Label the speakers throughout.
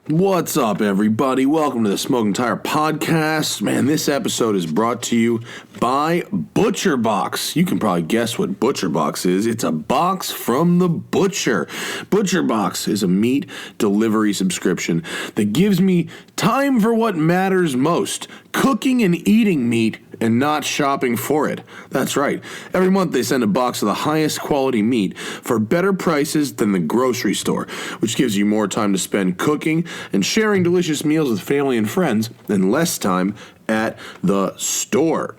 Speaker 1: What's up, everybody? Welcome to the Smoking Tire Podcast. Man, this episode is brought to you by ButcherBox. You can probably guess what ButcherBox is. It's a box from the butcher. ButcherBox is a meat delivery subscription that gives me time for what matters most, cooking and eating meat and not shopping for it. That's right. Every month they send a box of the highest quality meat for better prices than the grocery store, which gives you more time to spend cooking and sharing delicious meals with family and friends and less time at the store.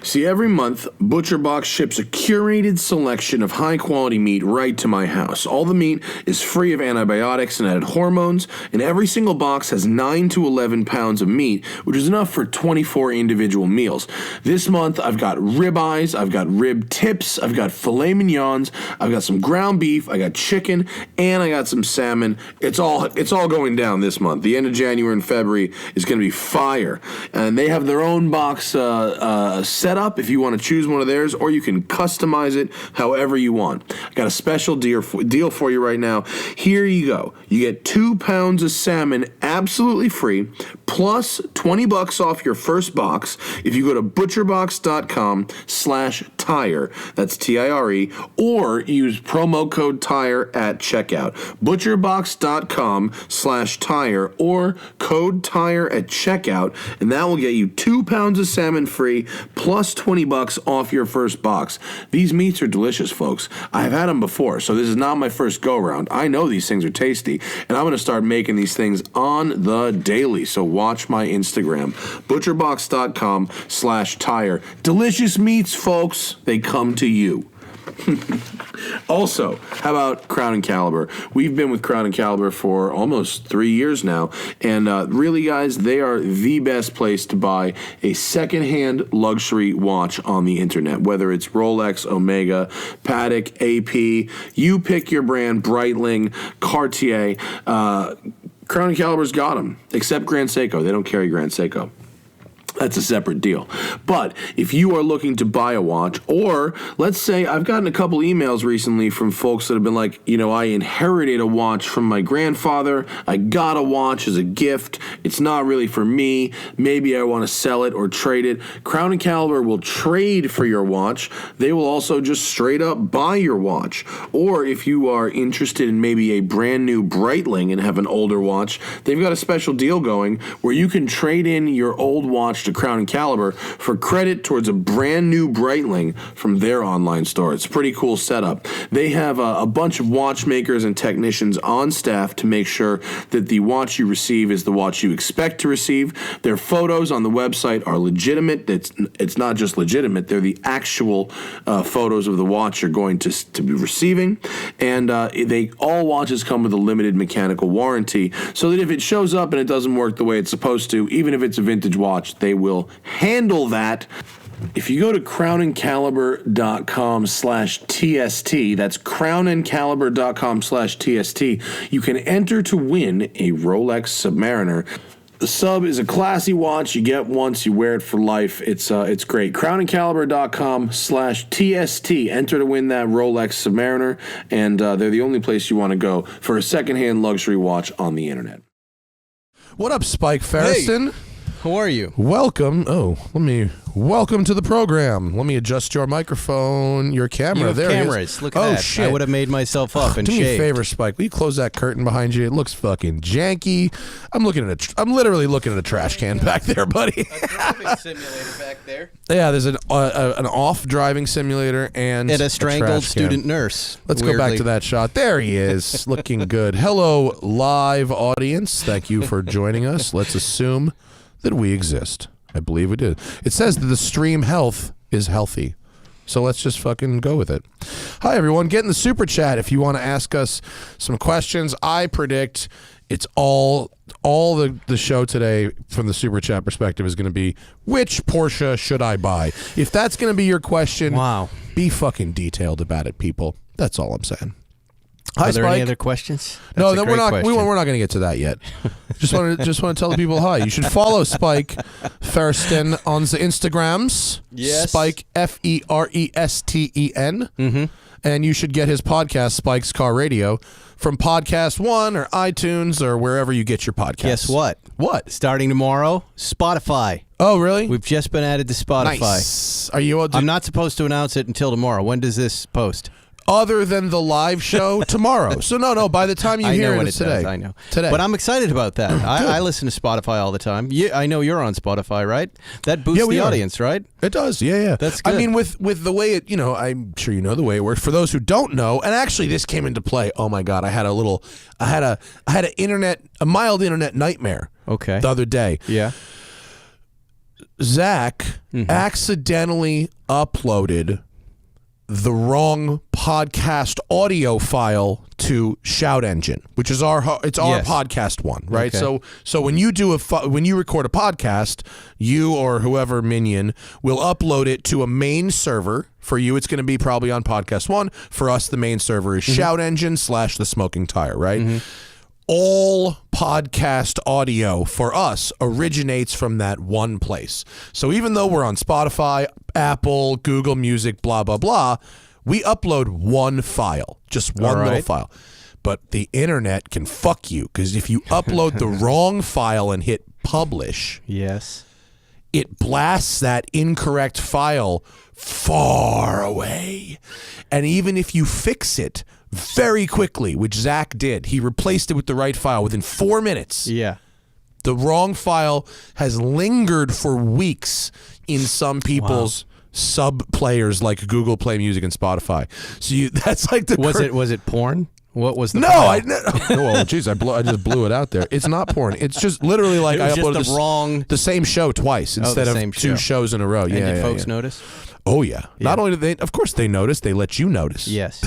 Speaker 1: See, every month, ButcherBox ships a curated selection of high-quality meat right to my house. All the meat is free of antibiotics and added hormones, and every single box has 9 to 11 pounds of meat, which is enough for 24 individual meals. This month, I've got ribeyes, I've got rib tips, I've got filet mignons, I've got some ground beef, I got chicken, and I got some salmon. It's all going down this month. The end of January and February is going to be fire, and they have their own box set up if you want to choose one of theirs, or you can customize it however you want. I got a special deal for you right now. Here you go. You get 2 pounds of salmon absolutely free, plus $20 off your first box if you go to butcherbox.com/tire. That's TIRE, or use promo code TIRE at checkout. Butcherbox.com/tire or code TIRE at checkout, and that will get you 2 pounds of salmon free plus $20 off your first box. These meats are delicious, folks. I've had them before, so this is not my first go-around. I know these things are tasty, and I'm going to start making these things on the daily, so watch my Instagram, butcherbox.com/tire. Delicious meats, folks. They come to you. Also, how about Crown & Caliber? We've been with Crown & Caliber for almost 3 years now, and really, guys, they are the best place to buy a secondhand luxury watch on the internet, whether it's Rolex, Omega, Patek, AP, you pick your brand, Breitling, Cartier. Crown & Caliber's got them, except Grand Seiko. They don't carry Grand Seiko. That's a separate deal. But if you are looking to buy a watch, or let's say I've gotten a couple emails recently from folks that have been like, I inherited a watch from my grandfather. I got a watch as a gift. It's not really for me. Maybe I want to sell it or trade it. Crown & Caliber will trade for your watch. They will also just straight up buy your watch. Or if you are interested in maybe a brand new Breitling and have an older watch, they've got a special deal going where you can trade in your old watch to Crown & Caliber for credit towards a brand new Breitling from their online store. It's a pretty cool setup. They have a bunch of watchmakers and technicians on staff to make sure that the watch you receive is the watch you expect to receive. Their photos on the website are legitimate. It's not just legitimate. They're the actual photos of the watch you're going to be receiving. And all watches come with a limited mechanical warranty, so that if it shows up and it doesn't work the way it's supposed to, even if it's a vintage watch, they will handle that. If you go to crownancaliber.com/TST, that's crownancaliber.com/TST, you can enter to win a Rolex Submariner. The Sub is a classy watch. You get once, you wear it for life. It's great. crownancaliber.com/TST. Enter to win that Rolex Submariner, and they're the only place you want to go for a secondhand luxury watch on the internet.
Speaker 2: What up, Spike Feresten?
Speaker 3: Hey. How are you?
Speaker 2: Welcome. Welcome to the program. Let me adjust your microphone, your camera.
Speaker 3: You have
Speaker 2: there
Speaker 3: cameras.
Speaker 2: it is.
Speaker 3: Look at that.
Speaker 2: Shit.
Speaker 3: I would have made myself up and
Speaker 2: do
Speaker 3: shaved.
Speaker 2: me a favor, Spike. Will you close that curtain behind you? It looks fucking janky. I'm literally looking at a trash can back there, buddy.
Speaker 3: A driving simulator back there.
Speaker 2: Yeah, there's an off driving simulator and
Speaker 3: a strangled
Speaker 2: trash
Speaker 3: student
Speaker 2: can.
Speaker 3: nurse.
Speaker 2: Let's go back to that shot. There he is, looking good. Hello, live audience. Thank you for joining us. Let's assume that we exist. I believe we did. It says that the stream health is healthy. So let's just fucking go with it. Hi, everyone. Get in the super chat if you want to ask us some questions. I predict it's all the show today from the super chat perspective is going to be, which Porsche should I buy? If that's going to be your question,
Speaker 3: wow,
Speaker 2: be fucking detailed about it, people. That's all I'm saying. Hi,
Speaker 3: Are there
Speaker 2: Spike.
Speaker 3: any other questions?
Speaker 2: No, we're not going to get to that yet. Just want to tell the people hi. You should follow Spike Feresten on the Instagrams.
Speaker 3: Yes.
Speaker 2: Spike Feresten.
Speaker 3: Mm-hmm.
Speaker 2: And you should get his podcast, Spike's Car Radio. from Podcast One or iTunes or wherever you get your podcasts.
Speaker 3: Guess what?
Speaker 2: What?
Speaker 3: Starting tomorrow, Spotify.
Speaker 2: Oh, really?
Speaker 3: We've just been added to Spotify.
Speaker 2: Nice. Are you?
Speaker 3: I'm not supposed to announce it until tomorrow. When does this post?
Speaker 2: Other than the live show tomorrow. So no. By the time you
Speaker 3: I
Speaker 2: hear
Speaker 3: know
Speaker 2: it,
Speaker 3: when
Speaker 2: it's
Speaker 3: it
Speaker 2: today.
Speaker 3: does. I know
Speaker 2: Today.
Speaker 3: but I'm excited about that. I listen to Spotify all the time. I know you're on Spotify, right? That boosts the audience, right?
Speaker 2: It does, yeah.
Speaker 3: That's good.
Speaker 2: I mean, with the way it, I'm sure you know the way it works. For those who don't know, and actually this came into play. Oh my God, I had a mild internet nightmare.
Speaker 3: Okay.
Speaker 2: The other day,
Speaker 3: Yeah.
Speaker 2: Zach accidentally uploaded the wrong podcast audio file to Shout Engine, which is our
Speaker 3: Yes.
Speaker 2: podcast one, right?
Speaker 3: Okay.
Speaker 2: So when you when you record a podcast, you or whoever minion will upload it to a main server. For you, it's going to be probably on Podcast One. For us, the main server is Shout Engine / The Smoking Tire, right? All podcast audio for us originates from that one place. So even though we're on Spotify, Apple, Google Music, blah, blah, blah, we upload one file, just one little file. But the internet can fuck you because if you upload the wrong file and hit publish,
Speaker 3: Yes.
Speaker 2: it blasts that incorrect file far away. And even if you fix it very quickly, which Zach did, he replaced it with the right file within 4 minutes.
Speaker 3: Yeah.
Speaker 2: The wrong file has lingered for weeks in some people's sub players like Google Play Music and Spotify. So that's like the
Speaker 3: Was it porn? What was the
Speaker 2: no,
Speaker 3: file?
Speaker 2: well, jeez, I just blew it out there. It's not porn. It's just literally like
Speaker 3: It was
Speaker 2: I
Speaker 3: just
Speaker 2: uploaded the same show twice instead of
Speaker 3: same
Speaker 2: two
Speaker 3: show.
Speaker 2: shows in a row.
Speaker 3: And
Speaker 2: Yeah,
Speaker 3: did
Speaker 2: yeah,
Speaker 3: folks
Speaker 2: yeah.
Speaker 3: notice?
Speaker 2: Oh yeah. Not only do they, of course they notice, they let you notice.
Speaker 3: Yes.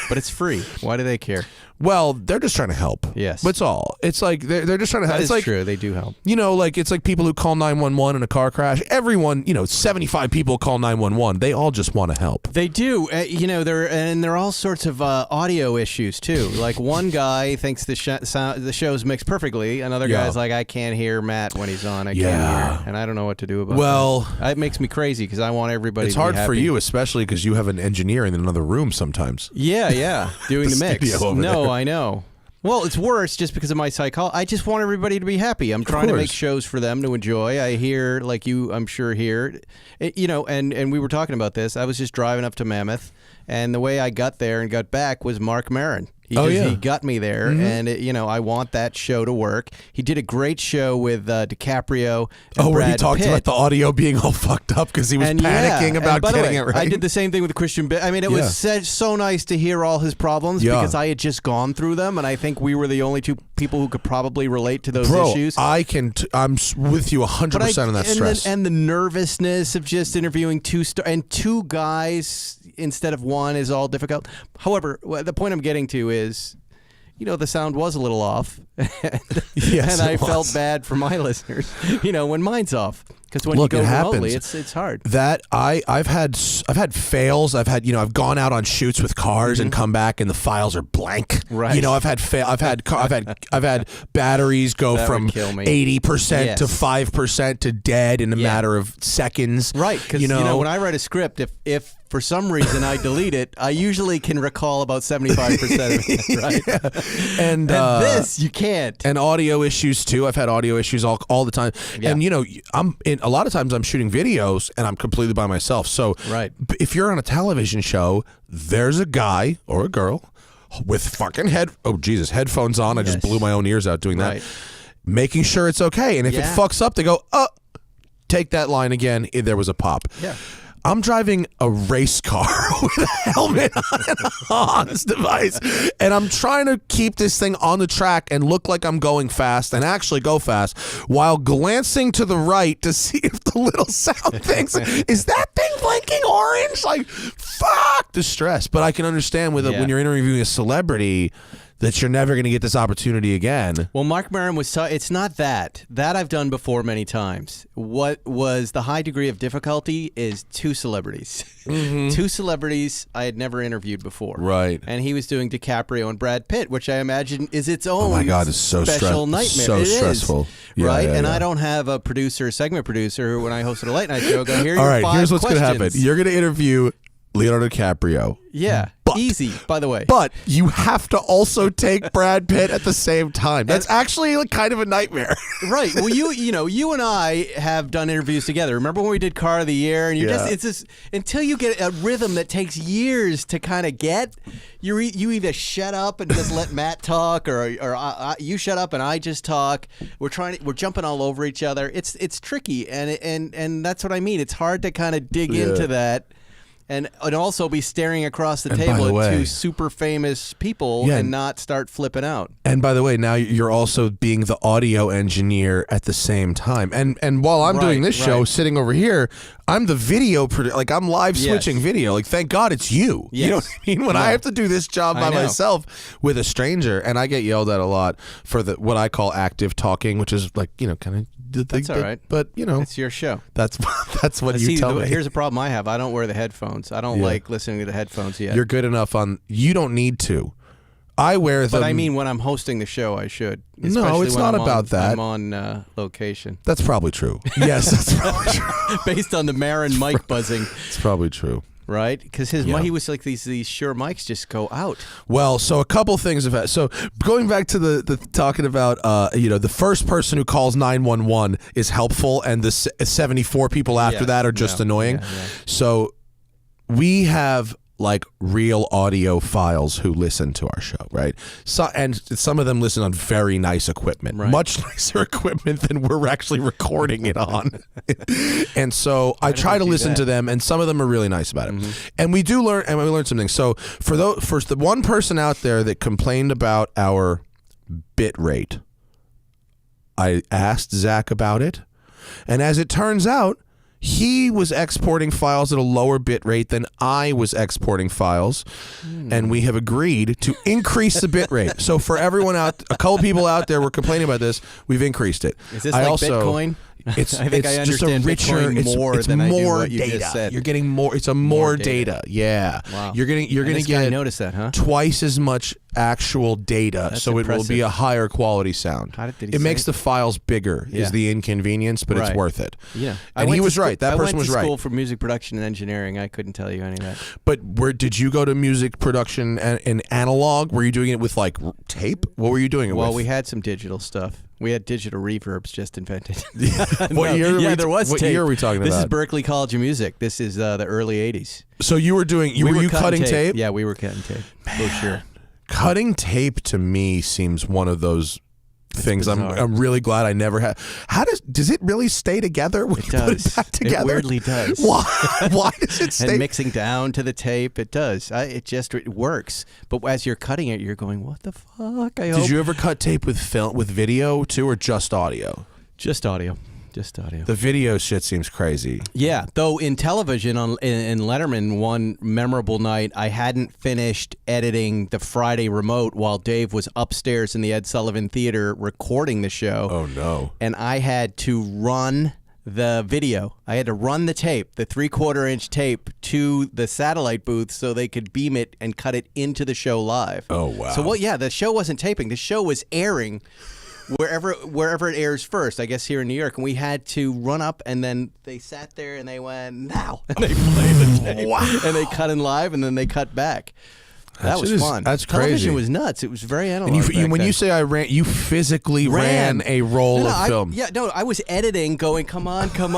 Speaker 3: But it's free. Why do they care?
Speaker 2: Well, they're just trying to help.
Speaker 3: Yes.
Speaker 2: That's all. It's like they're just trying to help.
Speaker 3: That
Speaker 2: It's
Speaker 3: is
Speaker 2: like,
Speaker 3: true. They do help.
Speaker 2: Like it's like people who call 911 in a car crash. Everyone, 75 people call 911. They all just want to help.
Speaker 3: They do. There are all sorts of audio issues too. Like one guy thinks the show's mixed perfectly. Another
Speaker 2: Yeah.
Speaker 3: guy's like, I can't hear Matt when he's on. I
Speaker 2: Yeah.
Speaker 3: can't hear, and I don't know what to do about
Speaker 2: Well,
Speaker 3: that. It makes me crazy because I want everybody.
Speaker 2: it's
Speaker 3: to be
Speaker 2: hard for
Speaker 3: happy.
Speaker 2: you, especially because you have an engineer in another room sometimes.
Speaker 3: Yeah, doing the mix.
Speaker 2: studio over
Speaker 3: No,
Speaker 2: there.
Speaker 3: I know. Well, it's worse just because of my psychology. I just want everybody to be happy. I'm trying to make
Speaker 2: course.
Speaker 3: shows for them to enjoy. I hear, like you, I'm sure hear, and we were talking about this. I was just driving up to Mammoth, and the way I got there and got back was Mark Maron. He got me there, and I want that show to work. He did a great show with DiCaprio and
Speaker 2: Where he
Speaker 3: Brad
Speaker 2: talked
Speaker 3: Pitt.
Speaker 2: about the audio being all fucked up because he was panicking
Speaker 3: And
Speaker 2: about
Speaker 3: by the
Speaker 2: getting
Speaker 3: way,
Speaker 2: it right.
Speaker 3: I did the same thing with Christian Bale. I mean, it was so nice to hear all his problems because I had just gone through them, and I think we were the only two people who could probably relate to those issues.
Speaker 2: I'm with you 100% on that stress.
Speaker 3: And the nervousness of just interviewing two guys instead of one is all difficult. However, the point I'm getting to is, the sound was a little off,
Speaker 2: Yes,
Speaker 3: and I
Speaker 2: it was.
Speaker 3: felt bad for my listeners. When mine's off, because when
Speaker 2: Look,
Speaker 3: you go
Speaker 2: it
Speaker 3: remotely,
Speaker 2: happens.
Speaker 3: it's hard.
Speaker 2: That I've had fails. I've gone out on shoots with cars and come back and the files are blank.
Speaker 3: Right.
Speaker 2: I've had batteries go
Speaker 3: That
Speaker 2: from
Speaker 3: would kill me.
Speaker 2: 80% to
Speaker 3: Yes.
Speaker 2: 5% to dead in a matter of seconds.
Speaker 3: Right, because when I write a script, if for some reason I delete it, I usually can recall about 75% of it. Right,
Speaker 2: and
Speaker 3: this you can't.
Speaker 2: And audio issues too. I've had audio issues all the time.
Speaker 3: Yeah.
Speaker 2: And a lot of times I'm shooting videos and I'm completely by myself. So
Speaker 3: Right.
Speaker 2: if you're on a television show, there's a guy or a girl with fucking headphones on. I just
Speaker 3: Yes.
Speaker 2: blew my own ears out doing that.
Speaker 3: Right.
Speaker 2: Making sure it's okay. And if it
Speaker 3: Yeah.
Speaker 2: fucks up, they go, take that line again. There was a pop.
Speaker 3: Yeah.
Speaker 2: I'm driving a race car with a helmet on and a Hans device, and I'm trying to keep this thing on the track and look like I'm going fast and actually go fast while glancing to the right to see if the little sound thinks, is that thing blinking orange? Like, fuck the stress. But I can understand when you're interviewing a celebrity that you're never going to get this opportunity again.
Speaker 3: Well, Mark Maron was. It's not that I've done before many times. What was the high degree of difficulty is two celebrities. Two celebrities I had never interviewed before.
Speaker 2: Right.
Speaker 3: And he was doing DiCaprio and Brad Pitt, which I imagine is its own.
Speaker 2: Oh my God, it's so
Speaker 3: special nightmare.
Speaker 2: so
Speaker 3: It is,
Speaker 2: stressful. Yeah,
Speaker 3: right?
Speaker 2: yeah,
Speaker 3: And
Speaker 2: yeah.
Speaker 3: I don't have a segment producer who, when I hosted a late night show, go, here are
Speaker 2: All
Speaker 3: your
Speaker 2: right,
Speaker 3: 5
Speaker 2: here's what's going to happen.
Speaker 3: questions.
Speaker 2: You're going to interview Leonardo DiCaprio.
Speaker 3: Yeah, easy, by the way.
Speaker 2: But you have to also take Brad Pitt at the same time. That's actually like kind of a nightmare.
Speaker 3: Right. Well, you and I have done interviews together. Remember when we did Car of the Year? And it's just until you get a rhythm that takes years to kind of get. You either shut up and just let Matt talk, or you shut up and I just talk. We're jumping all over each other. It's tricky, and that's what I mean. It's hard to kind of dig into that. And also be staring across the table at two super famous people and not start flipping out.
Speaker 2: And by the way, now you're also being the audio engineer at the same time. And while I'm doing this show, sitting over here, I'm the video producer. Like, I'm live switching video. Like, thank God it's you.
Speaker 3: Yes.
Speaker 2: You know what I mean? When I have to do this job by myself with a stranger, and I get yelled at a lot for what I call active talking, which is like, kind of.
Speaker 3: That's all right.
Speaker 2: But,
Speaker 3: it's your show.
Speaker 2: That's what you tell me.
Speaker 3: Here's a problem I have. I don't wear the headphones. I don't like listening to the headphones yet.
Speaker 2: You're good enough you don't need to. I wear them.
Speaker 3: But I mean, when I'm hosting the show, I should.
Speaker 2: No, it's not about that.
Speaker 3: I'm on location.
Speaker 2: That's probably true. Yes, that's probably true.
Speaker 3: Based on the Marin mic buzzing.
Speaker 2: It's probably true.
Speaker 3: Right? Because he was like, these Shure mics just go out.
Speaker 2: Well, so a couple things have happened. So going back to the talking about, the first person who calls 911 is helpful, and the 74 people after that are just annoying. Yeah. So we have like real audio files who listen to our show, right? So, and some of them listen on very nice equipment, much nicer equipment than we're actually recording it on. And so I try to listen to them, and some of them are really nice about it. And we do learn, and we learned something. So for the one person out there that complained about our bit rate, I asked Zach about it, and as it turns out, he was exporting files at a lower bit rate than I was exporting files, and we have agreed to increase the bit rate. So for everyone a couple people out there were complaining about this, we've increased it.
Speaker 3: Is this like Bitcoin?
Speaker 2: It's
Speaker 3: I think I
Speaker 2: just a
Speaker 3: understand
Speaker 2: richer,
Speaker 3: Bitcoin more than I do what you
Speaker 2: data.
Speaker 3: just said.
Speaker 2: You're getting more. It's a more data. Yeah.
Speaker 3: Wow.
Speaker 2: You're gonna get.
Speaker 3: Notice that, huh?
Speaker 2: Twice as much actual data,
Speaker 3: That's
Speaker 2: so
Speaker 3: impressive.
Speaker 2: it will be a higher quality sound.
Speaker 3: How did he
Speaker 2: it
Speaker 3: say
Speaker 2: makes
Speaker 3: it?
Speaker 2: the files bigger. Is the inconvenience, but it's worth it.
Speaker 3: Yeah.
Speaker 2: And he was right. That person was right.
Speaker 3: I went to school for music production and engineering. I couldn't tell you any of that.
Speaker 2: But did you go to music production and analog? Were you doing it with like tape? What were you doing it with?
Speaker 3: Well, we had some digital stuff. We had digital reverbs just invented.
Speaker 2: What year?
Speaker 3: There was
Speaker 2: what
Speaker 3: tape.
Speaker 2: year are we talking about?
Speaker 3: This is Berklee College of Music. This is the early '80s.
Speaker 2: So you were doing? Were you cutting tape?
Speaker 3: Yeah, we were cutting tape. For sure.
Speaker 2: Cutting tape to me seems one of those things I'm really glad I never had. Does it really stay together when
Speaker 3: it
Speaker 2: you
Speaker 3: does.
Speaker 2: put it back together?
Speaker 3: It weirdly does.
Speaker 2: Why does it stay?
Speaker 3: And mixing down to the tape, it does. It works. But as you're cutting it, you're going, what the fuck?
Speaker 2: Did you ever cut tape with video too, or just audio?
Speaker 3: Just audio. Just audio.
Speaker 2: The video shit seems crazy.
Speaker 3: Yeah, though in television in Letterman, one memorable night, I hadn't finished editing the Friday remote while Dave was upstairs in the Ed Sullivan Theater recording the show.
Speaker 2: Oh, no.
Speaker 3: And I had to run the video. I had to run the tape, the 3/4-inch tape, to the satellite booth so they could beam it and cut it into the show live.
Speaker 2: Oh, wow.
Speaker 3: So, the show wasn't taping. The show was airing wherever it airs first, I guess here in New York, and we had to run up, and then they sat there and they went, now, and they played the tape.
Speaker 2: Wow.
Speaker 3: And they cut in live, and then they cut back. That was fun.
Speaker 2: That's crazy.
Speaker 3: Television was nuts. It was very analog.
Speaker 2: And when you say I ran, you physically ran a roll of film.
Speaker 3: I was editing, going, come on. And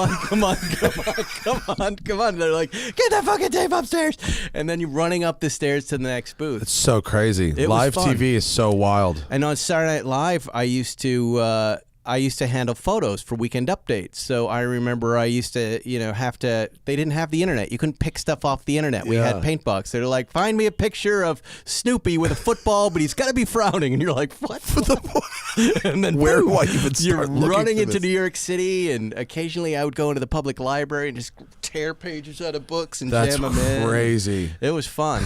Speaker 3: they're like, get that fucking tape upstairs. And then you're running up the stairs to the next booth.
Speaker 2: It's so crazy. Live TV is so wild.
Speaker 3: And on Saturday Night Live, I used to handle photos for Weekend Updates. So I remember I used to, they didn't have the internet. You couldn't pick stuff off the internet. We had Paintbox. They're like, find me a picture of Snoopy with a football, but he's got to be frowning. And you're like, what? And then
Speaker 2: where do I even start
Speaker 3: you're
Speaker 2: looking
Speaker 3: running
Speaker 2: for
Speaker 3: into
Speaker 2: this?
Speaker 3: New York City, and occasionally I would go into the public library and just tear pages out of books and jam them in.
Speaker 2: That's crazy.
Speaker 3: It was fun,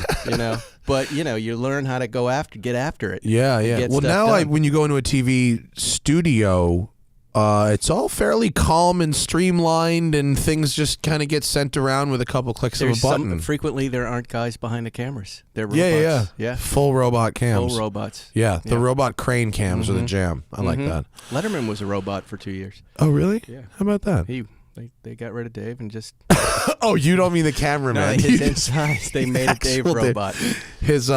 Speaker 3: But, you learn how to get after it.
Speaker 2: Yeah. Well, now when you go into a TV studio, it's all fairly calm and streamlined, and things just kind of get sent around with a couple clicks of a button.
Speaker 3: Frequently, there aren't guys behind the cameras. They're robots.
Speaker 2: Yeah. Full robot cams.
Speaker 3: Full robots.
Speaker 2: Yeah, the robot crane cams are the jam. I like that.
Speaker 3: Letterman was a robot for 2 years.
Speaker 2: Oh, really?
Speaker 3: Yeah.
Speaker 2: How about that?
Speaker 3: He They got rid of Dave and just.
Speaker 2: Oh, you don't mean the cameraman?
Speaker 3: No, his inside. They made a Dave robot.
Speaker 2: His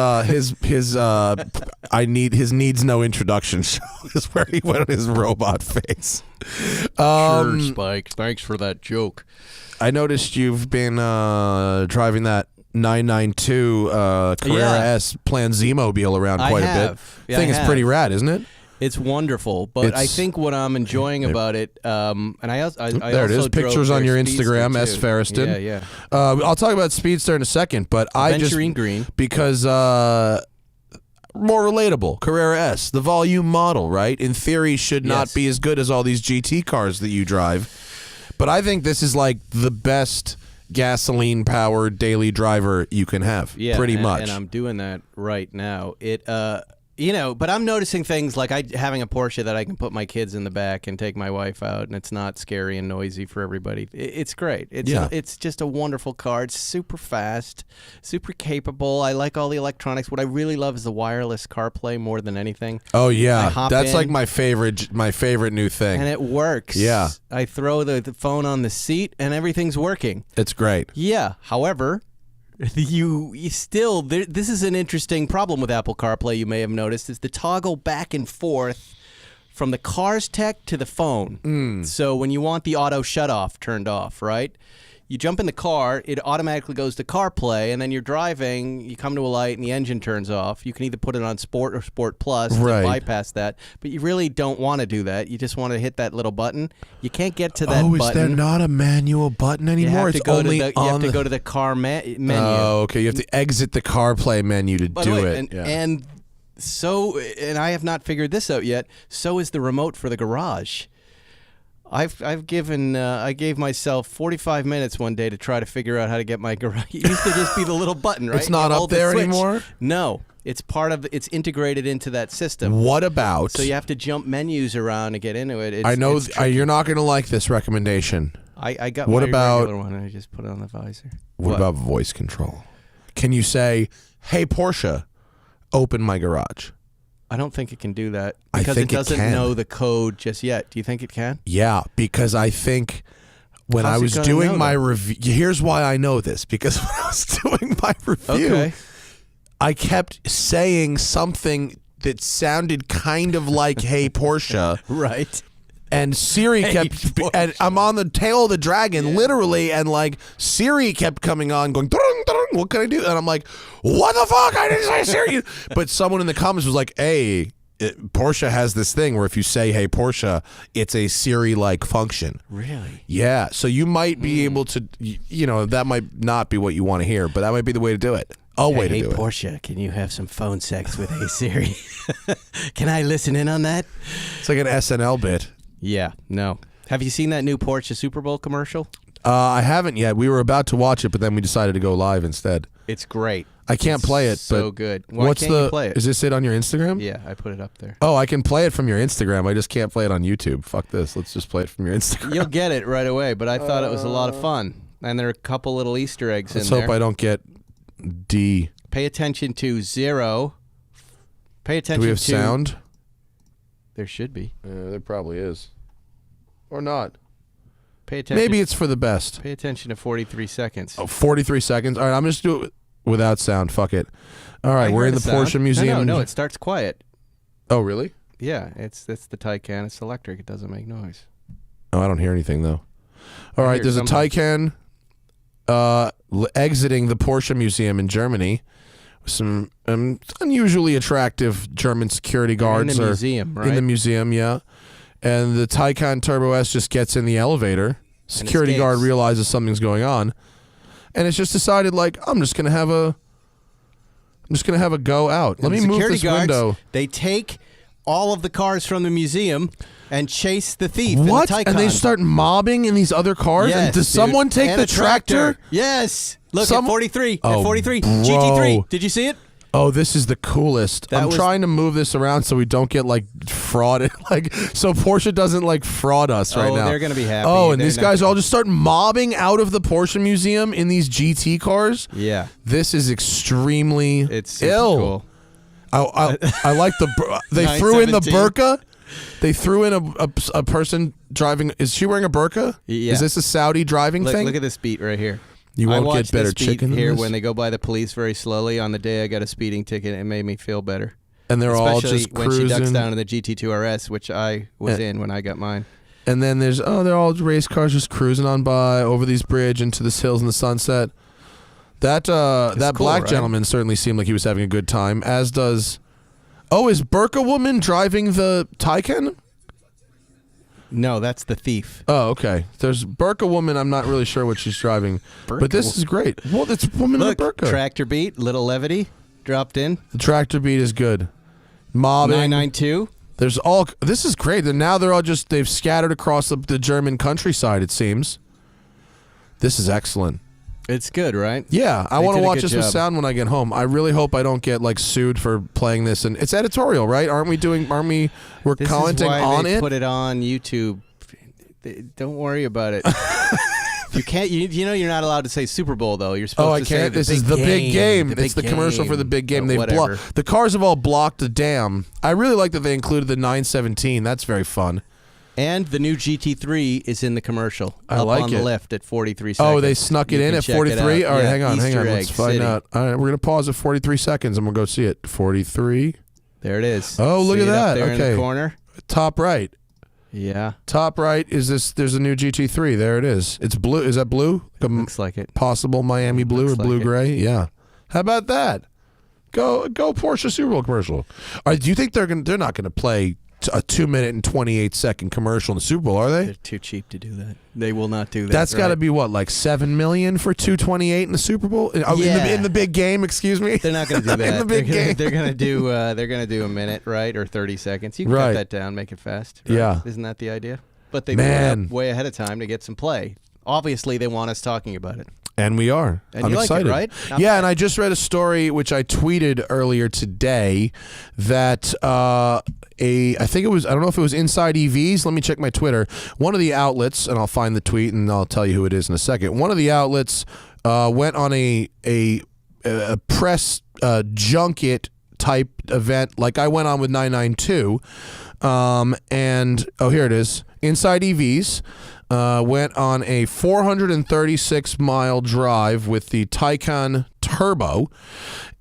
Speaker 2: needs no introduction show is where he went on his robot face.
Speaker 3: Sure, Spike. Thanks for that joke.
Speaker 2: I noticed you've been driving that 992 Carrera S Plan Z-mobile around quite a bit.
Speaker 3: Yeah,
Speaker 2: I think it's pretty rad, isn't it?
Speaker 3: It's wonderful, but I think what I'm enjoying about it, and I also
Speaker 2: there it is. Pictures on your Instagram, S Feresten.
Speaker 3: Yeah.
Speaker 2: I'll talk about Speedster in a second, but
Speaker 3: Aventurine green
Speaker 2: because more relatable. Carrera S, the volume model, right? In theory, should not be as good as all these GT cars that you drive, but I think this is like the best gasoline-powered daily driver you can have.
Speaker 3: Yeah,
Speaker 2: pretty much.
Speaker 3: And I'm doing that right now. But I'm noticing things like having a Porsche that I can put my kids in the back and take my wife out, and it's not scary and noisy for everybody. It's great. It's just a wonderful car. It's super fast, super capable. I like all the electronics. What I really love is the wireless CarPlay more than anything.
Speaker 2: Oh yeah, that's like my favorite new thing.
Speaker 3: And it works.
Speaker 2: Yeah.
Speaker 3: I throw the phone on the seat and everything's working.
Speaker 2: It's great.
Speaker 3: Yeah. However, you still this is an interesting problem with Apple CarPlay. You may have noticed is the toggle back and forth from the car's tech to the phone. So when you want the auto shut off turned off, right? You jump in the car, it automatically goes to CarPlay, and then you're driving, you come to a light, and the engine turns off. You can either put it on Sport or Sport Plus to bypass that, but you really don't want to do that. You just want to hit that little button. You can't get to that button.
Speaker 2: Oh, is there not a manual button anymore?
Speaker 3: You have to go to the car menu.
Speaker 2: Oh, okay. You have to exit the CarPlay menu to do it.
Speaker 3: And I have not figured this out yet, so is the remote for the garage. I gave myself 45 minutes one day to try to figure out how to get my garage. It used to just be the little button, right?
Speaker 2: It's not up there anymore?
Speaker 3: No. It's it's integrated into that system.
Speaker 2: What about?
Speaker 3: So you have to jump menus around to get into it.
Speaker 2: I know you're not going to like this recommendation.
Speaker 3: I got
Speaker 2: what
Speaker 3: my
Speaker 2: about,
Speaker 3: regular one. I just put it on the visor.
Speaker 2: What about voice control? Can you say, "Hey Porsche, open my garage"?
Speaker 3: I don't think it can do that because
Speaker 2: it
Speaker 3: doesn't know the code just yet. Do you think it can?
Speaker 2: Yeah, because I think when I was doing my review, here's why I know this, because when I was doing my review, I kept saying something that sounded kind of like "Hey Porsche,"
Speaker 3: right?
Speaker 2: And Siri kept, and I'm on the tail of the dragon, literally, and like Siri kept coming on, going, "Dung, dung, what can I do?" And I'm like, "What the fuck? I didn't say Siri." But someone in the comments was like, "Hey, Porsche has this thing where if you say 'Hey Porsche,' it's a Siri-like function."
Speaker 3: Really?
Speaker 2: Yeah. So you might be able to, that might not be what you want to hear, but that might be the way to do it. Way to do it.
Speaker 3: Hey Porsche, can you have some phone sex with Hey Siri? Can I listen in on that?
Speaker 2: It's like an SNL bit.
Speaker 3: Yeah, no. Have you seen that new Porsche Super Bowl commercial?
Speaker 2: I haven't yet. We were about to watch it, but then we decided to go live instead.
Speaker 3: It's great.
Speaker 2: I can't play it.
Speaker 3: So
Speaker 2: but
Speaker 3: good. Why can't you play it?
Speaker 2: Is this it on your Instagram?
Speaker 3: Yeah, I put it up there.
Speaker 2: Oh, I can play it from your Instagram. I just can't play it on YouTube. Fuck this. Let's just play it from your Instagram.
Speaker 3: You'll get it right away, but I thought it was a lot of fun. And there are a couple little Easter eggs in there.
Speaker 2: Let's hope I don't get D.
Speaker 3: Pay attention to 0. Pay attention to...
Speaker 2: Do we have sound?
Speaker 3: There should be.
Speaker 2: There probably is. Or not.
Speaker 3: Pay attention.
Speaker 2: Maybe it's for the best.
Speaker 3: Pay attention to 43 seconds.
Speaker 2: Oh, 43 seconds. All right, I'm just doing it without sound. Fuck it. All right, we're in the Porsche Museum.
Speaker 3: No, it starts quiet.
Speaker 2: Oh, really?
Speaker 3: Yeah, it's the Taycan. It's electric. It doesn't make noise.
Speaker 2: Oh, I don't hear anything though. All right, there's a Taycan exiting the Porsche Museum in Germany. Some unusually attractive German security guards
Speaker 3: in the museum, right?
Speaker 2: In the museum, yeah. And the Taycan Turbo S just gets in the elevator. Security guard realizes something's going on, and it's just decided, like, I'm just gonna have a go out. Let me move this window.
Speaker 3: They take all of the cars from the museum and chase the thief.
Speaker 2: What?
Speaker 3: In the Taycan.
Speaker 2: And they start mobbing in these other cars?
Speaker 3: Yes,
Speaker 2: and does someone take
Speaker 3: and
Speaker 2: the tractor?
Speaker 3: Yes. Look at 43.
Speaker 2: Oh,
Speaker 3: at 43.
Speaker 2: bro.
Speaker 3: GT3. Did you see it?
Speaker 2: Oh, this is the coolest. I'm trying to move this around so we don't get like frauded, so Porsche doesn't like fraud us right now.
Speaker 3: Oh, they're going to be happy.
Speaker 2: Oh, and these guys all just start mobbing out of the Porsche Museum in these GT cars.
Speaker 3: Yeah.
Speaker 2: This is extremely
Speaker 3: it's
Speaker 2: ill.
Speaker 3: Cool.
Speaker 2: I like they threw in the burqa. They threw in a person driving. Is she wearing a burqa?
Speaker 3: Yeah.
Speaker 2: Is this a Saudi driving thing?
Speaker 3: Look at this beat right here.
Speaker 2: You won't get better
Speaker 3: this beat
Speaker 2: chicken than
Speaker 3: here
Speaker 2: this?
Speaker 3: when they go by the police very slowly. On the day I got a speeding ticket, it made me feel better.
Speaker 2: And they're all
Speaker 3: Especially
Speaker 2: just
Speaker 3: when
Speaker 2: cruising.
Speaker 3: she ducks down in the GT2 RS, which I was in when I got mine.
Speaker 2: And then there's they're all race cars just cruising on by over these bridge into the hills in the sunset. That
Speaker 3: cool,
Speaker 2: black
Speaker 3: right?
Speaker 2: gentleman certainly seemed like he was having a good time. As does. Oh, is burqa woman driving the Taycan?
Speaker 3: No, that's the thief.
Speaker 2: Oh, okay. There's burqa woman. I'm not really sure what she's driving, but this is great. Well, it's a woman in a burqa.
Speaker 3: Tractor beat, little levity, dropped in.
Speaker 2: The tractor beat is good. Mobbing.
Speaker 3: 992.
Speaker 2: There's all. This is great. And now they're all just. They've scattered across the German countryside. It seems. This is excellent.
Speaker 3: It's good, right?
Speaker 2: Yeah, I
Speaker 3: They
Speaker 2: want to
Speaker 3: did a
Speaker 2: watch
Speaker 3: good
Speaker 2: this with
Speaker 3: job.
Speaker 2: sound when I get home. I really hope I don't get like sued for playing this. And it's editorial, right? Aren't we? We're
Speaker 3: This
Speaker 2: commenting
Speaker 3: is why
Speaker 2: on
Speaker 3: they
Speaker 2: it.
Speaker 3: put it on YouTube. Don't worry about it. You can't. You know you're not allowed to say Super Bowl though. You're supposed
Speaker 2: Oh, I
Speaker 3: to say
Speaker 2: can't. This is the big game. It's the commercial for the big game. They've
Speaker 3: whatever.
Speaker 2: the cars have all blocked the dam. I really like that they included the 917. That's very fun.
Speaker 3: And the new GT3 is in the commercial.
Speaker 2: I
Speaker 3: up
Speaker 2: like
Speaker 3: on
Speaker 2: it.
Speaker 3: the left at 43 seconds.
Speaker 2: Oh, they snuck it
Speaker 3: You
Speaker 2: in
Speaker 3: can
Speaker 2: at
Speaker 3: check it
Speaker 2: 43?
Speaker 3: out.
Speaker 2: All right,
Speaker 3: Yeah,
Speaker 2: hang on.
Speaker 3: Easter
Speaker 2: Let's
Speaker 3: egg
Speaker 2: find
Speaker 3: city.
Speaker 2: out. All right, we're going to pause at 43 seconds and we'll go see it. 43.
Speaker 3: There it is.
Speaker 2: Oh, look
Speaker 3: See
Speaker 2: at
Speaker 3: it
Speaker 2: that.
Speaker 3: up there in
Speaker 2: Okay.
Speaker 3: the corner.
Speaker 2: Top right.
Speaker 3: Yeah,
Speaker 2: Top right is this. There's a new GT3. There it is. It's blue. Is that blue? Like a
Speaker 3: looks like it.
Speaker 2: possible Miami blue or
Speaker 3: Looks like
Speaker 2: blue
Speaker 3: it.
Speaker 2: gray? Yeah. How about that? Go Porsche Super Bowl commercial. All right, do you think they're not gonna play a 2-minute and 28-second commercial in the Super Bowl? Are they?
Speaker 3: They're too cheap to do that. They will not do that.
Speaker 2: That's got to
Speaker 3: right?
Speaker 2: be what, like $7 million for 228 in the Super Bowl?
Speaker 3: Yeah.
Speaker 2: In the big game, excuse me.
Speaker 3: They're not going to do that.
Speaker 2: In the big game.
Speaker 3: They're going to do a minute, right, or 30 seconds. You can
Speaker 2: Right.
Speaker 3: cut that down, make it fast. Right?
Speaker 2: Yeah.
Speaker 3: Isn't that the idea? But they
Speaker 2: Man.
Speaker 3: do it up way ahead of time to get some play. Obviously, they want us talking about it.
Speaker 2: And we are.
Speaker 3: And
Speaker 2: I'm
Speaker 3: you like it,
Speaker 2: excited.
Speaker 3: right? Not
Speaker 2: Yeah,
Speaker 3: bad.
Speaker 2: and I just read a story which I tweeted earlier today that I don't know if it was Inside EVs. Let me check my Twitter. One of the outlets, and I'll find the tweet and I'll tell you who it is in a second. One of the outlets went on a press junket type event like I went on with 992. And here it is. Inside EVs went on a 436-mile drive with the Taycan Turbo,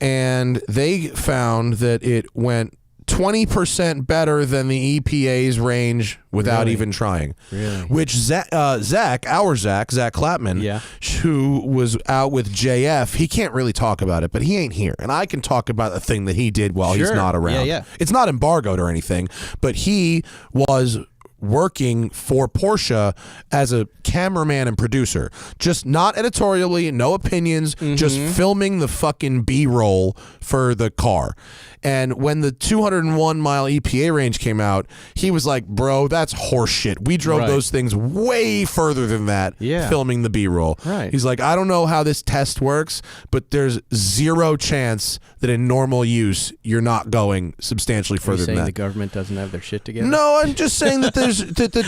Speaker 2: and they found that it went 20% better than the EPA's range without
Speaker 3: Really?
Speaker 2: even trying.
Speaker 3: Really?
Speaker 2: Which Zach Clapman,
Speaker 3: Yeah.
Speaker 2: who was out with JF, he can't really talk about it, but he ain't here. And I can talk about the thing that he did while he's
Speaker 3: Sure.
Speaker 2: not around.
Speaker 3: Yeah.
Speaker 2: It's not embargoed or anything, but he was working for Porsche as a cameraman and producer, just not editorially, no opinions, just filming the fucking B-roll for the car. And when the 201-mile EPA range came out, he was like, bro, that's horseshit. We drove
Speaker 3: Right.
Speaker 2: those things way further than that,
Speaker 3: Yeah.
Speaker 2: filming the B-roll.
Speaker 3: Right.
Speaker 2: He's like, I don't know how this test works, but there's zero chance that in normal use, you're not going substantially
Speaker 3: Are you
Speaker 2: further than
Speaker 3: saying
Speaker 2: that.
Speaker 3: the government doesn't have their shit together?
Speaker 2: No, I'm just saying that the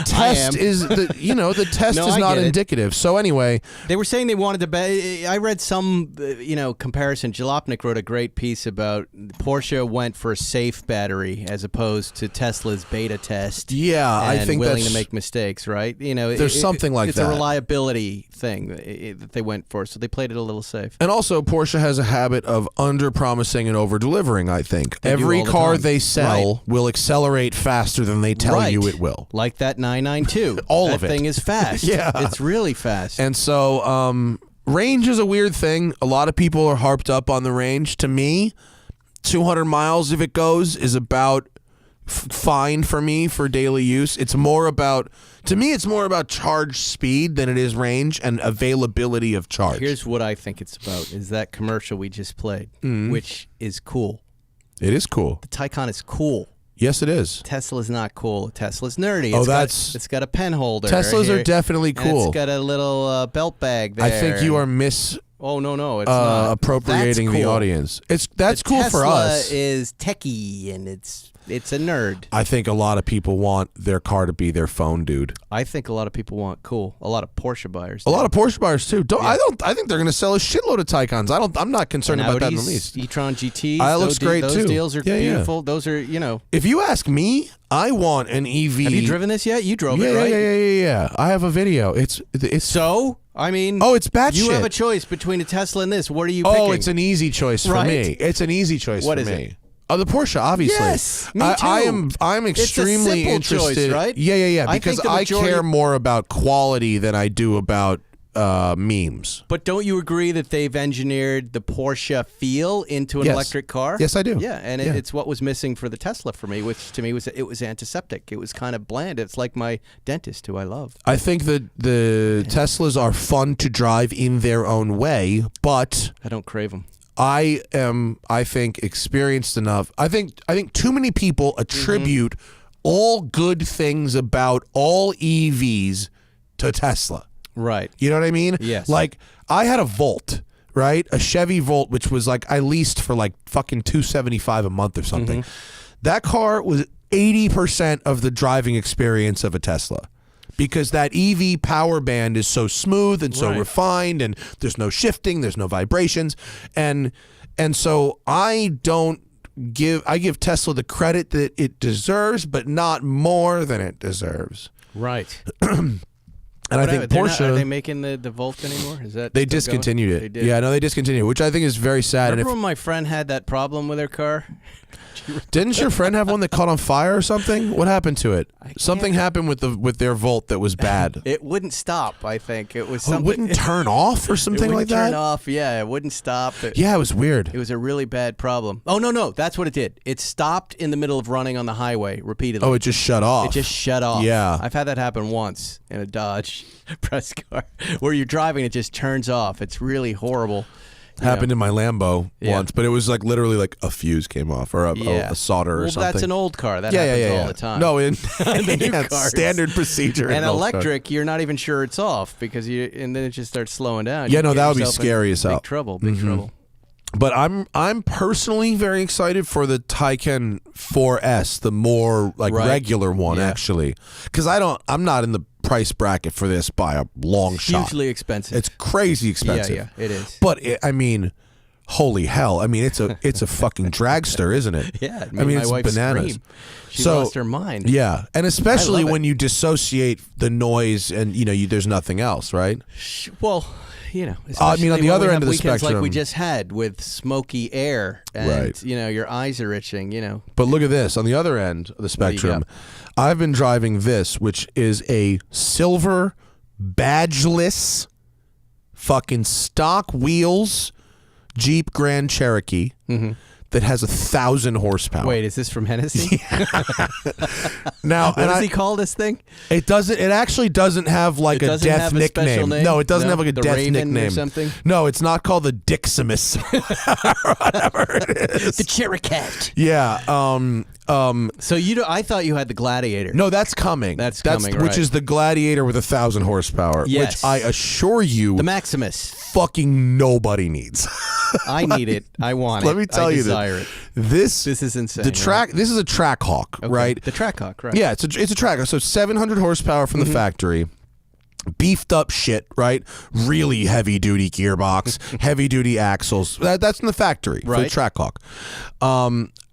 Speaker 2: test
Speaker 3: am.
Speaker 2: is the test
Speaker 3: No,
Speaker 2: is
Speaker 3: I
Speaker 2: not
Speaker 3: get it.
Speaker 2: indicative. So anyway,
Speaker 3: They were saying they wanted to. I read some, comparison. Jalopnik wrote a great piece about Porsche went for a safe battery as opposed to Tesla's beta test.
Speaker 2: yeah, I
Speaker 3: and
Speaker 2: think
Speaker 3: willing
Speaker 2: that's
Speaker 3: to make mistakes, right?
Speaker 2: There's something like
Speaker 3: it's
Speaker 2: that.
Speaker 3: a reliability thing that they went for, so they played it a little safe.
Speaker 2: And also, Porsche has a habit of under-promising and over-delivering, I think.
Speaker 3: They do
Speaker 2: Every
Speaker 3: all the
Speaker 2: car
Speaker 3: time.
Speaker 2: they sell
Speaker 3: Right.
Speaker 2: will accelerate faster than they tell
Speaker 3: Right.
Speaker 2: you it will.
Speaker 3: Like that 992.
Speaker 2: All
Speaker 3: that
Speaker 2: of it.
Speaker 3: thing is fast.
Speaker 2: Yeah.
Speaker 3: It's really fast.
Speaker 2: And so, range is a weird thing. A lot of people are harped up on the range. To me, 200 miles, if it goes, is about fine for me for daily use. It's more about charge speed than it is range and availability of charge.
Speaker 3: Here's what I think it's about, is that commercial we just played, which is cool.
Speaker 2: It is cool.
Speaker 3: The Taycan is cool.
Speaker 2: Yes, it is.
Speaker 3: Tesla's not cool. Tesla's nerdy.
Speaker 2: Oh,
Speaker 3: It's got a pen holder.
Speaker 2: Teslas
Speaker 3: here,
Speaker 2: are definitely
Speaker 3: and
Speaker 2: cool.
Speaker 3: it's got a little belt bag there.
Speaker 2: I think you are
Speaker 3: Oh no, it's not
Speaker 2: appropriating the audience. That's cool for us.
Speaker 3: Tesla is techie and it's a nerd.
Speaker 2: I think a lot of people want their car to be their phone, dude.
Speaker 3: I think a lot of people want cool. A lot of Porsche buyers.
Speaker 2: A lot of Porsche buyers too. I think they're going to sell a shitload of Taycans. I'm not concerned about that in the least.
Speaker 3: e-tron GTs.
Speaker 2: That looks great too.
Speaker 3: Those deals are beautiful. Those are,
Speaker 2: If you ask me, I want an EV.
Speaker 3: Have you driven this yet? You drove it, right?
Speaker 2: Yeah. I have a video. It's
Speaker 3: so. I mean,
Speaker 2: it's batshit.
Speaker 3: You have a choice between a Tesla and this. What are you picking?
Speaker 2: Oh, it's an easy choice for me. It's an easy choice for me.
Speaker 3: What is it?
Speaker 2: The Porsche, obviously.
Speaker 3: Yes, me too.
Speaker 2: I'm extremely interested.
Speaker 3: Choice, right?
Speaker 2: Yeah. Because I care more about quality than I do about memes.
Speaker 3: But don't you agree that they've engineered the Porsche feel into an electric car?
Speaker 2: Yes, I do.
Speaker 3: Yeah, and it's what was missing for the Tesla for me, which to me was antiseptic. It was kind of bland. It's like my dentist, who I love.
Speaker 2: I think that the Teslas are fun to drive in their own way, but
Speaker 3: I don't crave them.
Speaker 2: I think, experienced enough. I think too many people attribute all good things about all EVs to Tesla.
Speaker 3: Right.
Speaker 2: You know what I mean?
Speaker 3: Yes.
Speaker 2: Like, I had a Volt, right? A Chevy Volt, which was like, I leased for like fucking $275 a month or something. That car was 80% of the driving experience of a Tesla. Because that EV power band is so smooth and so refined, and there's no shifting, there's no vibrations, and so I give Tesla the credit that it deserves, but not more than it deserves.
Speaker 3: Right.
Speaker 2: And I think Porsche.
Speaker 3: Are they making the Volt anymore? Is that
Speaker 2: they discontinued it?
Speaker 3: They did.
Speaker 2: Yeah, no, they discontinued it, which I think is very sad.
Speaker 3: Remember when my friend had that problem with her car?
Speaker 2: Didn't your friend have one that caught on fire or something? What happened to it? Something happened with their Volt that was bad.
Speaker 3: It wouldn't stop. I think it was something.
Speaker 2: It wouldn't turn off or something like that.
Speaker 3: Turn off. Yeah, it wouldn't stop.
Speaker 2: It was weird.
Speaker 3: It was a really bad problem. Oh no, that's what it did. It stopped in the middle of running on the highway repeatedly.
Speaker 2: Oh, it just shut off.
Speaker 3: It just shut off.
Speaker 2: Yeah,
Speaker 3: I've had that happen once in a Dodge press car where you're driving, it just turns off. It's really horrible.
Speaker 2: Happened in my Lambo once, but it was like literally like a fuse came off or a solder or something.
Speaker 3: That's an old car. That happens all the time.
Speaker 2: No, in
Speaker 3: the new cars.
Speaker 2: Standard procedure.
Speaker 3: And electric, you're not even sure it's off because and then it just starts slowing down.
Speaker 2: Yeah, no, that would be scary as hell.
Speaker 3: Big trouble.
Speaker 2: But I'm personally very excited for the Taycan 4S, the more regular one actually, because I'm not in the price bracket for this by a long shot.
Speaker 3: Hugely expensive.
Speaker 2: It's crazy expensive.
Speaker 3: Yeah, it is.
Speaker 2: But I mean, holy hell! I mean, it's a fucking dragster, isn't it?
Speaker 3: Yeah, it
Speaker 2: I mean,
Speaker 3: my
Speaker 2: it's
Speaker 3: wife
Speaker 2: bananas.
Speaker 3: Scream. She lost her mind.
Speaker 2: Yeah, and especially when you dissociate the noise and there's nothing else, right?
Speaker 3: Well.
Speaker 2: I mean, on the other end of the spectrum,
Speaker 3: like we just had with smoky air, and your eyes are itching.
Speaker 2: But look at this on the other end of the spectrum. I've been driving this, which is a silver, badgeless, fucking stock wheels Jeep Grand Cherokee. That has 1,000 horsepower.
Speaker 3: Wait, is this from Hennessy?
Speaker 2: Now,
Speaker 3: what does he call this thing?
Speaker 2: It doesn't. It actually doesn't have like a death nickname. No, it doesn't have like a death
Speaker 3: Raven
Speaker 2: nickname.
Speaker 3: Or something?
Speaker 2: No, it's not called the Diximus. Whatever it is.
Speaker 3: The Cherokee.
Speaker 2: Yeah.
Speaker 3: So I thought you had the Gladiator.
Speaker 2: No, that's coming.
Speaker 3: That's coming,
Speaker 2: which is the Gladiator with 1,000 horsepower.
Speaker 3: Yes.
Speaker 2: Which I assure you,
Speaker 3: the Maximus.
Speaker 2: Fucking nobody needs.
Speaker 3: I need it. I want it.
Speaker 2: Let me tell you this is
Speaker 3: insane.
Speaker 2: The track. This is a Trackhawk, right?
Speaker 3: The Trackhawk, right?
Speaker 2: Yeah, it's a track. So 700 horsepower from the factory. Beefed up shit, right? Really heavy duty gearbox, heavy duty axles. That's in the factory for the Trackhawk.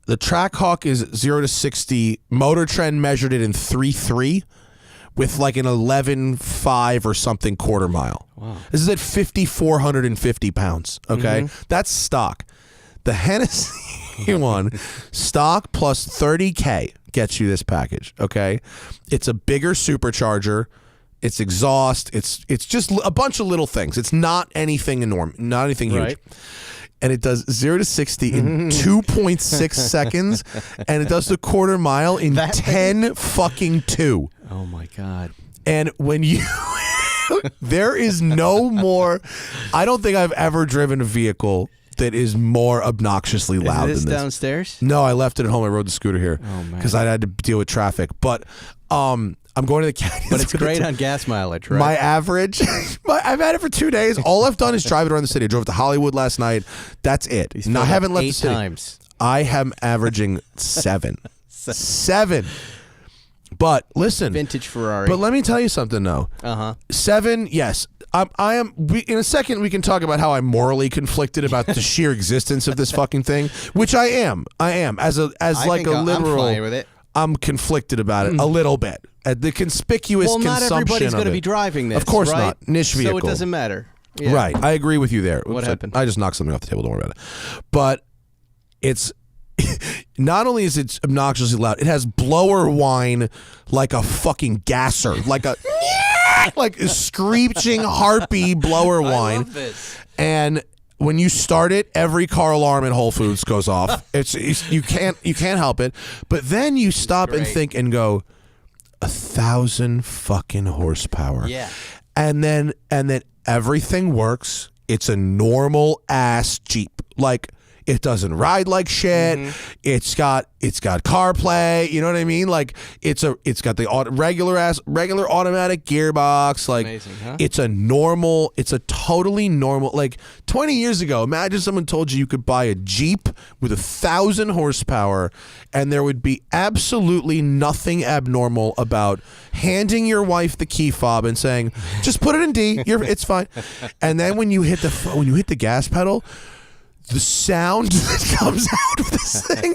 Speaker 2: The Trackhawk is 0 to 60. Motor Trend measured it in 3.3 with like an 11.5 or something quarter mile.
Speaker 3: Wow.
Speaker 2: This is at 5,450 pounds. Okay, that's stock. The Hennessy one, stock plus 30K gets you this package. Okay, it's a bigger supercharger. It's exhaust. It's just a bunch of little things. It's not anything enormous, not anything huge.
Speaker 3: Right.
Speaker 2: And it does 0 to 60 in 2.6 seconds, and it does the quarter mile in 10.2.
Speaker 3: Oh my God!
Speaker 2: And when you, there is no more. I don't think I've ever driven a vehicle that is more obnoxiously loud
Speaker 3: than this.
Speaker 2: Downstairs?
Speaker 3: Downstairs?
Speaker 2: No, I left it at home. I rode the scooter here
Speaker 3: because
Speaker 2: I had to deal with traffic. But I'm going to the canyons.
Speaker 3: But it's great on gas mileage, right?
Speaker 2: My average, I've had it for 2 days. All I've done is drive it around the city. I drove to Hollywood last night. That's it.
Speaker 3: He's
Speaker 2: No, I haven't left
Speaker 3: 8
Speaker 2: the city.
Speaker 3: times.
Speaker 2: I am averaging 7. 7. But listen,
Speaker 3: Vintage Ferrari.
Speaker 2: But let me tell you something, though. 7, yes. I am. In a second, we can talk about how I'm morally conflicted about the sheer existence of this fucking thing, which I am. I am as like a literal.
Speaker 3: I'm fine with it.
Speaker 2: I'm conflicted about it a little bit. The conspicuous
Speaker 3: Well, not
Speaker 2: consumption
Speaker 3: everybody's
Speaker 2: going to
Speaker 3: be driving this.
Speaker 2: Of course
Speaker 3: right?
Speaker 2: not. Niche vehicle.
Speaker 3: So it doesn't matter. Yeah.
Speaker 2: Right. I agree with you there.
Speaker 3: What happened?
Speaker 2: I just knocked something off the table. Don't worry about it. But it's not only is it obnoxiously loud, it has blower whine like a fucking gasser, like a screeching harpy blower whine.
Speaker 3: I love this.
Speaker 2: And when you start it, every car alarm in Whole Foods goes off. It's you can't help it. But then you stop and think and go, 1,000 fucking horsepower.
Speaker 3: Yeah.
Speaker 2: And then everything works. It's a normal ass Jeep. Like, it doesn't ride like shit. It's got CarPlay. You know what I mean? Like, it's got the regular automatic gearbox. Like,
Speaker 3: amazing, huh?
Speaker 2: it's a totally normal. Like 20 years ago, imagine someone told you could buy a Jeep with 1,000 horsepower, and there would be absolutely nothing abnormal about handing your wife the key fob and saying, "Just put it in D. It's fine." And then when you hit the gas pedal, the sound that comes out of this thing,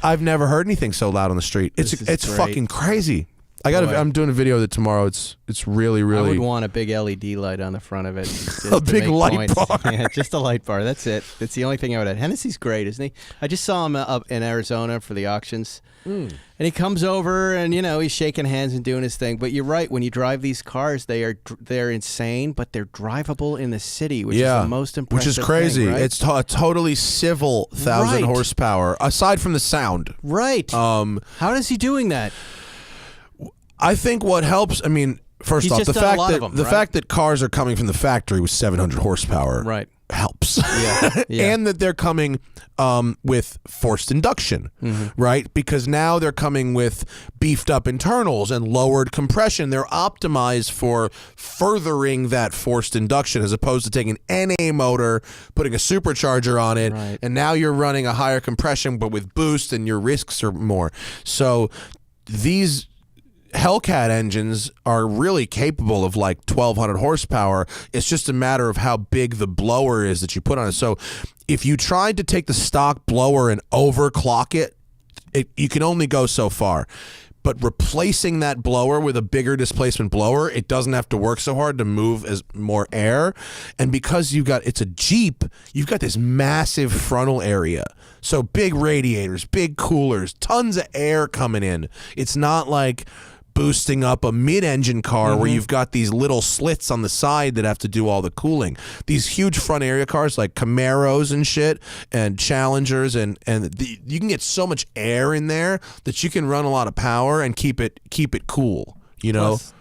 Speaker 2: I've never heard anything so loud on the street. It's
Speaker 3: great.
Speaker 2: fucking crazy. I'm doing a video of it tomorrow. It's really, really.
Speaker 3: I would want a big LED light on the front of it. Just
Speaker 2: A big
Speaker 3: to make
Speaker 2: light
Speaker 3: points.
Speaker 2: bar.
Speaker 3: Yeah, just a light bar. That's it. That's the only thing I would add. Hennessy's great, isn't he? I just saw him up in Arizona for the auctions. And he comes over and, he's shaking hands and doing his thing. But you're right. When you drive these cars, they're insane, but they're drivable in the city, which is the most impressive
Speaker 2: Which is crazy.
Speaker 3: thing, right?
Speaker 2: It's a totally civil 1,000
Speaker 3: Right.
Speaker 2: horsepower, aside from the sound.
Speaker 3: Right. How is he doing that?
Speaker 2: I think what helps, first
Speaker 3: He's
Speaker 2: off,
Speaker 3: just
Speaker 2: the
Speaker 3: done a
Speaker 2: fact
Speaker 3: lot
Speaker 2: that
Speaker 3: of them,
Speaker 2: the
Speaker 3: right?
Speaker 2: fact that cars are coming from the factory with 700 horsepower
Speaker 3: Right.
Speaker 2: helps.
Speaker 3: Yeah.
Speaker 2: And that they're coming with forced induction, right? Because now they're coming with beefed up internals and lowered compression. They're optimized for furthering that forced induction as opposed to taking an NA motor, putting a supercharger on it,
Speaker 3: Right.
Speaker 2: and now you're running a higher compression but with boost and your risks are more. So these Hellcat engines are really capable of like 1,200 horsepower. It's just a matter of how big the blower is that you put on it. So if you tried to take the stock blower and overclock it, you can only go so far. But replacing that blower with a bigger displacement blower, it doesn't have to work so hard to move as more air. And because it's a Jeep, you've got this massive frontal area. So big radiators, big coolers, tons of air coming in. It's not like boosting up a mid-engine car where you've got these little slits on the side that have to do all the cooling. These huge front area cars like Camaros and shit and Challengers and you can get so much air in there that you can run a lot of power and keep it cool,
Speaker 3: Plus,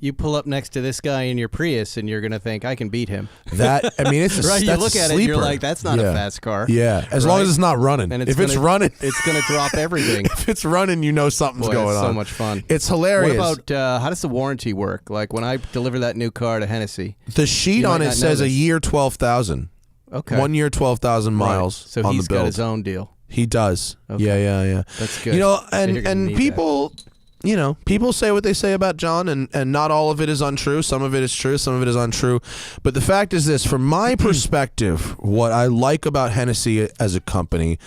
Speaker 3: you pull up next to this guy in your Prius and you're going to think, I can beat him.
Speaker 2: It's a
Speaker 3: right? You
Speaker 2: that's
Speaker 3: look
Speaker 2: a
Speaker 3: at it and you're
Speaker 2: sleeper.
Speaker 3: like, that's not a fast car.
Speaker 2: Yeah, as long as it's not running.
Speaker 3: And
Speaker 2: if it's running,
Speaker 3: it's going to drop everything.
Speaker 2: if it's running, something's going
Speaker 3: it's
Speaker 2: on.
Speaker 3: so much fun.
Speaker 2: It's hilarious.
Speaker 3: What about, how does the warranty work? Like when I deliver that new car to Hennessy.
Speaker 2: The sheet on it says a year 12,000.
Speaker 3: Okay.
Speaker 2: 1 year 12,000 miles
Speaker 3: So
Speaker 2: on
Speaker 3: he's
Speaker 2: the build.
Speaker 3: got his own deal.
Speaker 2: He does.
Speaker 3: Okay.
Speaker 2: Yeah.
Speaker 3: That's good.
Speaker 2: And people, people say what they say about John, and not all of it is untrue. Some of it is true, some of it is untrue. But the fact is this, from my perspective, what I like about Hennessy as a company,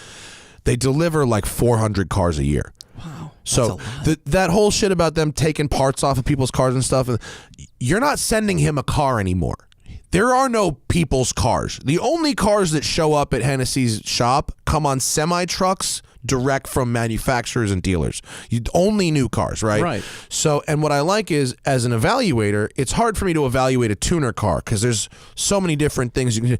Speaker 2: they deliver like 400 cars a year.
Speaker 3: Wow.
Speaker 2: So that whole shit about them taking parts off of people's cars and stuff, you're not sending him a car anymore. There are no people's cars. The only cars that show up at Hennessy's shop come on semi-trucks direct from manufacturers and dealers. Only new cars, right?
Speaker 3: Right.
Speaker 2: So, and what I like is, as an evaluator, it's hard for me to evaluate a tuner car because there's so many different things you can do.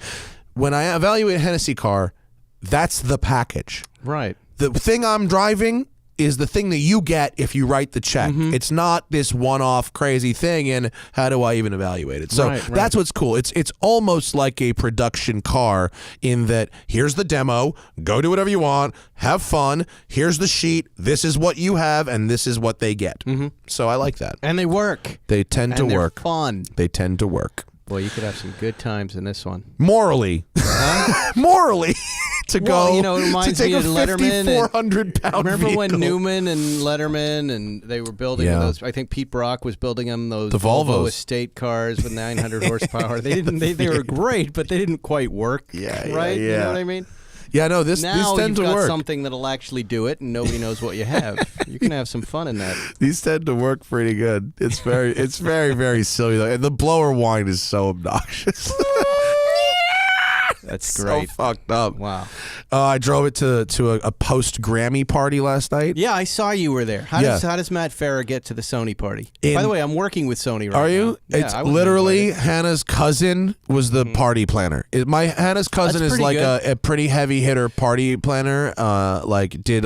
Speaker 2: When I evaluate a Hennessy car, that's the package.
Speaker 3: Right.
Speaker 2: The thing I'm driving is the thing that you get if you write the check. It's not this one-off crazy thing, and how do I even evaluate it? So that's what's cool. It's almost like a production car in that here's the demo, go do whatever you want, have fun, here's the sheet, this is what you have, and this is what they get. So I like that.
Speaker 3: And they work.
Speaker 2: They tend to work.
Speaker 3: They're fun.
Speaker 2: They tend to work.
Speaker 3: Boy, you could have some good times in this one.
Speaker 2: Morally. Morally. To
Speaker 3: well,
Speaker 2: go
Speaker 3: you know, it reminds
Speaker 2: to take
Speaker 3: me
Speaker 2: a
Speaker 3: of Letterman.
Speaker 2: 5,400-pound
Speaker 3: Remember
Speaker 2: vehicle.
Speaker 3: when Newman and Letterman and they were building those? I think Pete Brock was building them. Those
Speaker 2: the
Speaker 3: Volvo estate cars with 900 horsepower. They didn't. They were great, but they didn't quite work. Right. You know what I mean?
Speaker 2: Yeah, no, these
Speaker 3: now
Speaker 2: tend to
Speaker 3: you've got
Speaker 2: work.
Speaker 3: something that'll actually do it, and nobody knows what you have. You can have some fun in that.
Speaker 2: These tend to work pretty good. It's very, very silly though, and the blower whine is so obnoxious.
Speaker 3: That's great.
Speaker 2: So fucked up.
Speaker 3: Wow.
Speaker 2: I drove it to a post Grammy party last night.
Speaker 3: Yeah, I saw you were there. How does Matt Farah get to the Sony party? By the way, I'm working with Sony right now.
Speaker 2: Are you?
Speaker 3: Yeah,
Speaker 2: it's literally Hannah's cousin was the party planner. Hannah's cousin is like a pretty heavy hitter party planner. Like did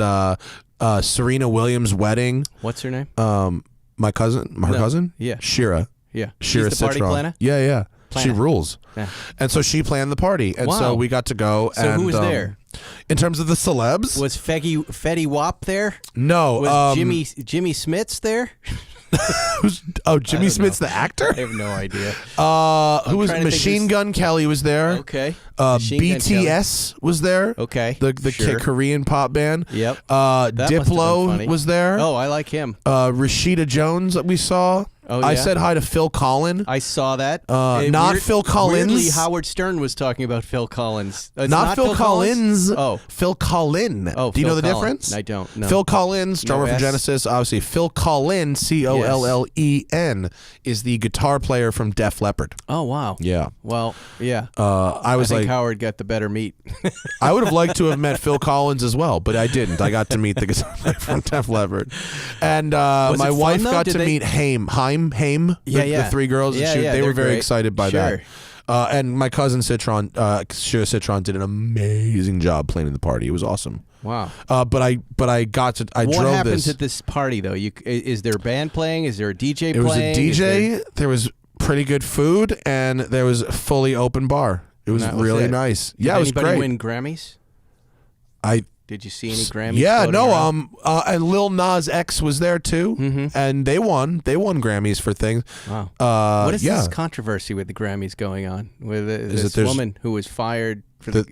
Speaker 2: Serena Williams' wedding.
Speaker 3: What's her name?
Speaker 2: My cousin. Her cousin.
Speaker 3: Yeah.
Speaker 2: Shira.
Speaker 3: Yeah.
Speaker 2: Shira
Speaker 3: She's the party
Speaker 2: Citron.
Speaker 3: planner?
Speaker 2: Yeah. She rules.
Speaker 3: Yeah.
Speaker 2: And so she planned the party. And so we got to go.
Speaker 3: So who was there?
Speaker 2: In terms of the celebs?
Speaker 3: Was Fetty Wap there?
Speaker 2: No.
Speaker 3: Was Jimmy Smits there?
Speaker 2: Jimmy Smits, the actor?
Speaker 3: I have no idea.
Speaker 2: Who was Machine Gun Kelly was there.
Speaker 3: Okay.
Speaker 2: BTS was there.
Speaker 3: Okay.
Speaker 2: The Korean pop band.
Speaker 3: Yep.
Speaker 2: Diplo was there.
Speaker 3: Oh, I like him.
Speaker 2: Rashida Jones that we saw.
Speaker 3: Oh, yeah?
Speaker 2: I said hi to Phil Collins.
Speaker 3: I saw that.
Speaker 2: Not Phil Collins.
Speaker 3: Weirdly, Howard Stern was talking about Phil Collins.
Speaker 2: Not Phil Collins.
Speaker 3: Oh.
Speaker 2: Phil Collin.
Speaker 3: Oh,
Speaker 2: do you know the difference?
Speaker 3: I don't know.
Speaker 2: Phil Collins, drummer from Genesis, obviously. Phil Collin, Collen, is the guitar player from Def Leppard.
Speaker 3: Oh, wow.
Speaker 2: Yeah.
Speaker 3: Well, yeah.
Speaker 2: I think
Speaker 3: Howard got the better meat.
Speaker 2: I would have liked to have met Phil Collins as well, but I didn't. I got to meet the guitar player from Def Leppard. And my wife got to meet Haim, the three girls. And they were very excited by that. And my cousin Citron, Shira Citron, did an amazing job planning the party. It was awesome.
Speaker 3: Wow.
Speaker 2: But I drove this.
Speaker 3: What happens at this party though? Is there a band playing? Is there a DJ playing?
Speaker 2: There was a DJ. There was pretty good food, and there was a fully open bar. It was really nice. Yeah, it was great.
Speaker 3: Did anybody win Grammys? Did you see any Grammys?
Speaker 2: Yeah, no. And Lil Nas X was there too, and they won. They won Grammys for things.
Speaker 3: Wow. What is this controversy with the Grammys going on with this woman who was fired for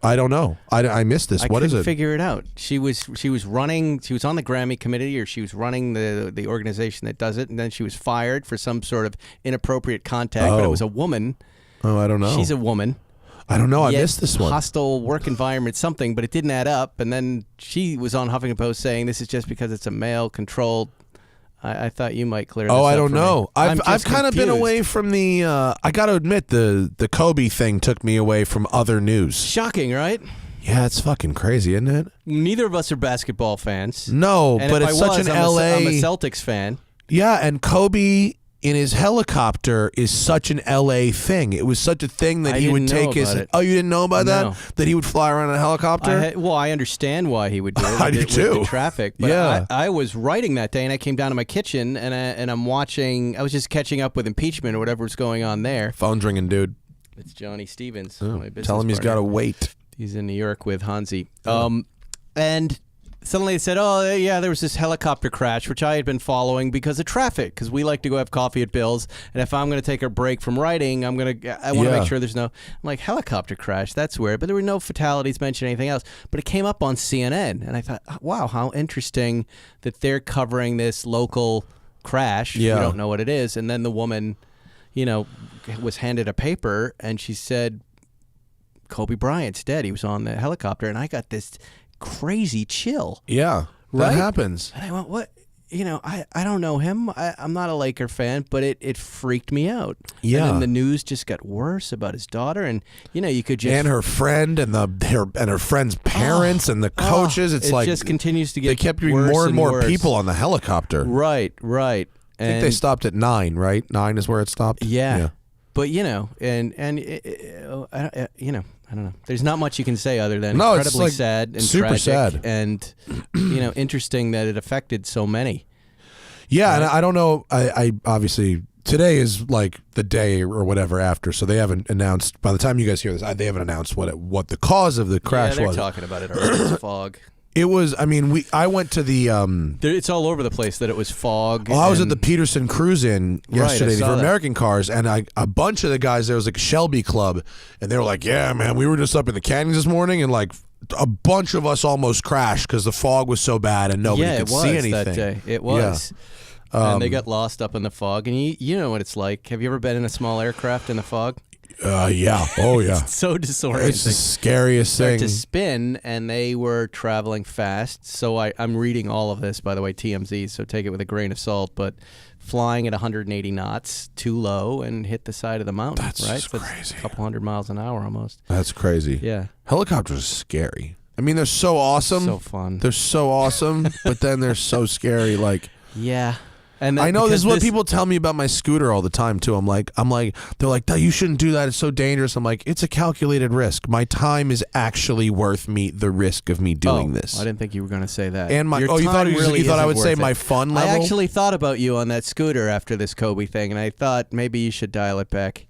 Speaker 2: I don't know. I missed this. What is it?
Speaker 3: I couldn't figure it out. She was running. She was on the Grammy committee, or she was running the organization that does it, and then she was fired for some sort of inappropriate contact. But it was a woman.
Speaker 2: Oh, I don't know.
Speaker 3: She's a woman.
Speaker 2: I don't know. I missed this one.
Speaker 3: Hostile work environment, something, but it didn't add up. And then she was on Huffington Post saying this is just because it's a male-controlled. I thought you might clear this up.
Speaker 2: I don't know.
Speaker 3: Me.
Speaker 2: I've kind of been away from the. I got to admit the Kobe thing took me away from other news.
Speaker 3: Shocking, right?
Speaker 2: Yeah, it's fucking crazy, isn't it?
Speaker 3: Neither of us are basketball fans.
Speaker 2: No,
Speaker 3: and
Speaker 2: but it's such an LA.
Speaker 3: I'm a Celtics fan.
Speaker 2: Yeah, and Kobe in his helicopter is such an LA thing. It was such a thing that he would take his. Oh, you didn't know about that? That he would fly around in a helicopter?
Speaker 3: I understand why he would do it.
Speaker 2: I do too.
Speaker 3: With the traffic. But I was writing that day, and I came down to my kitchen, and I'm watching. I was just catching up with impeachment or whatever was going on there.
Speaker 2: Phone's ringing, dude.
Speaker 3: It's Johnny Stevens.
Speaker 2: Oh,
Speaker 3: my business
Speaker 2: tell him he's got to wait.
Speaker 3: He's in New York with Hansi. And suddenly they said, oh, yeah, there was this helicopter crash, which I had been following because of traffic, because we like to go have coffee at Bill's, and if I'm going to take a break from writing, I want to make sure there's no, I'm like, helicopter crash, that's weird, but there were no fatalities mentioned, anything else, but it came up on CNN, and I thought, wow, how interesting that they're covering this local crash. We don't know what it is, and then the woman, was handed a paper, and she said, Kobe Bryant's dead. He was on the helicopter, and I got this crazy chill.
Speaker 2: Yeah,
Speaker 3: right?
Speaker 2: That happens.
Speaker 3: And I went, what? I don't know him. I'm not a Laker fan, but it freaked me out. Yeah. And then the news just got worse about his daughter, and you could just
Speaker 2: and her friend and her friend's parents and the coaches. It
Speaker 3: just continues to get.
Speaker 2: They kept getting more and more people on the helicopter.
Speaker 3: Right.
Speaker 2: I think they stopped at 9. Right, 9 is where it stopped.
Speaker 3: Yeah. But I don't know. There's not much you can say other than
Speaker 2: No, it's
Speaker 3: incredibly
Speaker 2: like
Speaker 3: sad and
Speaker 2: super
Speaker 3: tragic
Speaker 2: sad.
Speaker 3: and interesting that it affected so many.
Speaker 2: Yeah, right? And I don't know. I obviously today is like the day or whatever after, so they haven't announced. By the time you guys hear this, they haven't announced what the cause of the crash
Speaker 3: they're
Speaker 2: was.
Speaker 3: Talking about it already. It's fog.
Speaker 2: It was. I mean, I went to the.
Speaker 3: It's all over the place that it was fog.
Speaker 2: Well, I was at the Peterson Cruise-In yesterday for American cars, and a bunch of the guys there was like a Shelby Club, and they were like, "Yeah, man, we were just up in the canyons this morning, and like a bunch of us almost crashed because the fog was so bad and nobody could see anything."
Speaker 3: That day. It was. Yeah. And they got lost up in the fog, and you know what it's like. Have you ever been in a small aircraft in the fog?
Speaker 2: Yeah. Oh, yeah.
Speaker 3: It's so disorienting.
Speaker 2: It's the scariest thing.
Speaker 3: To spin, and they were traveling fast. So I'm reading all of this, by the way, TMZ, so take it with a grain of salt, but flying at 180 knots, too low, and hit the side of the mountain.
Speaker 2: That's
Speaker 3: right?
Speaker 2: crazy.
Speaker 3: A couple hundred miles an hour almost.
Speaker 2: That's crazy.
Speaker 3: Yeah.
Speaker 2: Helicopters are scary. I mean, they're so awesome.
Speaker 3: So fun.
Speaker 2: They're so awesome, but then they're so scary. Like,
Speaker 3: yeah. And
Speaker 2: I know this is what people tell me about my scooter all the time too. I'm like, they're like, you shouldn't do that. It's so dangerous. I'm like, it's a calculated risk. My time is actually worth the risk of me doing this.
Speaker 3: I didn't think you were going to say that.
Speaker 2: And you thought I would say my fun level?
Speaker 3: I actually thought about you on that scooter after this Kobe thing, and I thought maybe you should dial it back.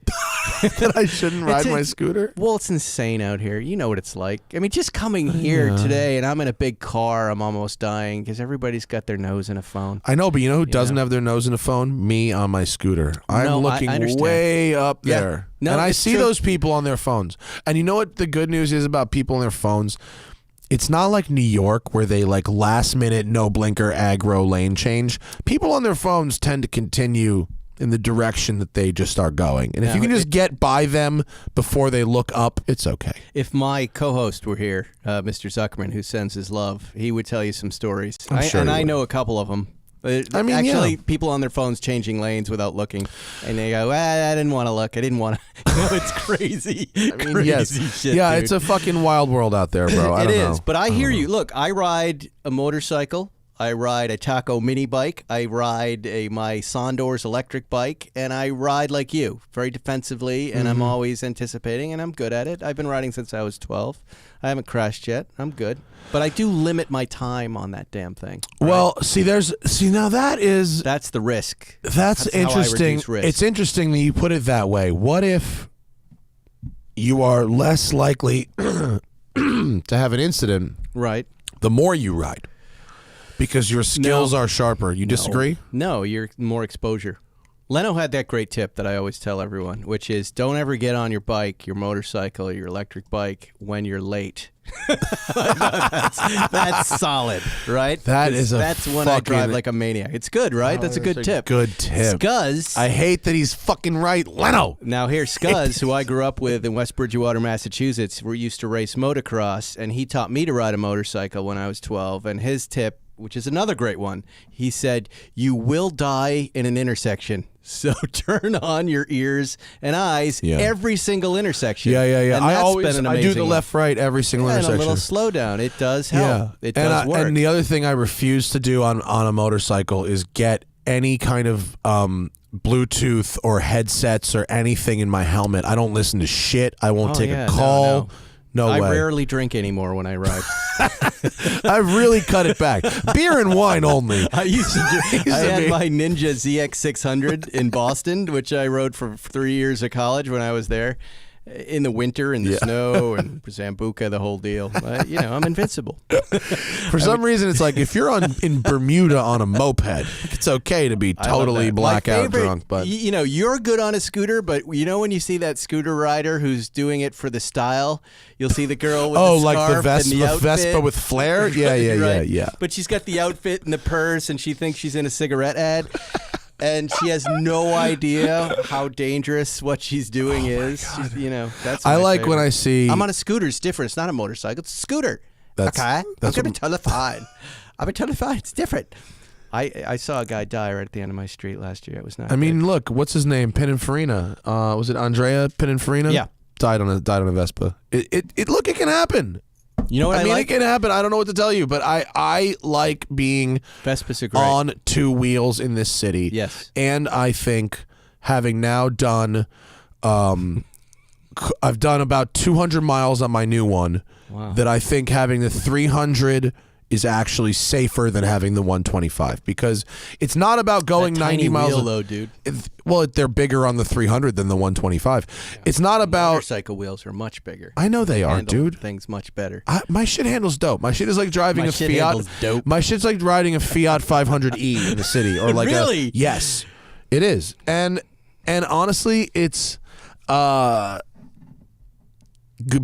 Speaker 2: That I shouldn't ride my scooter?
Speaker 3: Well, it's insane out here. You know what it's like. I mean, just coming here today, and I'm in a big car, I'm almost dying because everybody's got their nose in a phone.
Speaker 2: I know, but you know who doesn't have their nose in a phone? Me on my scooter. I'm looking way up there.
Speaker 3: No,
Speaker 2: and I see those people on their phones. And you know what the good news is about people on their phones? It's not like New York where they like last minute, no blinker, aggro lane change. People on their phones tend to continue in the direction that they just are going. And if you can just get by them before they look up, it's okay.
Speaker 3: If my co-host were here, Mr. Zuckerman, who sends his love, he would tell you some stories. I know a couple of them. People on their phones changing lanes without looking, and they go, I didn't want to look. I didn't want to. It's crazy. Crazy shit,
Speaker 2: yeah,
Speaker 3: dude.
Speaker 2: It's a fucking wild world out there, bro. I don't know.
Speaker 3: But I hear you. Look, I ride a motorcycle. I ride a Taco mini bike. I ride my Sondor's electric bike, and I ride like you, very defensively, and I'm always anticipating, and I'm good at it. I've been riding since I was 12. I haven't crashed yet. I'm good. But I do limit my time on that damn thing. Right?
Speaker 2: Well, now that's
Speaker 3: the risk.
Speaker 2: That's interesting. It's interesting that you put it that way. What if you are less likely to have an incident
Speaker 3: right
Speaker 2: the more you ride? Because your skills are sharper. You disagree?
Speaker 3: No, you're more exposure. Leno had that great tip that I always tell everyone, which is don't ever get on your bike, your motorcycle, your electric bike when you're late. That's solid, right? That's when I drive like a maniac. It's good, right? That's a good tip.
Speaker 2: Good tip.
Speaker 3: Scuzz.
Speaker 2: I hate that he's fucking right. Leno.
Speaker 3: Now here, Scuzz, who I grew up with in West Bridgewater, Massachusetts, we used to race motocross, and he taught me to ride a motorcycle when I was 12, and his tip, which is another great one, he said, you will die in an intersection. So turn on your ears and eyes every single intersection.
Speaker 2: Yeah.
Speaker 3: And
Speaker 2: I do the left-right every single intersection.
Speaker 3: And a little slowdown. It does help. It does work.
Speaker 2: And the other thing I refuse to do on a motorcycle is get any kind of Bluetooth or headsets or anything in my helmet. I don't listen to shit. I won't take a call. No way.
Speaker 3: I rarely drink anymore when I ride.
Speaker 2: I've really cut it back. Beer and wine only.
Speaker 3: I had my Ninja ZX600 in Boston, which I rode for 3 years of college when I was there. In the winter, in the snow, and Zambuca, the whole deal. I'm invincible.
Speaker 2: For some reason, it's like if you're in Bermuda on a moped, it's okay to be totally blackout drunk. But
Speaker 3: you're good on a scooter, but when you see that scooter rider who's doing it for the style, you'll see the girl with the scarf
Speaker 2: like the
Speaker 3: and the
Speaker 2: Vespa with flair. Yeah.
Speaker 3: But she's got the outfit and the purse, and she thinks she's in a cigarette ad. And she has no idea how dangerous what she's doing is. That's
Speaker 2: I like when I see.
Speaker 3: I'm on a scooter. It's different. It's not a motorcycle. It's a scooter.
Speaker 2: That's
Speaker 3: I'm going to be terrified. I'm terrified. It's different. I saw a guy die right at the end of my street last year. It was not.
Speaker 2: I mean, look, what's his name? Pininfarina. Was it Andrea Pininfarina?
Speaker 3: Yeah.
Speaker 2: Died on a Vespa. It can happen.
Speaker 3: You know what I mean?
Speaker 2: It can happen. I don't know what to tell you, but I like being
Speaker 3: Vespas are great.
Speaker 2: On two wheels in this city.
Speaker 3: Yes.
Speaker 2: And I think having now done I've done about 200 miles on my new one.
Speaker 3: Wow.
Speaker 2: That I think having the 300 is actually safer than having the 125 because it's not about going
Speaker 3: that
Speaker 2: 90
Speaker 3: tiny
Speaker 2: miles.
Speaker 3: Wheel, though, dude.
Speaker 2: Well, they're bigger on the 300 than the 125. Yeah. It's not about
Speaker 3: motorcycle wheels are much bigger.
Speaker 2: I know they are, dude.
Speaker 3: Things much better.
Speaker 2: My shit handles dope. My shit is like driving
Speaker 3: my
Speaker 2: a
Speaker 3: shit
Speaker 2: Fiat.
Speaker 3: Handles dope.
Speaker 2: My shit's like riding a Fiat 500e in the city, or like
Speaker 3: really?
Speaker 2: Yes, it is. And honestly, it's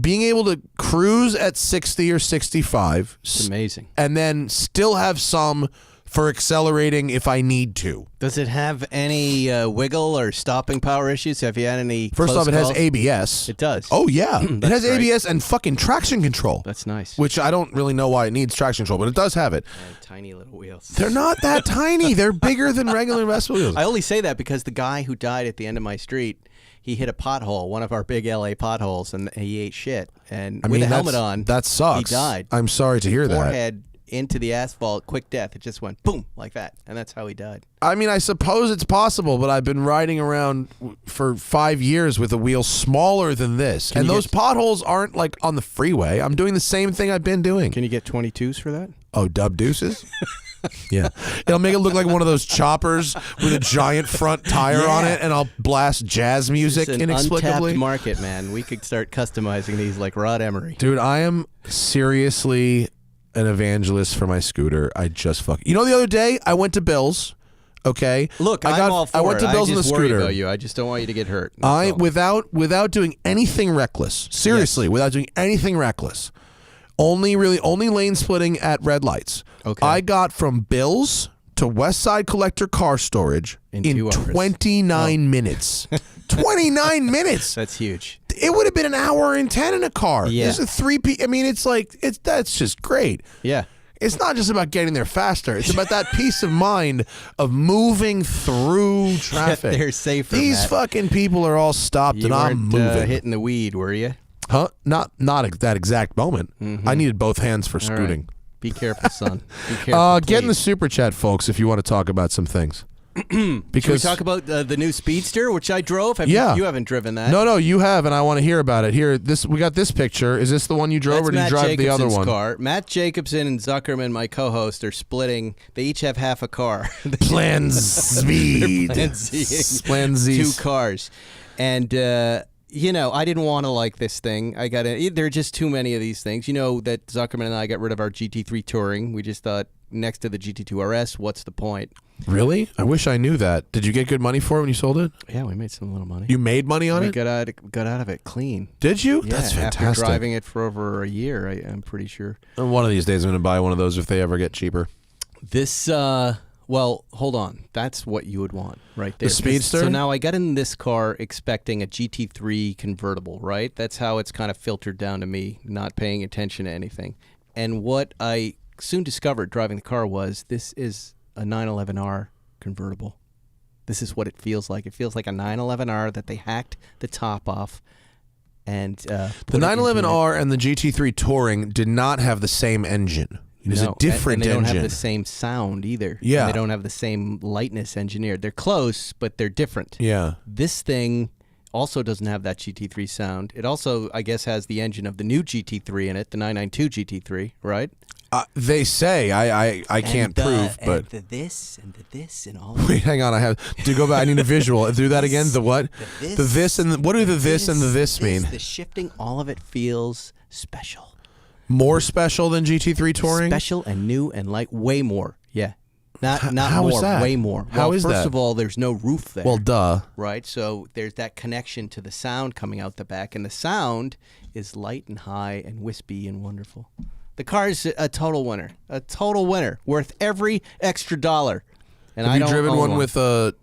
Speaker 2: being able to cruise at 60 or 65.
Speaker 3: It's amazing.
Speaker 2: And then still have some for accelerating if I need to.
Speaker 3: Does it have any wiggle or stopping power issues? Have you had any?
Speaker 2: First off, it has ABS.
Speaker 3: It does.
Speaker 2: Oh yeah, it has
Speaker 3: great.
Speaker 2: ABS and fucking traction control.
Speaker 3: That's nice.
Speaker 2: Which I don't really know why it needs traction control, but it does have it.
Speaker 3: Tiny little wheels.
Speaker 2: They're not that tiny. They're bigger than regular Vespa wheels.
Speaker 3: I only say that because the guy who died at the end of my street, he hit a pothole, one of our big LA potholes, and he ate shit. And with a helmet on,
Speaker 2: that sucks.
Speaker 3: He died.
Speaker 2: I'm sorry to hear that.
Speaker 3: Forehead into the asphalt, quick death. It just went boom like that, and that's how he died.
Speaker 2: I mean, I suppose it's possible, but I've been riding around for 5 years with a wheel smaller than this, and those potholes aren't like on the freeway. I'm doing the same thing I've been doing.
Speaker 3: Can you get 22s for that?
Speaker 2: Oh, dub deuces? Yeah. It'll make it look like one of those choppers with a giant front tire on it, and I'll blast jazz music
Speaker 3: it's an
Speaker 2: inexplicably.
Speaker 3: Untapped market, man. We could start customizing these like Rod Emery.
Speaker 2: Dude, I am seriously an evangelist for my scooter. I just You know, the other day I went to Bill's. Okay.
Speaker 3: Look, I'm all for
Speaker 2: I went to Bill's
Speaker 3: I
Speaker 2: in the
Speaker 3: just worry
Speaker 2: scooter.
Speaker 3: about you. I just don't want you to get hurt. That's all.
Speaker 2: Without doing anything reckless. Seriously, without doing anything reckless. Only lane splitting at red lights.
Speaker 3: Okay.
Speaker 2: I got from Bill's to West Side Collector Car Storage in 29 minutes. 29 minutes.
Speaker 3: That's huge.
Speaker 2: It would have been an hour and 10 in a car.
Speaker 3: Yeah.
Speaker 2: This is I mean, that's just great.
Speaker 3: Yeah.
Speaker 2: It's not just about getting there faster. It's about that peace of mind of moving through traffic.
Speaker 3: They're safer.
Speaker 2: These
Speaker 3: Matt.
Speaker 2: fucking people are all stopped, and I'm moving.
Speaker 3: Hitting the weed, were you?
Speaker 2: Huh? Not that exact moment. I needed both hands for scooting.
Speaker 3: Right. Be careful, son. Be careful.
Speaker 2: Get in the super chat, folks, if you want to talk about some things. Because
Speaker 3: should we talk about the new Speedster, which I drove? You haven't driven that.
Speaker 2: No, you have, and I want to hear about it. Here, we got this picture. Is this the one you drove, or did you drive the other one?
Speaker 3: Car. Matt Jacobson and Zuckerman, my co-host, are splitting. They each have half a car.
Speaker 2: Plan speed.
Speaker 3: Plan Z. Two cars, and I didn't want to like this thing. There are just too many of these things. You know that Zuckerman and I got rid of our GT3 Touring. We just thought, next to the GT2 RS, what's the point?
Speaker 2: Really? I wish I knew that. Did you get good money for it when you sold it?
Speaker 3: Yeah, we made some little money.
Speaker 2: You made money on it?
Speaker 3: Got out of it clean.
Speaker 2: Did you?
Speaker 3: Yeah,
Speaker 2: that's fantastic.
Speaker 3: After driving it for over a year, I'm pretty sure.
Speaker 2: One of these days I'm going to buy one of those if they ever get cheaper.
Speaker 3: This, well, hold on. That's what you would want right there.
Speaker 2: The Speedster?
Speaker 3: So now I got in this car expecting a GT3 convertible, right? That's how it's kind of filtered down to me, not paying attention to anything. And what I soon discovered driving the car was this is a 911R convertible. This is what it feels like. It feels like a 911R that they hacked the top off. And the
Speaker 2: 911R and the GT3 Touring did not have the same engine. It is a different
Speaker 3: engine.
Speaker 2: And
Speaker 3: they don't have the same sound either.
Speaker 2: Yeah.
Speaker 3: And they don't have the same lightness engineered. They're close, but they're different.
Speaker 2: Yeah.
Speaker 3: This thing also doesn't have that GT3 sound. It also, I guess, has the engine of the new GT3 in it, the 992 GT3, right?
Speaker 2: They say I can't prove, but
Speaker 3: and the this and all.
Speaker 2: Wait, hang on. I have to go back. I need a visual. Do that again. The what? The this and what do the this and the this mean?
Speaker 3: The shifting, all of it feels special.
Speaker 2: More special than GT3 Touring?
Speaker 3: Special and new and like way more. Yeah. Not
Speaker 2: how
Speaker 3: more,
Speaker 2: is that?
Speaker 3: way more.
Speaker 2: How is that?
Speaker 3: First of all, there's no roof there.
Speaker 2: Well, duh.
Speaker 3: Right? So there's that connection to the sound coming out the back, and the sound is light and high and wispy and wonderful. The car is a total winner. A total winner. Worth every extra dollar. And
Speaker 2: Have you driven one with a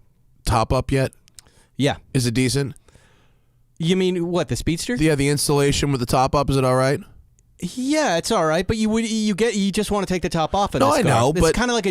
Speaker 2: top up yet?
Speaker 3: Yeah.
Speaker 2: Is it decent?
Speaker 3: You mean what, the Speedster?
Speaker 2: Yeah, the installation with the top up, is it all right?
Speaker 3: Yeah, it's all right, but you just want to take the top off of this car.
Speaker 2: No, I know,
Speaker 3: it's
Speaker 2: but
Speaker 3: kind of like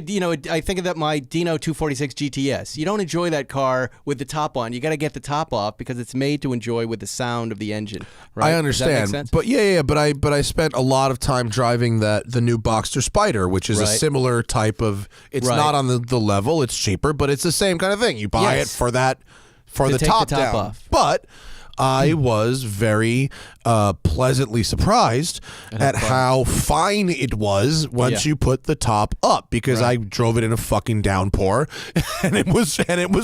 Speaker 3: I think of that my Dino 246 GTS. You don't enjoy that car with the top on. You got to get the top off because it's made to enjoy with the sound of the engine. Right?
Speaker 2: I understand,
Speaker 3: Does that make sense?
Speaker 2: but yeah, but I spent a lot of time driving the new Boxster Spider, which is a similar type of. It's not on the level. It's cheaper, but it's the same kind of thing. You buy it for the top down.
Speaker 3: Off.
Speaker 2: But I was very pleasantly surprised at how fine it was once you put the top up, because I drove it in a fucking downpour and it was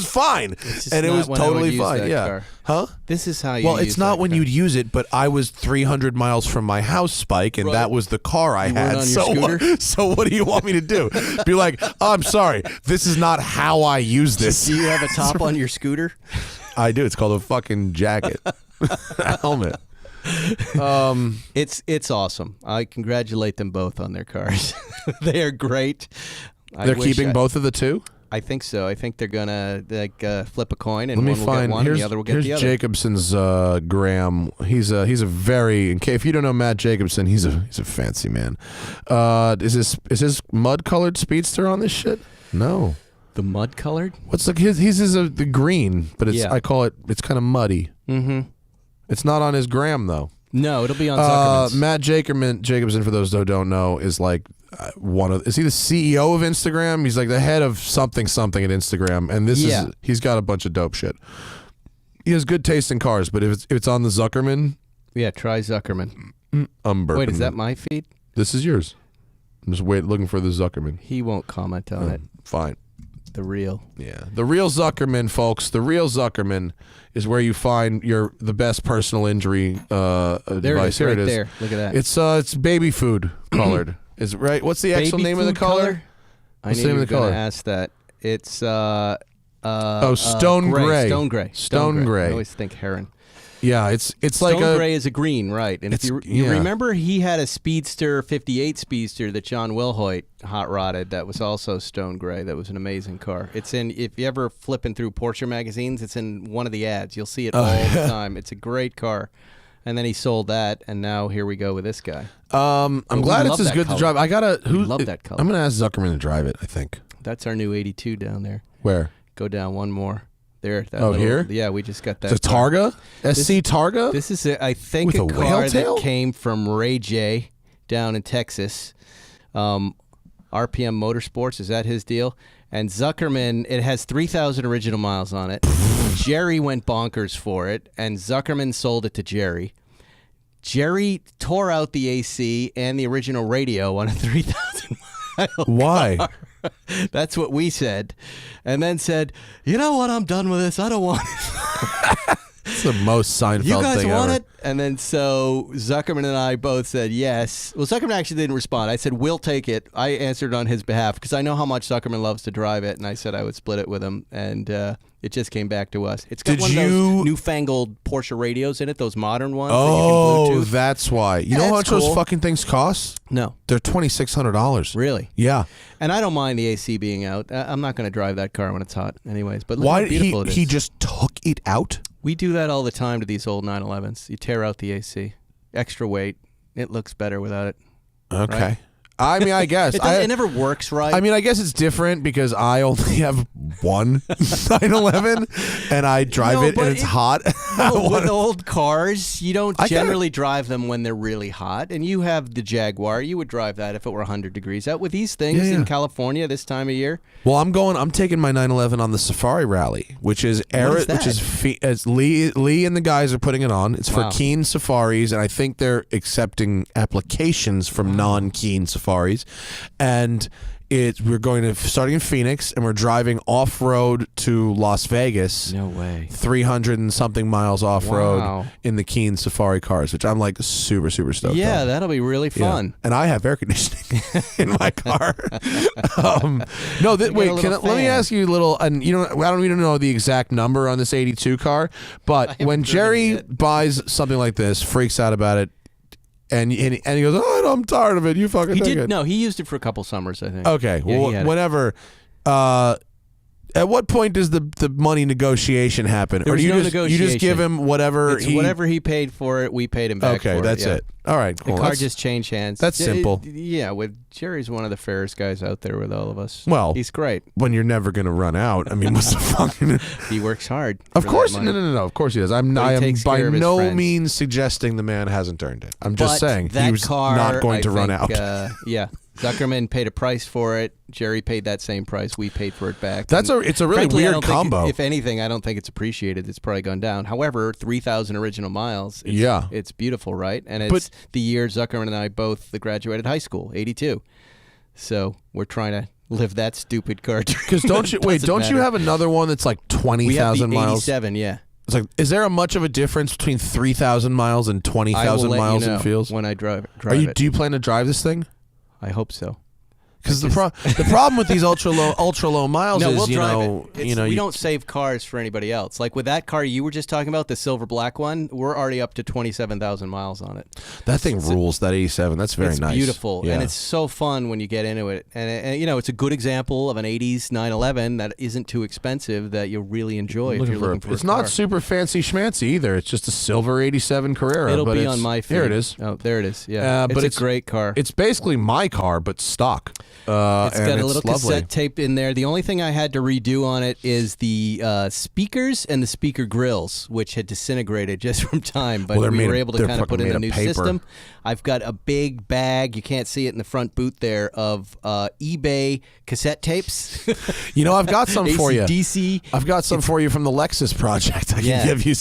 Speaker 2: fine. And it was totally fine. Yeah.
Speaker 3: Car.
Speaker 2: Huh?
Speaker 3: This is how you
Speaker 2: Well, it's not when
Speaker 3: car.
Speaker 2: you'd use it, but I was 300 miles from my house, Spike, and that was the car I had.
Speaker 3: On your scooter?
Speaker 2: So what do you want me to do? Be like, oh, I'm sorry, this is not how I use this.
Speaker 3: Do you have a top on your scooter?
Speaker 2: I do. It's called a fucking jacket. Helmet.
Speaker 3: It's awesome. I congratulate them both on their cars. They are great.
Speaker 2: They're keeping both of the two?
Speaker 3: I think so. I think they're gonna flip a coin, and
Speaker 2: Let me
Speaker 3: one will
Speaker 2: find.
Speaker 3: get one, and the other will get the other.
Speaker 2: Here's Jacobson's Graham. He's a very. If you don't know Matt Jacobson, he's a fancy man. Is his mud colored speedster on this shit? No.
Speaker 3: The mud colored?
Speaker 2: What's his is the green, but it's I call it's kind of muddy.
Speaker 3: Mm-hmm.
Speaker 2: It's not on his Graham though.
Speaker 3: No, it'll be on Zuckerman's.
Speaker 2: Matt Jacobson, for those who don't know, is like is he the CEO of Instagram? He's like the head of something at Instagram, and he's got a bunch of dope shit. He has good taste in cars, but if it's on the Zuckerman,
Speaker 3: try Zuckerman.
Speaker 2: I'm burping.
Speaker 3: Wait, is that my feed?
Speaker 2: This is yours. I'm just looking for the Zuckerman.
Speaker 3: He won't comment on it.
Speaker 2: Fine.
Speaker 3: The real.
Speaker 2: Yeah, the real Zuckerman, folks. The real Zuckerman is where you find the best personal injury device.
Speaker 3: Here it is.
Speaker 2: There.
Speaker 3: Look at that.
Speaker 2: It's baby food colored. Is right? What's the actual name of the color?
Speaker 3: I knew you were going to ask that. It's
Speaker 2: stone
Speaker 3: gray.
Speaker 2: gray.
Speaker 3: Stone gray. I always think heron.
Speaker 2: Yeah, it's
Speaker 3: Stone
Speaker 2: like
Speaker 3: gray is a green, right? And if you remember, he had a Speedster, 58 Speedster that John Wilhoit hot rodded. That was also stone gray. That was an amazing car. It's in, if you ever flipping through Porsche magazines, it's in one of the ads. You'll see it all the time. It's a great car. And then he sold that, and now here we go with this guy.
Speaker 2: I'm glad it's as good to drive. I
Speaker 3: love that color.
Speaker 2: I'm gonna ask Zuckerman to drive it. I think
Speaker 3: that's our new 82 down there.
Speaker 2: Where?
Speaker 3: Go down one more. There.
Speaker 2: Here?
Speaker 3: Yeah, we just got that.
Speaker 2: It's a Targa? SC Targa?
Speaker 3: This is, I think,
Speaker 2: with
Speaker 3: a car that came from Ray J down in Texas. RPM Motorsports, is that his deal? And Zuckerman, it has 3,000 original miles on it. Jerry went bonkers for it, and Zuckerman sold it to Jerry. Jerry tore out the AC and the original radio on a 3,000 mile
Speaker 2: Why?
Speaker 3: car. That's what we said. And then said, you know what, I'm done with this. I don't want it.
Speaker 2: It's the most Seinfeld thing
Speaker 3: You guys want
Speaker 2: ever.
Speaker 3: it? And then so Zuckerman and I both said yes. Well, Zuckerman actually didn't respond. I said, we'll take it. I answered on his behalf because I know how much Zuckerman loves to drive it, and I said I would split it with him. And it just came back to us. It's got one of those newfangled Porsche radios in it, those modern ones.
Speaker 2: Oh,
Speaker 3: that you can Bluetooth.
Speaker 2: That's why. You know how much those fucking things cost?
Speaker 3: No.
Speaker 2: They're $2,600.
Speaker 3: Really?
Speaker 2: Yeah.
Speaker 3: And I don't mind the AC being out. I'm not going to drive that car when it's hot anyways. But look
Speaker 2: Why
Speaker 3: how beautiful it is.
Speaker 2: he just took it out?
Speaker 3: We do that all the time to these old 911s. You tear out the AC. Extra weight. It looks better without it.
Speaker 2: Okay.
Speaker 3: Right?
Speaker 2: I mean, I guess.
Speaker 3: It never works right.
Speaker 2: I mean, I guess it's different because I only have one 911 and I drive it and it's hot.
Speaker 3: With old cars, you don't generally drive them when they're really hot. And you have the Jaguar. You would drive that if it were 100 degrees out. With these things in California this time of year.
Speaker 2: Well, I'm taking my 911 on the Safari Rally, which is Lee and the guys are putting it on. It's for Keen Safaris, and I think they're accepting applications from non-Keen Safaris. And we're going to starting in Phoenix, and we're driving off-road to Las Vegas.
Speaker 3: No way.
Speaker 2: 300 and something miles off-road in the Keen Safari cars, which I'm like super, super stoked on.
Speaker 3: That'll be really fun.
Speaker 2: Yeah. And I have air conditioning in my car. Let me ask you a little, and I don't even know the exact number on this 82 car, but when Jerry buys something like this, freaks out about it, and he goes, oh, I'm tired of it. You fucking take it.
Speaker 3: No, he used it for a couple summers, I think.
Speaker 2: Okay. Well, whenever. At what point does the money negotiation happen?
Speaker 3: There was no negotiation.
Speaker 2: You just give him whatever
Speaker 3: whatever he paid for it, we paid him back for it.
Speaker 2: Okay, that's it. All right, cool.
Speaker 3: The car just changed hands.
Speaker 2: That's simple.
Speaker 3: With Jerry's one of the fairest guys out there with all of us.
Speaker 2: Well,
Speaker 3: he's great.
Speaker 2: When you're never going to run out. I mean, what's the fucking...
Speaker 3: He works hard.
Speaker 2: Of course. No. Of course he does. I am by no means suggesting the man hasn't earned it. I'm just saying he was not going to run out.
Speaker 3: Zuckerman paid a price for it. Jerry paid that same price. We paid for it back.
Speaker 2: It's a really
Speaker 3: frankly,
Speaker 2: weird combo.
Speaker 3: If anything, I don't think it's appreciated. It's probably gone down. However, 3,000 original miles. It's beautiful, right? And it's the year Zuckerman and I both graduated high school, 82. So we're trying to live that stupid car.
Speaker 2: Because don't you have another one that's like 20,000 miles?
Speaker 3: 87, yeah.
Speaker 2: It's like, is there much of a difference between 3,000 miles and 20,000 miles in feels?
Speaker 3: When I drive it.
Speaker 2: Do you plan to drive this thing?
Speaker 3: I hope so.
Speaker 2: Because the problem with these ultra low miles is
Speaker 3: we don't save cars for anybody else. Like with that car you were just talking about, the silver black one, we're already up to 27,000 miles on it.
Speaker 2: That thing rules. That 87. That's very nice.
Speaker 3: It's beautiful, and it's so fun when you get into it. And it's a good example of an 80s 911 that isn't too expensive that you'll really enjoy if you're looking for.
Speaker 2: It's not super fancy schmancy either. It's just a silver 87 Carrera.
Speaker 3: It'll be on my feed.
Speaker 2: There it is.
Speaker 3: Oh, there it is. Yeah, but it's a great car.
Speaker 2: It's basically my car, but stock.
Speaker 3: It's got a little
Speaker 2: lovely.
Speaker 3: cassette tape in there. The only thing I had to redo on it is the speakers and the speaker grills, which had disintegrated just from time. But we were able to kind of put in a new system. I've got a big bag, you can't see it in the front boot there, of eBay cassette tapes.
Speaker 2: I've got some for you.
Speaker 3: AC/DC.
Speaker 2: I've got some for you from the Lexus project. I can give you.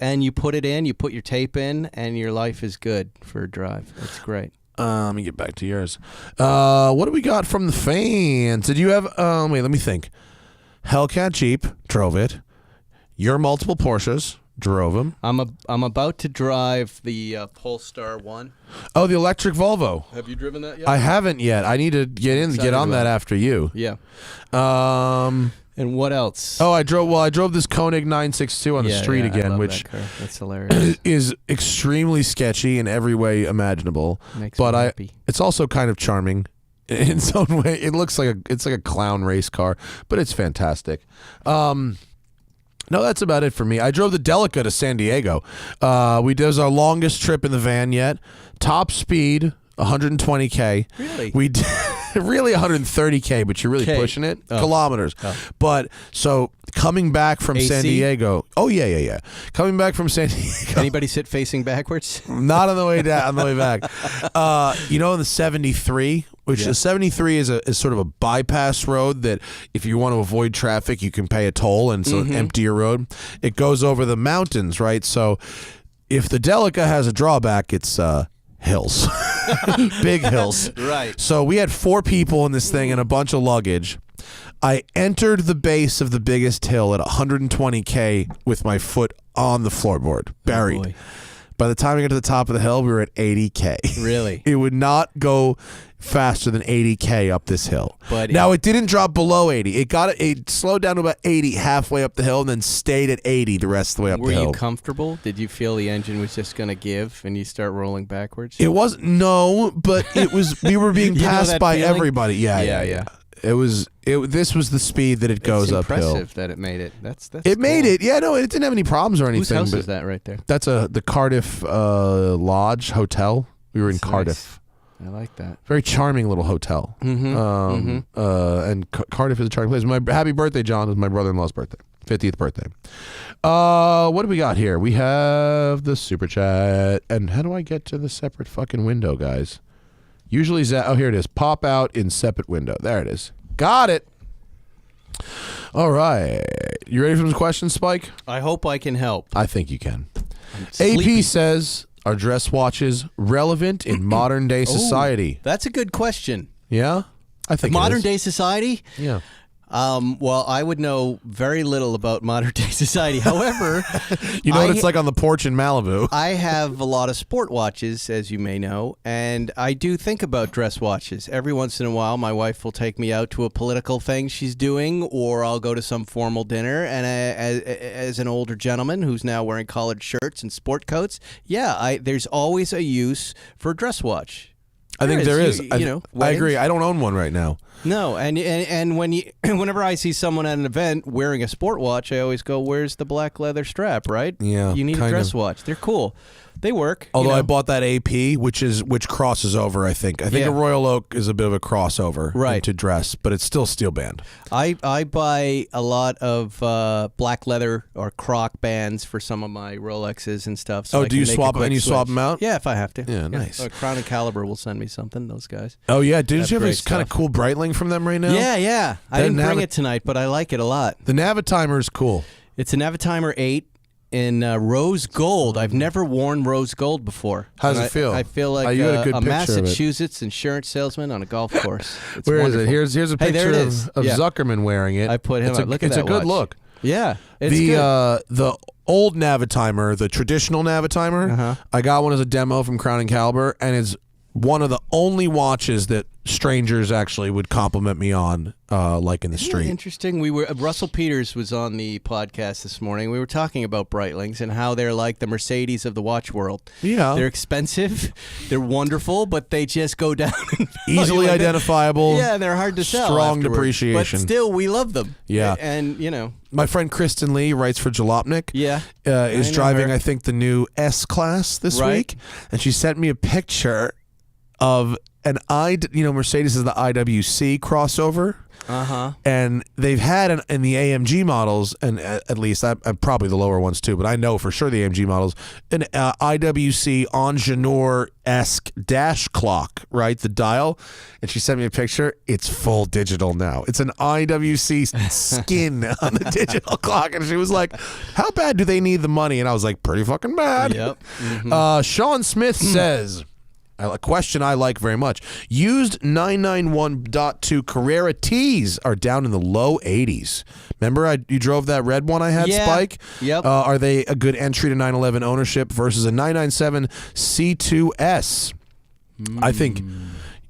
Speaker 3: And you put it in, you put your tape in, and your life is good for a drive. It's great.
Speaker 2: Let me get back to yours. What do we got from the fans? Did you have? Wait, let me think. Hellcat Jeep, drove it. Your multiple Porsches, drove them.
Speaker 3: I'm about to drive the Polestar 1.
Speaker 2: Oh, the electric Volvo.
Speaker 3: Have you driven that yet?
Speaker 2: I haven't yet. I need to get on that after you.
Speaker 3: Yeah. And what else?
Speaker 2: Oh, I drove this Koenig 962 on the street again, which
Speaker 3: that's hilarious.
Speaker 2: Is extremely sketchy in every way imaginable.
Speaker 3: Makes me happy.
Speaker 2: It's also kind of charming in its own way. It looks like a clown race car, but it's fantastic. No, that's about it for me. I drove the Delica to San Diego. It was our longest trip in the van yet. Top speed, 120K.
Speaker 3: Really?
Speaker 2: We did. Really 130K, but you're really pushing it. Kilometers. But so coming back from
Speaker 3: AC?
Speaker 2: San Diego. Oh yeah. Coming back from San Diego.
Speaker 3: Anybody sit facing backwards?
Speaker 2: Not on the way down. On the way back. In the 73, which the 73 is sort of a bypass road that if you want to avoid traffic, you can pay a toll and so empty your road. It goes over the mountains, right? So if the Delica has a drawback, it's hills. Big hills.
Speaker 3: Right.
Speaker 2: So we had 4 people in this thing and a bunch of luggage. I entered the base of the biggest hill at 120K with my foot on the floorboard, buried.
Speaker 3: Oh,
Speaker 2: by the time we got to the top of the hill, we were at 80K.
Speaker 3: Really?
Speaker 2: It would not go faster than 80K up this hill.
Speaker 3: But
Speaker 2: now it didn't drop below 80. It slowed down to about 80 halfway up the hill and then stayed at 80 the rest of the way up the hill.
Speaker 3: Were you comfortable? Did you feel the engine was just going to give and you start rolling backwards?
Speaker 2: It wasn't. No, but it was. We were being passed by feeling? Everybody. Yeah. This was the speed that it goes uphill.
Speaker 3: It's impressive that it made it. That's
Speaker 2: it
Speaker 3: cool.
Speaker 2: made it. Yeah, no, it didn't have any problems or anything.
Speaker 3: Whose house is that right there?
Speaker 2: That's the Cardiff Lodge Hotel. We were in Cardiff.
Speaker 3: Nice. I like that.
Speaker 2: Very charming little hotel. And Cardiff is a charming place. My happy birthday, John, is my brother-in-law's birthday. 50th birthday. What do we got here? We have the super chat. And how do I get to the separate fucking window, guys? Usually, here it is. Pop out in separate window. There it is. Got it. All right. You ready for some questions, Spike?
Speaker 3: I hope I can help.
Speaker 2: I think you can. AP says, are dress watches relevant in modern day society?
Speaker 3: That's a good question.
Speaker 2: Yeah? I think
Speaker 3: modern day society?
Speaker 2: Yeah.
Speaker 3: Well, I would know very little about modern day society. However,
Speaker 2: you know what it's like on the porch in Malibu.
Speaker 3: I have a lot of sport watches, as you may know, and I do think about dress watches. Every once in a while, my wife will take me out to a political thing she's doing, or I'll go to some formal dinner. And as an older gentleman who's now wearing collared shirts and sport coats, there's always a use for a dress watch.
Speaker 2: I think there is.
Speaker 3: I
Speaker 2: agree. I don't own one right now.
Speaker 3: No, and when whenever I see someone at an event wearing a sport watch, I always go, "Where's the black leather strap?" Right?
Speaker 2: Yeah,
Speaker 3: you need a dress watch. They're cool. They work.
Speaker 2: Although I bought that AP, which crosses over. I think a Royal Oak is a bit of a crossover into dress, but it's still steel band.
Speaker 3: I buy a lot of black leather or croc bands for some of my Rolexes and stuff. So
Speaker 2: do you swap them out?
Speaker 3: Yeah, if I have to.
Speaker 2: Yeah, nice.
Speaker 3: Crown and Caliber will send me something. Those guys.
Speaker 2: Oh yeah, did you have this kind of cool Breitling from them right now?
Speaker 3: Yeah. I didn't bring it tonight, but I like it a lot.
Speaker 2: The Navitimer is cool.
Speaker 3: It's a Navitimer 8. In rose gold. I've never worn rose gold before.
Speaker 2: How does it feel?
Speaker 3: I feel like
Speaker 2: you had a good
Speaker 3: Massachusetts insurance salesman on a a golf course. It's
Speaker 2: Where
Speaker 3: wonderful.
Speaker 2: is it? Here's a picture of Zuckerman wearing it.
Speaker 3: I put him up. Look at that
Speaker 2: It's a good
Speaker 3: watch.
Speaker 2: look.
Speaker 3: Yeah. It's good.
Speaker 2: The old Navitimer, the traditional Navitimer, I got one as a demo from Crown and Caliber, and it's one of the only watches that strangers actually would compliment me on, like in the street.
Speaker 3: Interesting. Russell Peters was on the podcast this morning. We were talking about Breitlings and how they're like the Mercedes of the watch world.
Speaker 2: Yeah,
Speaker 3: they're expensive, they're wonderful, but they just go down
Speaker 2: easily identifiable.
Speaker 3: Yeah, they're hard to sell.
Speaker 2: Strong
Speaker 3: afterwards.
Speaker 2: depreciation,
Speaker 3: but still we love them.
Speaker 2: Yeah,
Speaker 3: and
Speaker 2: my friend Kristen Lee writes for Jalopnik.
Speaker 3: Yeah,
Speaker 2: is driving I think the new S class this week, and she sent me a picture of an Mercedes is the IWC crossover. And they've had in the AMG models, and at least probably the lower ones too, but I know for sure the AMG models, an IWC Ingenieur-esque dash clock, right? The dial. And she sent me a picture. It's full digital now. It's an IWC skin on the digital clock. And she was like, how bad do they need the money? And I was like, pretty fucking bad.
Speaker 3: Yep.
Speaker 2: Sean Smith says, a question I like very much. Used 991.2 Carrera T's are down in the low 80s. Remember you drove that red one I had, Spike?
Speaker 3: Yep.
Speaker 2: Are they a good entry to 911 ownership versus a 997 C2S? I think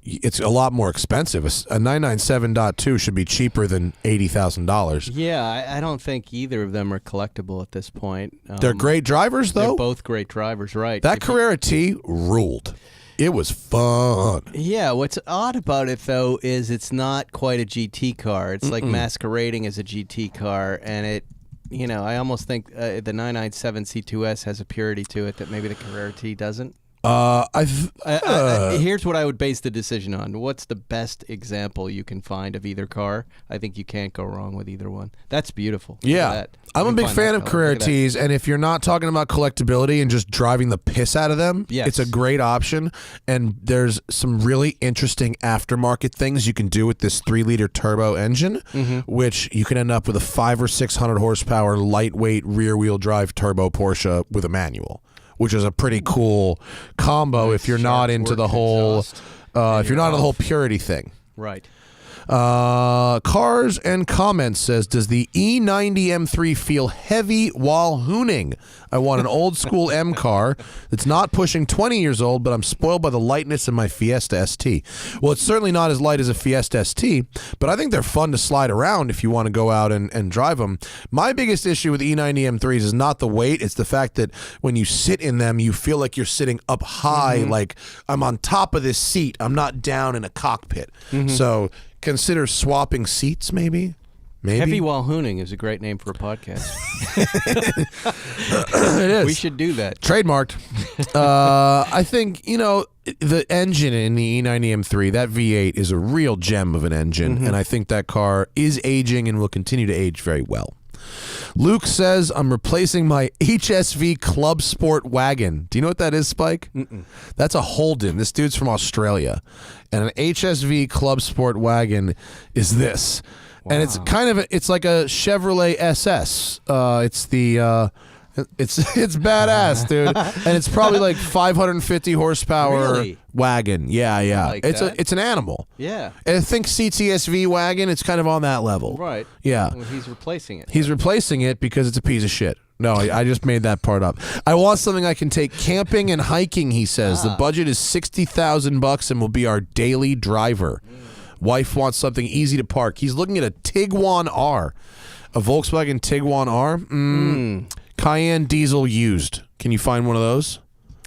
Speaker 2: it's a lot more expensive. A 997.2 should be cheaper than $80,000.
Speaker 3: Yeah, I don't think either of them are collectible at this point.
Speaker 2: They're great drivers, though.
Speaker 3: They're both great drivers, right.
Speaker 2: That Carrera T ruled. It was fun.
Speaker 3: Yeah, what's odd about it, though, is it's not quite a GT car. It's like masquerading as a GT car, and it, I almost think the 997 C2S has a purity to it that maybe the Carrera T doesn't. Here's what I would base the decision on. What's the best example you can find of either car? I think you can't go wrong with either one. That's beautiful.
Speaker 2: Yeah. I'm a big fan of Carrera T's, and if you're not talking about collectability and just driving the piss out of them, it's a great option. And there's some really interesting aftermarket things you can do with this 3-liter turbo engine, which you can end up with a 500 or 600 horsepower lightweight rear-wheel drive turbo Porsche with a manual, which is a pretty cool combo if you're not into the whole purity thing.
Speaker 3: Right.
Speaker 2: Cars and Comments says, does the E90 M3 feel heavy while hooning? I want an old school M car that's not pushing 20 years old, but I'm spoiled by the lightness in my Fiesta ST. Well, it's certainly not as light as a Fiesta ST, but I think they're fun to slide around if you want to go out and drive them. My biggest issue with E90 M3s is not the weight. It's the fact that when you sit in them, you feel like you're sitting up high, like I'm on top of this seat. I'm not down in a cockpit. So consider swapping seats, maybe.
Speaker 3: Heavy While Hooning is a great name for a podcast.
Speaker 2: It is.
Speaker 3: We should do that.
Speaker 2: Trademarked. I think, the engine in the E90 M3, that V8 is a real gem of an engine, and I think that car is aging and will continue to age very well. Luke says, I'm replacing my HSV Club Sport wagon. Do you know what that is, Spike? That's a Holden. This dude's from Australia. And an HSV Club Sport wagon is this. Wow. And it's it's like a Chevrolet SS. It's badass, dude. And it's probably like 550 horsepower wagon. Yeah.
Speaker 3: Like
Speaker 2: it's an animal.
Speaker 3: Yeah.
Speaker 2: And I think CTSV wagon, it's kind of on that level.
Speaker 3: Right.
Speaker 2: Yeah.
Speaker 3: Well, he's replacing it.
Speaker 2: He's replacing it because it's a piece of shit. No, I just made that part up. I want something I can take camping and hiking, he says. The budget is $60,000 and will be our daily driver. Wife wants something easy to park. He's looking at a Tiguan R. A Volkswagen Tiguan R. Cayenne diesel used. Can you find one of those?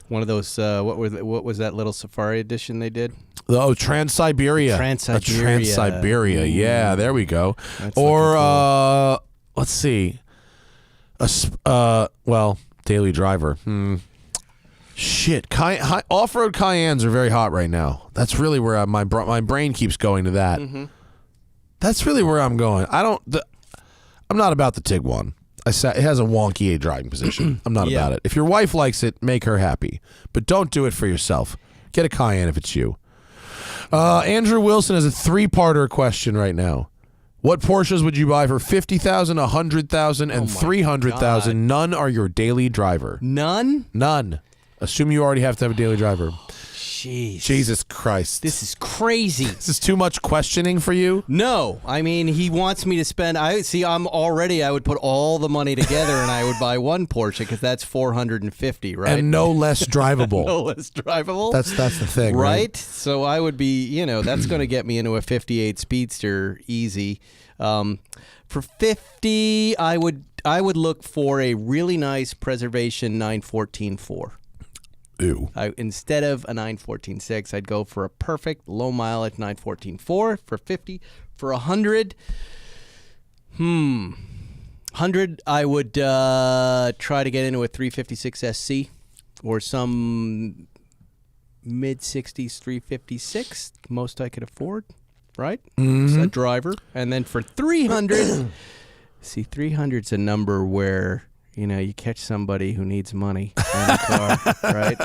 Speaker 3: One of those. What was that little Safari edition they did?
Speaker 2: Oh, Trans-Siberia. Trans-Siberia. Yeah, there we go.
Speaker 3: That's
Speaker 2: or
Speaker 3: cool.
Speaker 2: let's see. Daily Driver. Shit, off-road Cayennes are very hot right now. That's really where my brain keeps going to that.
Speaker 3: Mm-hmm.
Speaker 2: That's really where I'm going. I'm not about the Tiguan. It has a wonky driving position. I'm not about it. If your wife likes it, make her happy, but don't do it for yourself. Get a Cayenne if it's you. Andrew Wilson has a 3-parter question right now. What Porsches would you buy for $50,000, $100,000, and $300,000? None are your daily driver.
Speaker 3: None.
Speaker 2: Assume you already have to have a daily driver.
Speaker 3: Jeez.
Speaker 2: Jesus Christ.
Speaker 3: This is crazy.
Speaker 2: This is too much questioning for you?
Speaker 3: No. I mean, he wants me to spend... I would put all the money together and I would buy one Porsche because that's $450, right?
Speaker 2: And no less drivable.
Speaker 3: No less drivable?
Speaker 2: That's the thing, right?
Speaker 3: So I would be, that's going to get me into a 58 Speedster easy. For 50, I would look for a really nice Preservation 914-4.
Speaker 2: Ew.
Speaker 3: Instead of a 914.6, I'd go for a perfect low mileage 914.4 for 50. For 100, I would try to get into a 356 SC or some mid 60s 356, most I could afford, right?
Speaker 2: Mm-hmm.
Speaker 3: It's a driver. And then for 300, 300's a number where you catch somebody who needs money in a car, right?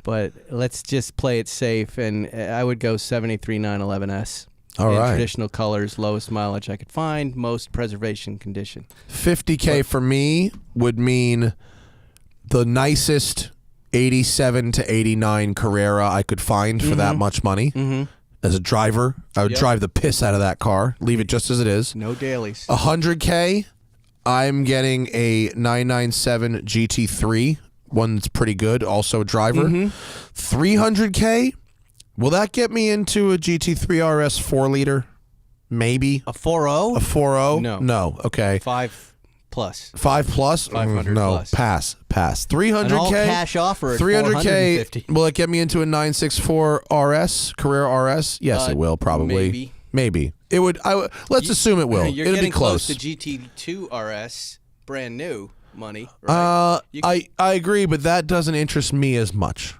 Speaker 3: But let's just play it safe, and I would go 73 911S.
Speaker 2: All right.
Speaker 3: Traditional colors, lowest mileage I could find, most preservation condition.
Speaker 2: $50K for me would mean the nicest 87 to 89 Carrera I could find for that much money. Mm-hmm. As a driver, I would drive the piss out of that car, leave it just as it is.
Speaker 3: No dailies.
Speaker 2: $100K. I'm getting a 997 GT3, one that's pretty good, also a driver. 300K, will that get me into a GT3 RS 4-liter? Maybe.
Speaker 3: A 4.0?
Speaker 2: A 4.0?
Speaker 3: No.
Speaker 2: No, okay.
Speaker 3: 5 plus.
Speaker 2: 5 plus?
Speaker 3: 500
Speaker 2: no,
Speaker 3: plus.
Speaker 2: Pass. 300K?
Speaker 3: An all cash offer at
Speaker 2: 300K,
Speaker 3: $450.
Speaker 2: will it get me into a 964 RS, Carrera RS? Yes, it will, probably. Maybe. It would. Let's assume it will.
Speaker 3: You're
Speaker 2: It'll
Speaker 3: getting
Speaker 2: be close
Speaker 3: to GT2 RS, brand new money. Right?
Speaker 2: I agree, but that doesn't interest me as much.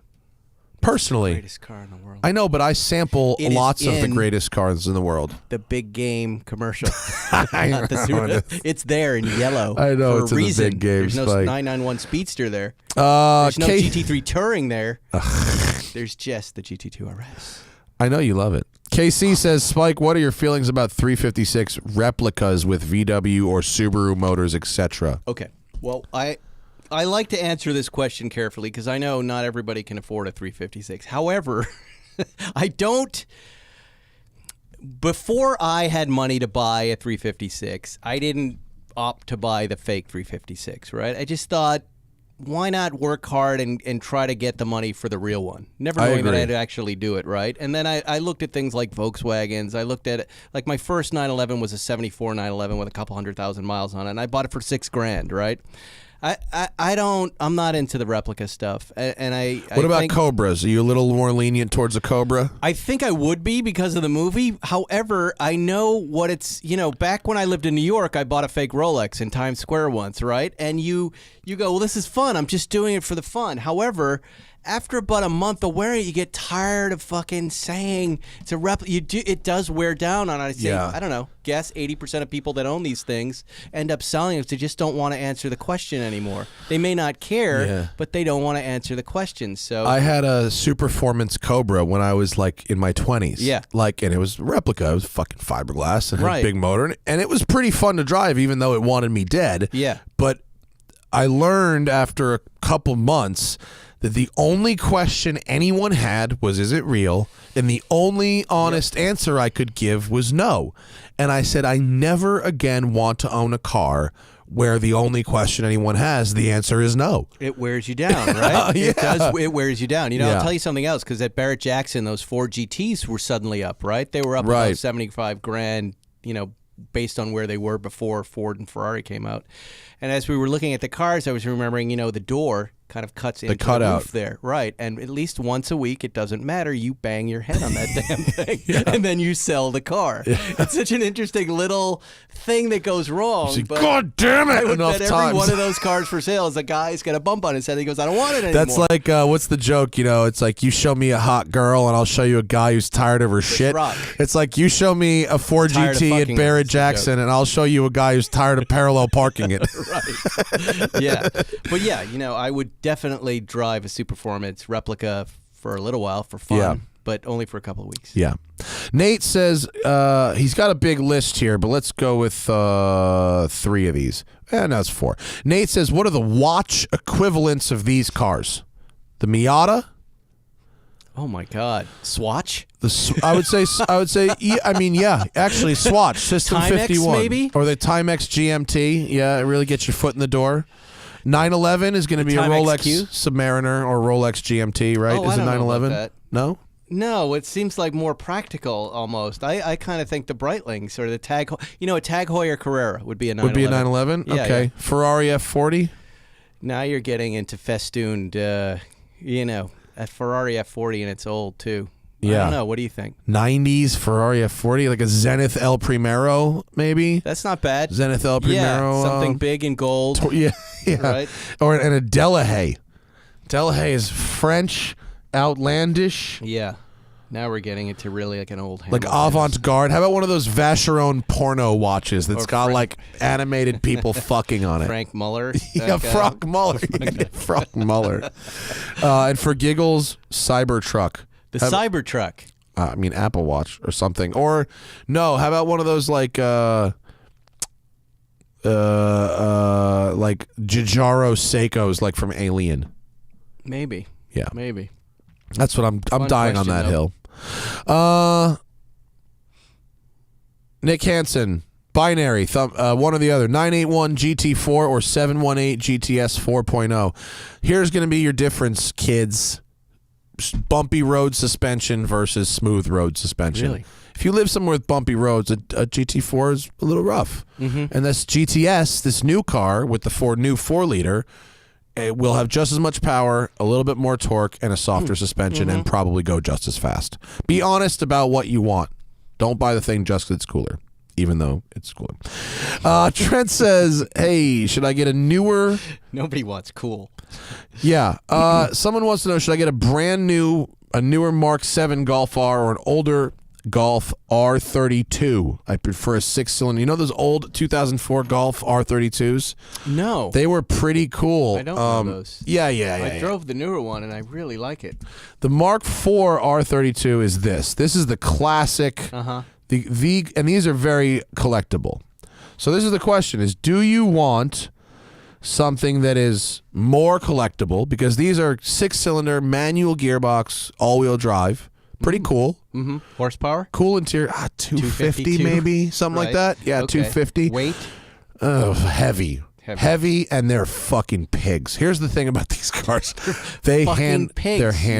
Speaker 2: Personally,
Speaker 3: Greatest car in the world.
Speaker 2: I know, but I sample
Speaker 3: It
Speaker 2: lots
Speaker 3: is
Speaker 2: of the
Speaker 3: in
Speaker 2: greatest cars in the world.
Speaker 3: The big game commercial. Not the super, it's there in yellow.
Speaker 2: I know,
Speaker 3: for
Speaker 2: it's
Speaker 3: a
Speaker 2: in the
Speaker 3: reason.
Speaker 2: big game,
Speaker 3: There's no
Speaker 2: Spike.
Speaker 3: 991 Speedster there. There's no GT3 Touring there. There's just the GT2 RS.
Speaker 2: I know you love it. KC says, Spike, what are your feelings about 356 replicas with VW or Subaru motors, etc.?
Speaker 3: Okay. Well, I like to answer this question carefully because I know not everybody can afford a 356. However, I don't. Before I had money to buy a 356, I didn't opt to buy the fake 356, right? I just thought, why not work hard and try to get the money for the real one? Never knowing that I'd actually do it, right? And then I looked at things like Volkswagens. I looked at it, like my first 911 was a 74 911 with a couple 100,000 miles on it, and I bought it for $6,000, right? I'm not into the replica stuff.
Speaker 2: What about Cobras? Are you a little more lenient towards a Cobra?
Speaker 3: I think I would be because of the movie. However, I know what it's, back when I lived in New York, I bought a fake Rolex in Times Square once, right? And you go, well, this is fun. I'm just doing it for the fun. However, after about a month of wearing it, you get tired of fucking saying it's a replica. It does wear down on it. I say, I don't know, guess 80% of people that own these things end up selling them because they just don't want to answer the question anymore. They may not care, but they don't want to answer the question. So
Speaker 2: I had a Superformance Cobra when I was like in my 20s.
Speaker 3: Yeah.
Speaker 2: And it was a replica. It was fucking fiberglass and had a big motor. And it was pretty fun to drive, even though it wanted me dead.
Speaker 3: Yeah.
Speaker 2: But I learned after a couple months that the only question anyone had was, is it real? And the only honest answer I could give was no. And I said, I never again want to own a car where the only question anyone has, the answer is no.
Speaker 3: It wears you down, right? It does. It wears you down. I'll tell you something else, because at Barrett Jackson, those Ford GTs were suddenly up, right? They were up about $75,000, based on where they were before Ford and Ferrari came out. And as we were looking at the cars, I was remembering, the door kind of cuts into the
Speaker 2: cutout.
Speaker 3: roof there. Right. And at least once a week, it doesn't matter, you bang your head on that damn thing, and then you sell the car. It's such an interesting little thing that goes wrong. But
Speaker 2: God damn it!
Speaker 3: I would
Speaker 2: Enough
Speaker 3: bet
Speaker 2: times.
Speaker 3: every one of those cars for sale is a guy's got a bump on his head. He goes, I don't want it anymore.
Speaker 2: That's like, what's the joke? It's like, you show me a hot girl and I'll show you a guy who's tired of her shit.
Speaker 3: Rock.
Speaker 2: It's like, you show me a Ford
Speaker 3: Tired of
Speaker 2: GT at
Speaker 3: fucking
Speaker 2: Barrett
Speaker 3: it. That's the
Speaker 2: Jackson and I'll show you a guy who's tired of parallel parking it.
Speaker 3: Right. Yeah. But yeah, I would definitely drive a Superformance replica for a little while for fun, but only for a couple of weeks.
Speaker 2: Yeah. Nate says he's got a big list here, but let's go with 3 of these. No, it's 4. Nate says, what are the watch equivalents of these cars? The Miata?
Speaker 3: Oh my God, Swatch?
Speaker 2: I would say, yeah, actually, Swatch System
Speaker 3: Timex
Speaker 2: 51,
Speaker 3: maybe?
Speaker 2: or the Timex GMT. Yeah, it really gets your foot in the door. 911 is going to be a
Speaker 3: Timex
Speaker 2: Rolex
Speaker 3: Q?
Speaker 2: Submariner or Rolex GMT, right?
Speaker 3: Oh,
Speaker 2: is
Speaker 3: I
Speaker 2: it
Speaker 3: don't know
Speaker 2: 911?
Speaker 3: about that.
Speaker 2: No.
Speaker 3: No, it seems like more practical almost. I kind of think the Breitlings or the Tag, a Tag Heuer Carrera would be a 911.
Speaker 2: Would be a 911?
Speaker 3: Yeah,
Speaker 2: okay.
Speaker 3: yeah.
Speaker 2: Ferrari F40?
Speaker 3: Now you're getting into festooned, a Ferrari F40 and it's old too.
Speaker 2: Yeah.
Speaker 3: I don't know. What do you think?
Speaker 2: 90s Ferrari F40, like a Zenith El Primero, maybe?
Speaker 3: That's not bad.
Speaker 2: Zenith El Primero.
Speaker 3: Yeah, something big in gold.
Speaker 2: Yeah.
Speaker 3: Right?
Speaker 2: Or and a Delahaye. Delahaye is French, outlandish.
Speaker 3: Yeah. Now we're getting into really like an old
Speaker 2: Like
Speaker 3: Hamilton.
Speaker 2: avant-garde. How about one of those Vacheron porno watches that's
Speaker 3: Or
Speaker 2: got
Speaker 3: Frank-
Speaker 2: like animated people fucking on it?
Speaker 3: Frank Muller.
Speaker 2: Yeah,
Speaker 3: that guy.
Speaker 2: Frank Muller. Frank Muller. And for giggles, Cybertruck.
Speaker 3: The Cybertruck.
Speaker 2: Apple Watch or something. Or no, how about one of those like Giugiaro Seikos, like from Alien?
Speaker 3: Maybe.
Speaker 2: Yeah,
Speaker 3: Maybe.
Speaker 2: that's what I'm dying on
Speaker 3: question,
Speaker 2: that
Speaker 3: though.
Speaker 2: hill. Nick Hansen, binary, one or the other, 981 GT4 or 718 GTS 4.0. Here's going to be your difference, kids. Bumpy road suspension versus smooth road suspension.
Speaker 3: Really?
Speaker 2: If you live somewhere with bumpy roads, a GT4 is a little rough. Mm-hmm. And this GTS, this new car with the new 4-liter, it will have just as much power, a little bit more torque, and a softer suspension, and probably go just as fast. Be honest about what you want. Don't buy the thing just because it's cooler, even though it's cooler. Trent says, hey, should I get a newer...
Speaker 3: Nobody wants cool.
Speaker 2: Yeah. Someone wants to know, should I get a newer Mark 7 Golf R or an older Golf R32? I prefer a 6-cylinder. You know those old 2004 Golf R32s?
Speaker 3: No.
Speaker 2: They were pretty cool.
Speaker 3: I don't know those.
Speaker 2: Yeah.
Speaker 3: I drove the newer one, and I really like it.
Speaker 2: The Mark IV R32 is this. This is the classic.
Speaker 3: Uh-huh.
Speaker 2: And these are very collectible. So this is the question, is do you want something that is more collectible, because these are 6-cylinder manual gearbox, all-wheel drive, pretty cool.
Speaker 3: Mm-hmm. Horsepower?
Speaker 2: Cool interior, 250
Speaker 3: 252.
Speaker 2: maybe, something like that. Yeah,
Speaker 3: Okay.
Speaker 2: 250.
Speaker 3: Weight?
Speaker 2: Oh, heavy, and they're fucking pigs. Here's the thing about these cars: they
Speaker 3: pigs,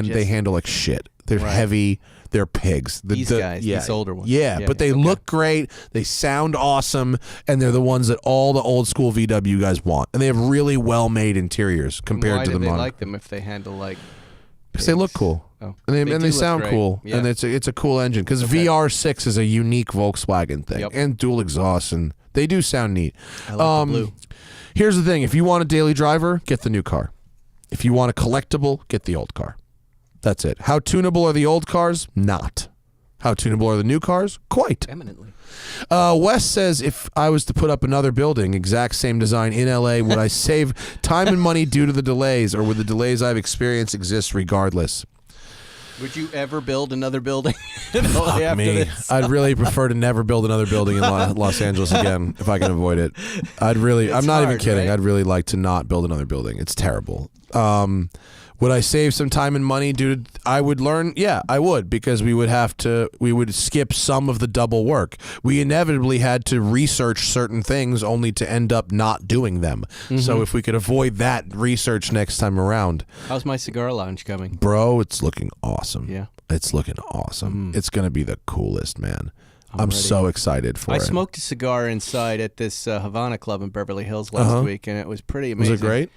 Speaker 2: they handle like shit. They're heavy. They're pigs.
Speaker 3: These guys, these older ones.
Speaker 2: Yeah, but they look great. They sound awesome, and they're the ones that all the old school VW guys want. And they have really well made interiors compared to the
Speaker 3: modern. Why do they
Speaker 2: modern.
Speaker 3: like them if they handle like?
Speaker 2: Because they look cool.
Speaker 3: Oh,
Speaker 2: and they
Speaker 3: do
Speaker 2: sound
Speaker 3: look
Speaker 2: cool,
Speaker 3: great. Yeah.
Speaker 2: and it's a cool engine. Because VR6 is a unique Volkswagen thing, and dual exhaust, and they do sound neat.
Speaker 3: I like the blue.
Speaker 2: Here's the thing: if you want a daily driver, get the new car. If you want a collectible, get the old car. That's it. How tunable are the old cars? Not. How tunable are the new cars? Quite.
Speaker 3: Eminently.
Speaker 2: Wes says, if I was to put up another building, exact same design in LA, would I save time and money due to the delays, or would the delays I've experienced exist regardless?
Speaker 3: Would you ever build another building?
Speaker 2: Fuck me. I'd really prefer to never build another building in Los Angeles again if I can avoid it. I'm not even kidding.
Speaker 3: Right?
Speaker 2: I'd really like to not build another building. It's terrible. Would I save some time and money I would learn? Yeah, I would, because we would skip some of the double work. We inevitably had to research certain things only to end up not doing them. Mm-hmm. So if we could avoid that research next time around.
Speaker 3: How's my cigar lounge coming?
Speaker 2: Bro, it's looking awesome.
Speaker 3: Yeah.
Speaker 2: It's looking awesome. It's going to be the coolest, man. I'm so excited for it.
Speaker 3: I smoked a cigar inside at this Havana club in Beverly Hills last week, and it was pretty amazing.
Speaker 2: Was it great?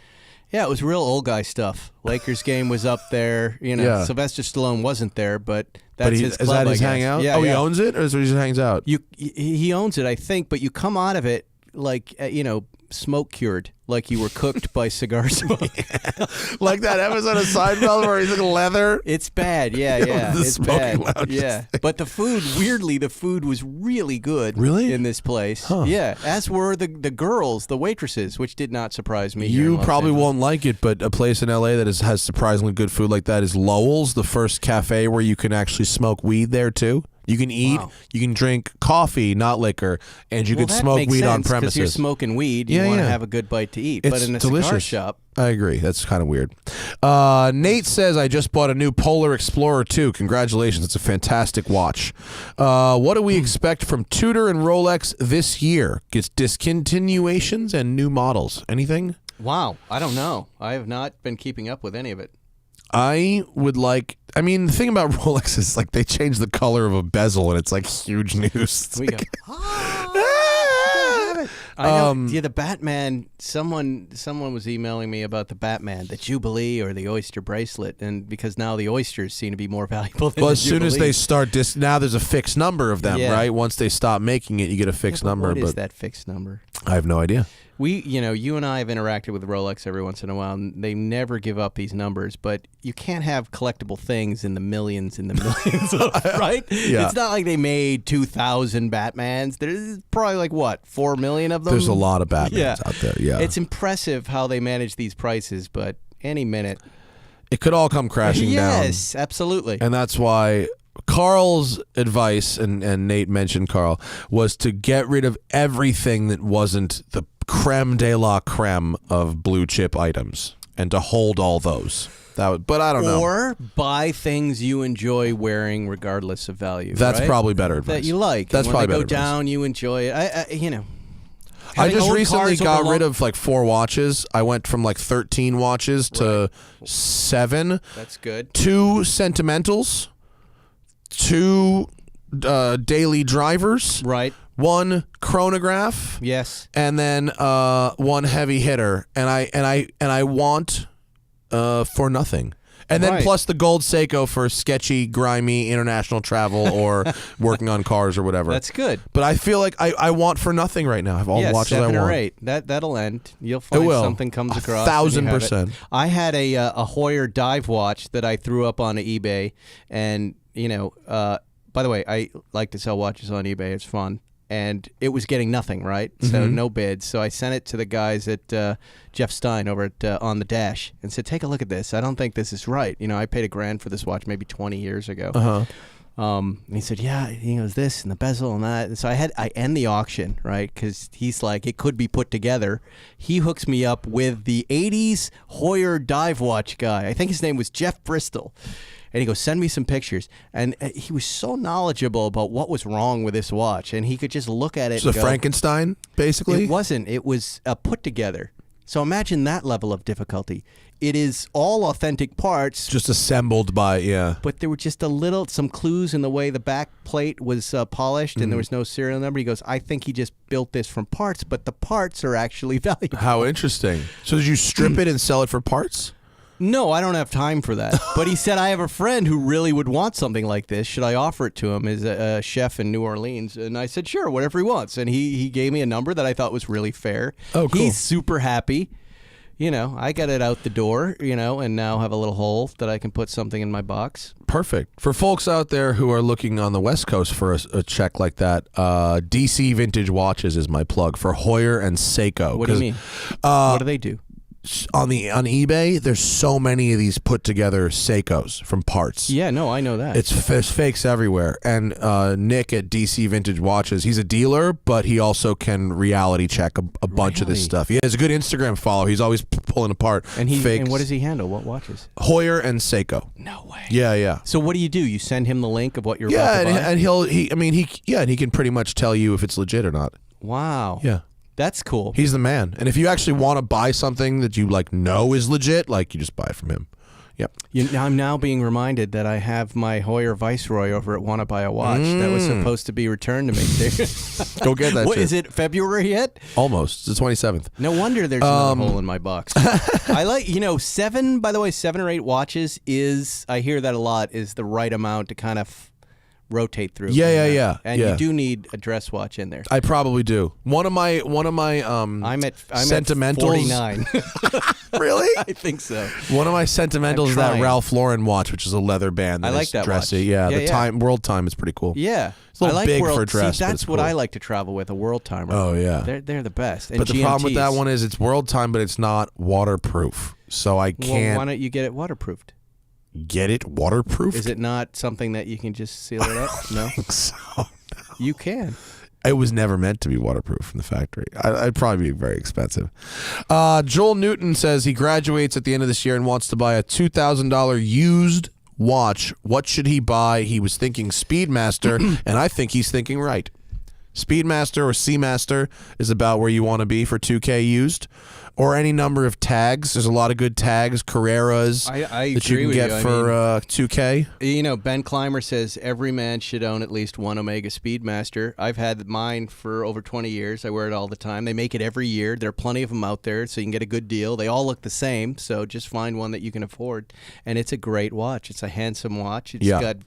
Speaker 3: Yeah, it was real old guy stuff. Lakers game was up there.
Speaker 2: Yeah.
Speaker 3: Sylvester Stallone wasn't there, but that's his club,
Speaker 2: is that
Speaker 3: I
Speaker 2: his
Speaker 3: guess.
Speaker 2: hangout?
Speaker 3: Yeah,
Speaker 2: He owns it, or is it he just hangs out?
Speaker 3: He owns it, I think, but you come out of it like, smoke cured, like you were cooked by cigar smoke.
Speaker 2: Like that episode of Seinfeld where he's in leather.
Speaker 3: It's bad, yeah.
Speaker 2: The
Speaker 3: It's
Speaker 2: smoking
Speaker 3: bad,
Speaker 2: lounge.
Speaker 3: yeah. But the food, weirdly, was really good.
Speaker 2: Really?
Speaker 3: In this place,
Speaker 2: Huh.
Speaker 3: yeah. As were the girls, the waitresses, which did not surprise me. here in
Speaker 2: You
Speaker 3: Los
Speaker 2: probably
Speaker 3: Angeles.
Speaker 2: won't like it, but a place in LA that has surprisingly good food like that is Lowell's, the first cafe where you can actually smoke weed there too. You can eat, you can drink coffee, not liquor, and you can
Speaker 3: that
Speaker 2: smoke
Speaker 3: makes
Speaker 2: weed on
Speaker 3: sense, 'cause
Speaker 2: premises.
Speaker 3: you're smoking weed, you
Speaker 2: Yeah,
Speaker 3: want to
Speaker 2: yeah.
Speaker 3: have a good bite to eat.
Speaker 2: It's
Speaker 3: But in a
Speaker 2: delicious.
Speaker 3: cigar shop,
Speaker 2: I agree. That's kind of weird. Nate says, I just bought a new Polar Explorer 2. Congratulations. It's a fantastic watch. What do we expect from Tudor and Rolex this year? Gets discontinuations and new models. Anything?
Speaker 3: wow, I don't know. I have not been keeping up with any of it.
Speaker 2: I would like. I mean, the thing about Rolex is like they changed the color of a bezel, and it's like huge news. It's
Speaker 3: We
Speaker 2: like,
Speaker 3: go. I know. Yeah, the Batman. Someone was emailing me about the Batman, the Jubilee or the oyster bracelet, and because now the oysters seem to be more valuable than
Speaker 2: well,
Speaker 3: the
Speaker 2: as soon as
Speaker 3: Jubilee.
Speaker 2: they start now there's a fixed number of them,
Speaker 3: Yeah.
Speaker 2: right? Once they stop making it, you get a fixed number.
Speaker 3: What is
Speaker 2: But
Speaker 3: that fixed number?
Speaker 2: I have no idea.
Speaker 3: You and I have interacted with Rolex every once in a while, and they never give up these numbers, but you can't have collectible things in the millions of, right?
Speaker 2: Yeah.
Speaker 3: It's not like they made 2,000 Batmans. There's probably like, what, 4 million of them?
Speaker 2: There's a lot of Batmans
Speaker 3: Yeah.
Speaker 2: out there. Yeah,
Speaker 3: It's impressive how they manage these prices, but any minute.
Speaker 2: it could all come crashing down.
Speaker 3: Yes, absolutely.
Speaker 2: And that's why Carl's advice, and Nate mentioned Carl, was to get rid of everything that wasn't the creme de la creme of blue chip items and to hold all those. But I don't know.
Speaker 3: Or buy things you enjoy wearing regardless of value.
Speaker 2: That's
Speaker 3: right?
Speaker 2: probably better advice.
Speaker 3: That you like.
Speaker 2: That's
Speaker 3: and when
Speaker 2: probably
Speaker 3: they go
Speaker 2: better advice.
Speaker 3: down, you enjoy it.
Speaker 2: I
Speaker 3: Having
Speaker 2: just
Speaker 3: owned
Speaker 2: recently
Speaker 3: cars over
Speaker 2: got
Speaker 3: long-
Speaker 2: rid of like 4 watches. I went from like 13 watches to 7.
Speaker 3: That's good.
Speaker 2: 2 sentimentals, 2 daily drivers,
Speaker 3: Right.
Speaker 2: 1 chronograph,
Speaker 3: Yes.
Speaker 2: and then 1 heavy hitter. And I want for nothing. And then
Speaker 3: Right.
Speaker 2: plus the gold Seiko for sketchy, grimy international travel or working on cars or whatever.
Speaker 3: That's good.
Speaker 2: But I feel like I want for nothing right now. I have all the
Speaker 3: Yes,
Speaker 2: watches
Speaker 3: 7
Speaker 2: I want.
Speaker 3: or 8. That'll end. You'll find
Speaker 2: will.
Speaker 3: something comes across. and you have it.
Speaker 2: 1,000%.
Speaker 3: I had a Hoyer dive watch that I threw up on eBay, and by the way, I like to sell watches on eBay. It's fun. And it was getting nothing, right? So no bids. So I sent it to the guys at Jeff Stein over at On the Dash and said, take a look at this. I don't think this is right. I paid $1,000 for this watch maybe 20 years ago. And he said, yeah, he goes this and the bezel and that. And so I end the auction, right? Because he's like, it could be put together. He hooks me up with the 80s Hoyer dive watch guy. I think his name was Jeff Bristol. And he goes, send me some pictures. And he was so knowledgeable about what was wrong with this watch. And he could just look at it
Speaker 2: It's a
Speaker 3: and go,
Speaker 2: Frankenstein, basically.
Speaker 3: it wasn't. It was put together. So imagine that level of difficulty. It is all authentic parts,
Speaker 2: Just assembled by, yeah.
Speaker 3: but there were just some clues in the way the back plate was polished and there was no serial number. He goes, I think he just built this from parts, but the parts are actually valuable.
Speaker 2: How interesting. So did you strip it and sell it for parts?
Speaker 3: No, I don't have time for that. But he said, I have a friend who really would want something like this. Should I offer it to him as a chef in New Orleans? And I said, sure, whatever he wants. And he gave me a number that I thought was really fair.
Speaker 2: Oh, cool.
Speaker 3: He's super happy. I got it out the door, and now have a little hole that I can put something in my box.
Speaker 2: Perfect. For folks out there who are looking on the West Coast for a check like that, DC Vintage Watches is my plug for Hoyer and Seiko.
Speaker 3: What do you mean? What do they do?
Speaker 2: On eBay, there's so many of these put together Seikos from parts.
Speaker 3: Yeah, no, I know that.
Speaker 2: There's fakes everywhere. And Nick at DC Vintage Watches, he's a dealer, but he also can reality check a bunch of this
Speaker 3: Really?
Speaker 2: stuff. He has a good Instagram follow. He's always pulling apart
Speaker 3: and
Speaker 2: fakes.
Speaker 3: And what does he handle? What watches?
Speaker 2: Hoyer and Seiko.
Speaker 3: No way.
Speaker 2: Yeah.
Speaker 3: So what do? You send him the link of what you're
Speaker 2: Yeah,
Speaker 3: about to buy?
Speaker 2: and he can pretty much tell you if it's legit or not.
Speaker 3: Wow.
Speaker 2: Yeah.
Speaker 3: That's cool.
Speaker 2: He's the man. And if you actually want to buy something that you know is legit, you just buy it from him. Yep.
Speaker 3: I'm now being reminded that I have my Hoyer Viceroy over at Wanna Buy a Watch that was supposed to be returned to me.
Speaker 2: Go get that.
Speaker 3: What,
Speaker 2: shit.
Speaker 3: is it February yet?
Speaker 2: Almost. It's the 27th.
Speaker 3: No wonder there's another hole in my box. I like, 7 or 8 watches is, I hear that a lot, is the right amount to kind of rotate through.
Speaker 2: Yeah.
Speaker 3: And you do need a dress watch in there.
Speaker 2: I probably do. One of my
Speaker 3: I'm at
Speaker 2: sentimentals.
Speaker 3: 49.
Speaker 2: Really?
Speaker 3: I think so.
Speaker 2: One of my sentimentals is that
Speaker 3: trying.
Speaker 2: Ralph Lauren watch, which is a leather band.
Speaker 3: I like that
Speaker 2: dressy.
Speaker 3: watch.
Speaker 2: Yeah,
Speaker 3: Yeah,
Speaker 2: the time World Time is pretty cool.
Speaker 3: Yeah.
Speaker 2: It's a little
Speaker 3: I like
Speaker 2: big
Speaker 3: world,
Speaker 2: for a dress.
Speaker 3: See,
Speaker 2: but
Speaker 3: that's
Speaker 2: it's
Speaker 3: what
Speaker 2: cool.
Speaker 3: I like to travel with, a World Timer.
Speaker 2: Oh yeah.
Speaker 3: They're the best. And
Speaker 2: But the problem with that
Speaker 3: GMTs.
Speaker 2: one is it's World Time, but it's not waterproof. So I can't
Speaker 3: Well, why don't you get it waterproofed?
Speaker 2: get it waterproof.
Speaker 3: Is it not something that you can just seal it up? No.
Speaker 2: So,
Speaker 3: You can.
Speaker 2: it was never meant to be waterproof from the factory. I'd probably be very expensive. Joel Newton says he graduates at the end of this year and wants to buy a $2,000 used watch. What should he buy? He was thinking Speedmaster, and I think he's thinking right. Speedmaster or Seamaster is about where you want to be for 2K used, or any number of tags. There's a lot of good tags, Carreras
Speaker 3: I
Speaker 2: that you
Speaker 3: agree
Speaker 2: can
Speaker 3: with
Speaker 2: get
Speaker 3: you. I
Speaker 2: for
Speaker 3: mean,
Speaker 2: 2K.
Speaker 3: Ben Clymer says every man should own at least one Omega Speedmaster. I've had mine for over 20 years. I wear it all the time. They make it every year. There are plenty of them out there, so you can get a good deal. They all look the same, so just find one that you can afford. And it's a great watch. It's a handsome watch. It's got,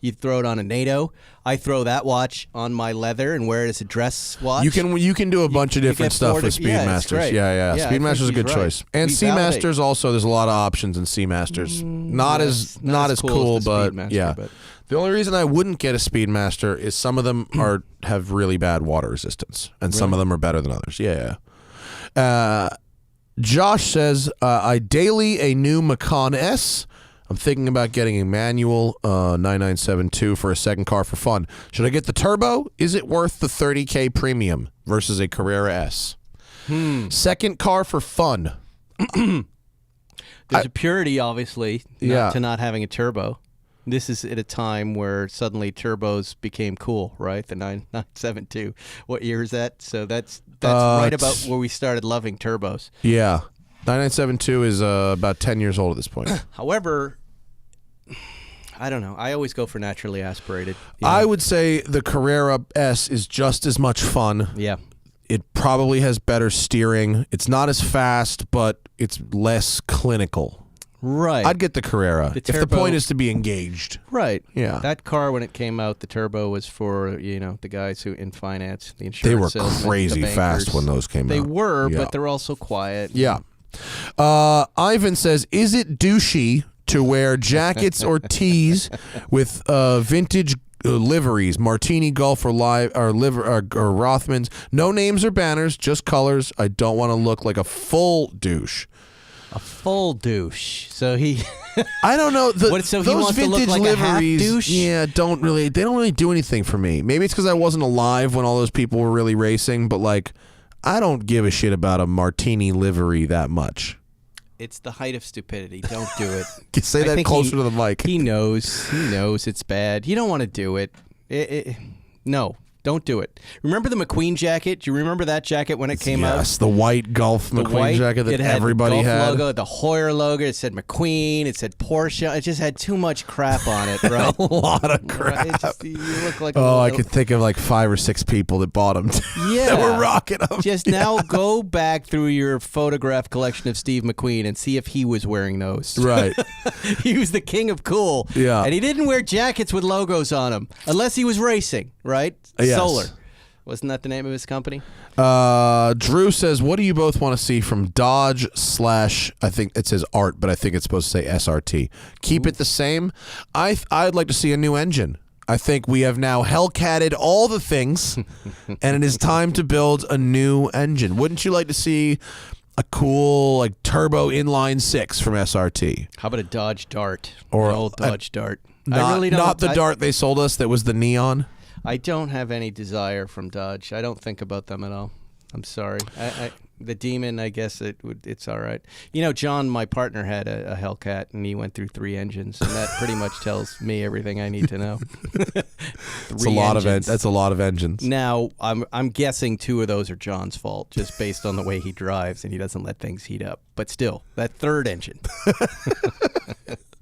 Speaker 3: you throw it on a NATO. I throw that watch on my leather and wear it as a dress watch.
Speaker 2: You can do a bunch of different stuff with Speedmasters. Yeah. Speedmaster's a good choice. And Seamasters also, there's a lot of options in Seamasters. Not as cool, but yeah. The only reason I wouldn't get a Speedmaster is some of them have really bad water resistance, and some of them are better than others. Yeah. Josh says, I daily a new Macan S. I'm thinking about getting a manual 9972 for a second car for fun. Should I get the turbo? Is it worth the $30K premium versus a Carrera S? Second car for fun.
Speaker 3: There's a purity, obviously, to not having a turbo. This is at a time where suddenly turbos became cool, right? The 9972. What year is that? So that's right about where we started loving turbos.
Speaker 2: Yeah. 9972 is about 10 years old at this point.
Speaker 3: However, I don't know. I always go for naturally aspirated.
Speaker 2: I would say the Carrera S is just as much fun.
Speaker 3: Yeah.
Speaker 2: It probably has better steering. It's not as fast, but it's less clinical.
Speaker 3: Right.
Speaker 2: I'd get the Carrera if the
Speaker 3: turbo-
Speaker 2: point is to be engaged.
Speaker 3: Right.
Speaker 2: Yeah.
Speaker 3: That car, when it came out, the turbo was for, the guys who in finance, the insurance
Speaker 2: They were
Speaker 3: salesmen,
Speaker 2: crazy
Speaker 3: the
Speaker 2: fast
Speaker 3: bankers.
Speaker 2: when those came out.
Speaker 3: They were,
Speaker 2: Yeah.
Speaker 3: but they're also quiet.
Speaker 2: Yeah. Ivan says, is it douchey to wear jackets or tees with vintage liveries, Martini Gulf or Rothmans? No names or banners, just colors. I don't want to look like a full douche.
Speaker 3: A full douche. So he...
Speaker 2: I don't know.
Speaker 3: So he
Speaker 2: those
Speaker 3: wants to
Speaker 2: vintage
Speaker 3: look like a half
Speaker 2: liveries,
Speaker 3: douche?
Speaker 2: yeah, they don't really do anything for me. Maybe it's because I wasn't alive when all those people were really racing, but like, I don't give a shit about a Martini livery that much.
Speaker 3: It's the height of stupidity. Don't do it.
Speaker 2: Say that closer to the mic.
Speaker 3: He knows. He knows it's bad. You don't want to do it. No. Don't do it. Remember the McQueen jacket? Do you remember that jacket when it came out?
Speaker 2: Yes, the white Gulf McQueen jacket that everybody
Speaker 3: had.
Speaker 2: had.
Speaker 3: The Gulf logo, the Hoyer logo. It said McQueen. It said Porsche. It just had too much crap on it, right?
Speaker 2: A lot of crap.
Speaker 3: Right? You look like
Speaker 2: I could think of like 5 or 6 people that bought them.
Speaker 3: Yeah.
Speaker 2: that were rocking them.
Speaker 3: Just now go back through your photograph collection of Steve McQueen and see if he was wearing those.
Speaker 2: Right.
Speaker 3: He was the king of cool.
Speaker 2: Yeah.
Speaker 3: And he didn't wear jackets with logos on them unless he was racing, right?
Speaker 2: Yes.
Speaker 3: Solar. Wasn't that the name of his company?
Speaker 2: Drew says, what do you both want to see from Dodge / I think it says Art, but I think it's supposed to say SRT. Keep it the same. I'd like to see a new engine. I think we have now Hellcated all the things, and it is time to build a new engine. Wouldn't you like to see a cool like turbo inline 6 from SRT?
Speaker 3: How about a Dodge Dart?
Speaker 2: Or
Speaker 3: an old Dodge Dart.
Speaker 2: Not,
Speaker 3: I really don't.
Speaker 2: Not the Dart they sold us that was the neon.
Speaker 3: I don't have any desire from Dodge. I don't think about them at all. I'm sorry. The Demon, I guess it's all right. John, my partner, had a Hellcat, and he went through 3 engines, and that pretty much tells me everything I need to know.
Speaker 2: That's a lot of engines.
Speaker 3: Now, I'm guessing 2 of those are John's fault, just based on the way he drives, and he doesn't let things heat up. But still, that 3rd engine.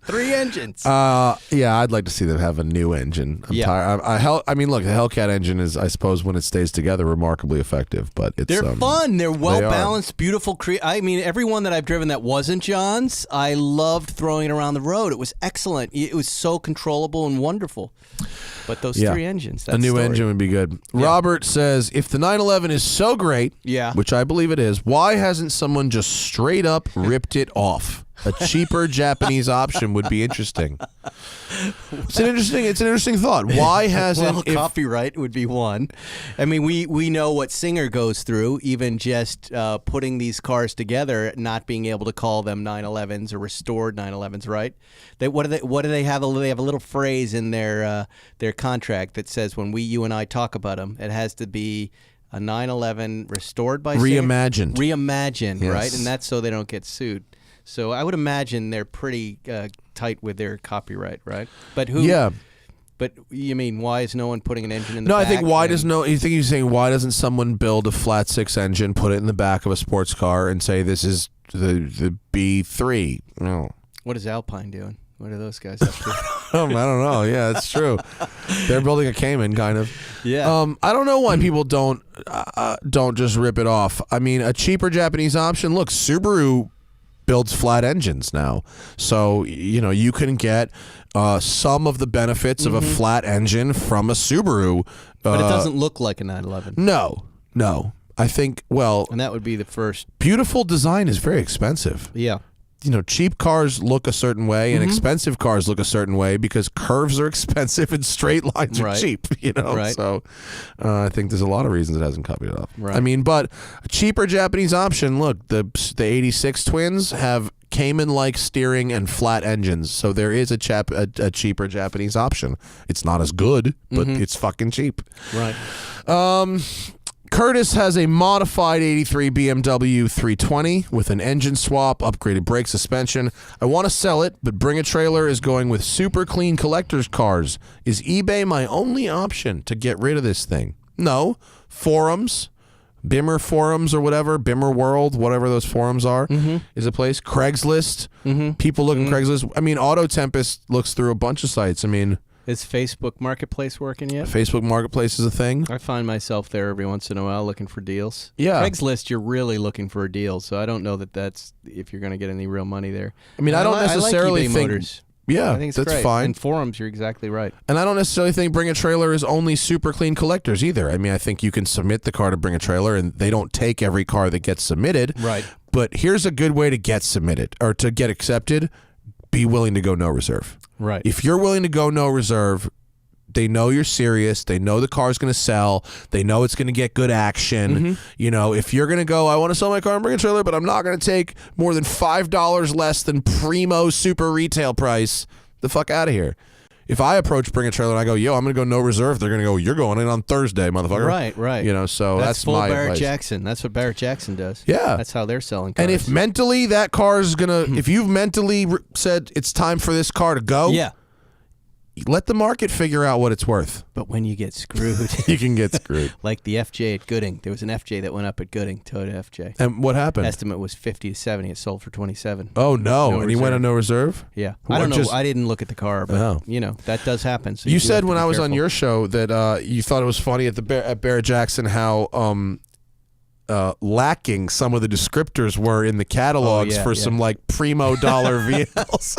Speaker 3: 3 engines.
Speaker 2: Yeah, I'd like to see them have a new engine. I'm tired. I mean, look, the Hellcat engine is, I suppose, when it stays together, remarkably effective. But
Speaker 3: they're fun. They're well balanced, beautiful. I mean, every one that I've driven that wasn't John's, I loved throwing it around the road. It was excellent. It was so controllable and wonderful. But those 3 engines, that's
Speaker 2: a new engine would be good. Yeah. Robert says, if the 911 is so great, which I believe it is, why hasn't someone just straight up ripped it off? A cheaper Japanese option would be interesting. It's an interesting thought. Why hasn't
Speaker 3: copyright would be one. I mean, we know what Singer goes through, even just putting these cars together, not being able to call them 911s or restored 911s, right? What do they have? They have a little phrase in their contract that says when you and I talk about them, it has to be a 911 restored by
Speaker 2: reimagined.
Speaker 3: Reimagined, yes. Right? And that's so they don't get sued. So I would imagine they're pretty tight with their copyright, right? But who? Yeah. But you mean why is no one putting an engine in the back?
Speaker 2: No, I think you think he's saying why doesn't someone build a flat 6 engine, put it in the back of a sports car, and say this is the B3? No.
Speaker 3: What is Alpine doing? What are those guys up to?
Speaker 2: I don't know. Yeah, it's true. They're building a Cayman, kind of.
Speaker 3: Yeah.
Speaker 2: I don't know why people don't just rip it off. I mean, a cheaper Japanese option. Look, Subaru builds flat engines now, so you can get some of the benefits of a flat engine from a Subaru,
Speaker 3: but it doesn't look like a 911.
Speaker 2: No, I think
Speaker 3: and that would be the first.
Speaker 2: Beautiful design is very expensive.
Speaker 3: Yeah.
Speaker 2: Cheap cars look a certain way and expensive cars look a certain way because curves are expensive and straight lines are cheap, Right. So I think there's a lot of reasons it hasn't copied it off.
Speaker 3: Right.
Speaker 2: I mean, but a cheaper Japanese option, look, the 86 twins have Cayman-like steering and flat engines, so there is a cheaper Japanese option. It's not as good, but it's fucking cheap.
Speaker 3: Right.
Speaker 2: Curtis has a modified 83 BMW 320 with an engine swap, upgraded brake suspension. I want to sell it, but Bring a Trailer is going with super clean collector's cars. Is eBay my only option to get rid of this thing? No. Forums, Bimmer Forums or whatever, Bimmer World, whatever those forums are, is a place. Craigslist. People look at Craigslist. I mean, Auto Tempest looks through a bunch of sites. I mean...
Speaker 3: Is Facebook Marketplace working yet?
Speaker 2: Facebook Marketplace is a thing.
Speaker 3: I find myself there every once in a while looking for deals.
Speaker 2: Yeah.
Speaker 3: Craigslist, you're really looking for a deal, so I don't know that's if you're going to get any real money there.
Speaker 2: I mean, I don't necessarily
Speaker 3: like eBay
Speaker 2: think...
Speaker 3: Motors.
Speaker 2: Yeah,
Speaker 3: I think it's
Speaker 2: that's
Speaker 3: great.
Speaker 2: fine.
Speaker 3: And forums, you're exactly right.
Speaker 2: And I don't necessarily think Bring a Trailer is only super clean collectors either. I mean, I think you can submit the car to Bring a Trailer, and they don't take every car that gets submitted.
Speaker 3: Right.
Speaker 2: But here's a good way to get submitted or to get accepted. Be willing to go no reserve.
Speaker 3: Right.
Speaker 2: If you're willing to go no reserve, they know you're serious. They know the car's going to sell. They know it's going to get good action. If you're going to go, I want to sell my car and Bring a Trailer, but I'm not going to take more than $5 less than primo super retail price, the fuck out of here. If I approach Bring a Trailer and I go, yo, I'm going to go no reserve, they're going to go, you're going in on Thursday, motherfucker.
Speaker 3: Right.
Speaker 2: So that's
Speaker 3: full
Speaker 2: my
Speaker 3: Barrett
Speaker 2: advice.
Speaker 3: Jackson. That's what Barrett Jackson does.
Speaker 2: Yeah.
Speaker 3: That's how they're selling cars.
Speaker 2: And if mentally that car's going to, if you've mentally said it's time for this car to go, let the market figure out what it's worth.
Speaker 3: But when you get screwed,
Speaker 2: you can get screwed.
Speaker 3: Like the FJ at Gooding. There was an FJ that went up at Gooding, Toyota FJ.
Speaker 2: And what happened?
Speaker 3: Estimate was 50 to 70. It sold for 27.
Speaker 2: Oh, no. And he went on no reserve?
Speaker 3: Yeah. I don't know. I didn't look at the car, but, that does happen. So
Speaker 2: you said when I was on your show that you thought it was funny at Barrett Jackson how lacking some of the descriptors were in the catalogs for some like primo dollar vehicles.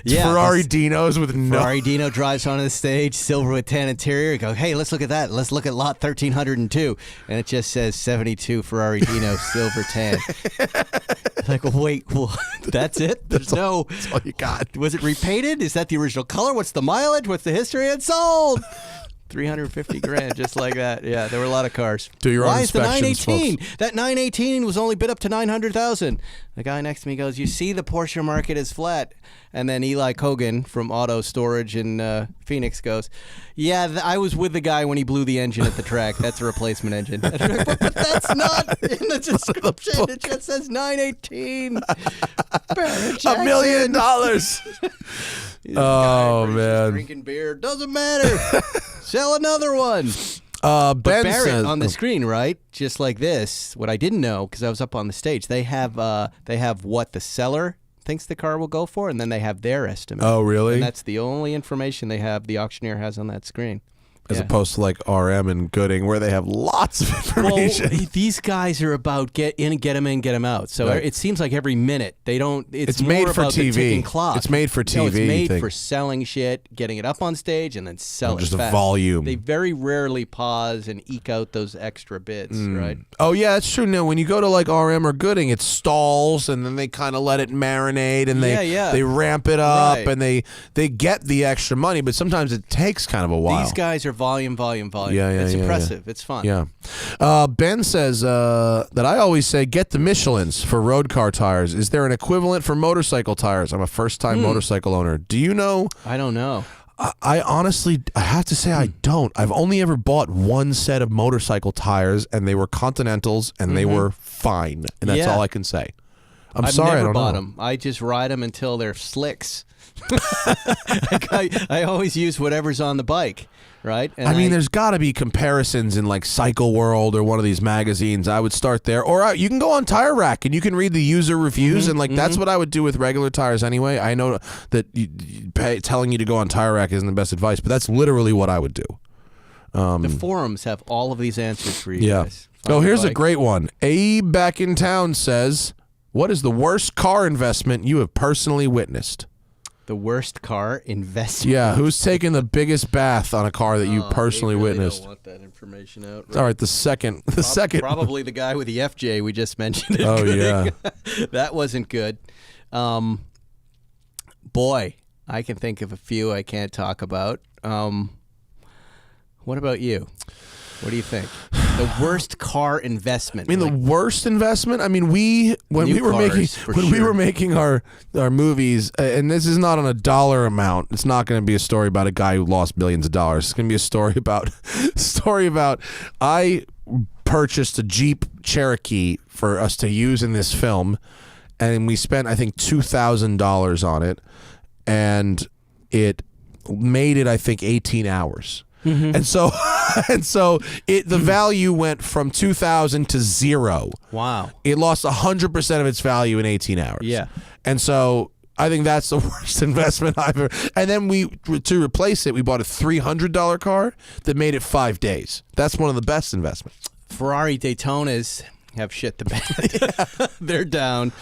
Speaker 2: Ferrari Dinos with no...
Speaker 3: Ferrari Dino drives onto the stage, silver with tan interior. You go, hey, let's look at that. Let's look at lot 1302. And it just says 72 Ferrari Dino, silver tan. Like, wait, that's it? That's all you got. Was it repainted? Is that the original color? What's the mileage? What's the history? It's sold. 350 grand, just like that. Yeah, there were a lot of cars.
Speaker 2: Do your own
Speaker 3: Why is the
Speaker 2: inspections,
Speaker 3: 918? That 918 was only bid up to 900,000. The guy next to me goes, "You see, the Porsche market is flat." And then Eli Kogan from Auto Storage in Phoenix goes, "Yeah, I was with the guy when he blew the engine at the track. That's a replacement engine." But that's not in the description. It just says 918.
Speaker 2: $1 million. Oh, man.
Speaker 3: Drinking beer. Doesn't matter. Sell another one.
Speaker 2: Ben
Speaker 3: Barrett
Speaker 2: says
Speaker 3: on the screen, right? Just like this. What I didn't know, because I was up on the stage, they have what the seller thinks the car will go for, and then they have their estimate.
Speaker 2: Oh, really?
Speaker 3: And that's the only information they have. The auctioneer has on that screen.
Speaker 2: As opposed to like RM and Gooding, where they have lots of information.
Speaker 3: Well, these guys are about get in, get them in, get them out. So it seems like every minute they don't. It's more
Speaker 2: made for
Speaker 3: about the
Speaker 2: TV.
Speaker 3: ticking clock.
Speaker 2: It's made for TV.
Speaker 3: No, it's made for selling shit, getting it up on stage, and then sell it
Speaker 2: just
Speaker 3: fast.
Speaker 2: a volume.
Speaker 3: They very rarely pause and eke out those extra bits, right?
Speaker 2: Oh yeah, that's true. No, when you go to like RM or Gooding, it stalls, and then they kind of let it marinate, and they ramp it up,
Speaker 3: Right.
Speaker 2: and they get the extra money, but sometimes it takes kind of a while.
Speaker 3: These guys are volume.
Speaker 2: Yeah,
Speaker 3: it's
Speaker 2: yeah,
Speaker 3: impressive. It's fun.
Speaker 2: Yeah. Ben says that I always say get the Michelins for road car tires. Is there an equivalent for motorcycle tires? I'm a first-time motorcycle owner. Do you know?
Speaker 3: I don't know.
Speaker 2: I honestly, I have to say I don't. I've only ever bought one set of motorcycle tires, and they were Continentals, and they were fine. And that's all I can say.
Speaker 3: I've
Speaker 2: sorry,
Speaker 3: never
Speaker 2: I don't
Speaker 3: bought
Speaker 2: know.
Speaker 3: them. I just ride them until they're slicks. I always use whatever's on the bike, right? And
Speaker 2: I mean, there's got to be comparisons in like Cycle World or one of these magazines. I would start there, or you can go on Tire Rack and you can read the user reviews, and like that's what I would do with regular tires anyway. I know that telling you to go on Tire Rack isn't the best advice, but that's literally what I would do.
Speaker 3: The forums have all of these answers for you guys.
Speaker 2: Oh, here's a great one. Abe back in town says, "What is the worst car investment you have personally witnessed?"
Speaker 3: The worst car investment.
Speaker 2: Yeah, who's taken the biggest bath on a car that you personally
Speaker 3: they really
Speaker 2: witnessed?
Speaker 3: Don't want that information out.
Speaker 2: Right? All right, the second.
Speaker 3: Probably the guy with the FJ we just mentioned.
Speaker 2: Oh yeah,
Speaker 3: that wasn't good. Boy, I can think of a few I can't talk about. What about you? What do you think? The worst car investment.
Speaker 2: I mean, the worst investment. I mean, when we were making our movies, and this is not on a dollar amount. It's not going to be a story about a guy who lost billions of dollars. It's going to be a story about I purchased a Jeep Cherokee for us to use in this film, and we spent I think $2,000 on it, and it made it I think 18 hours. And so the value went from 2,000 to zero.
Speaker 3: Wow.
Speaker 2: It lost 100% of its value in 18 hours.
Speaker 3: Yeah.
Speaker 2: And so I think that's the worst investment I've ever. And then to replace it, we bought a $300 car that made it 5 days. That's one of the best investments.
Speaker 3: Ferrari Daytonas have shit the bed. They're down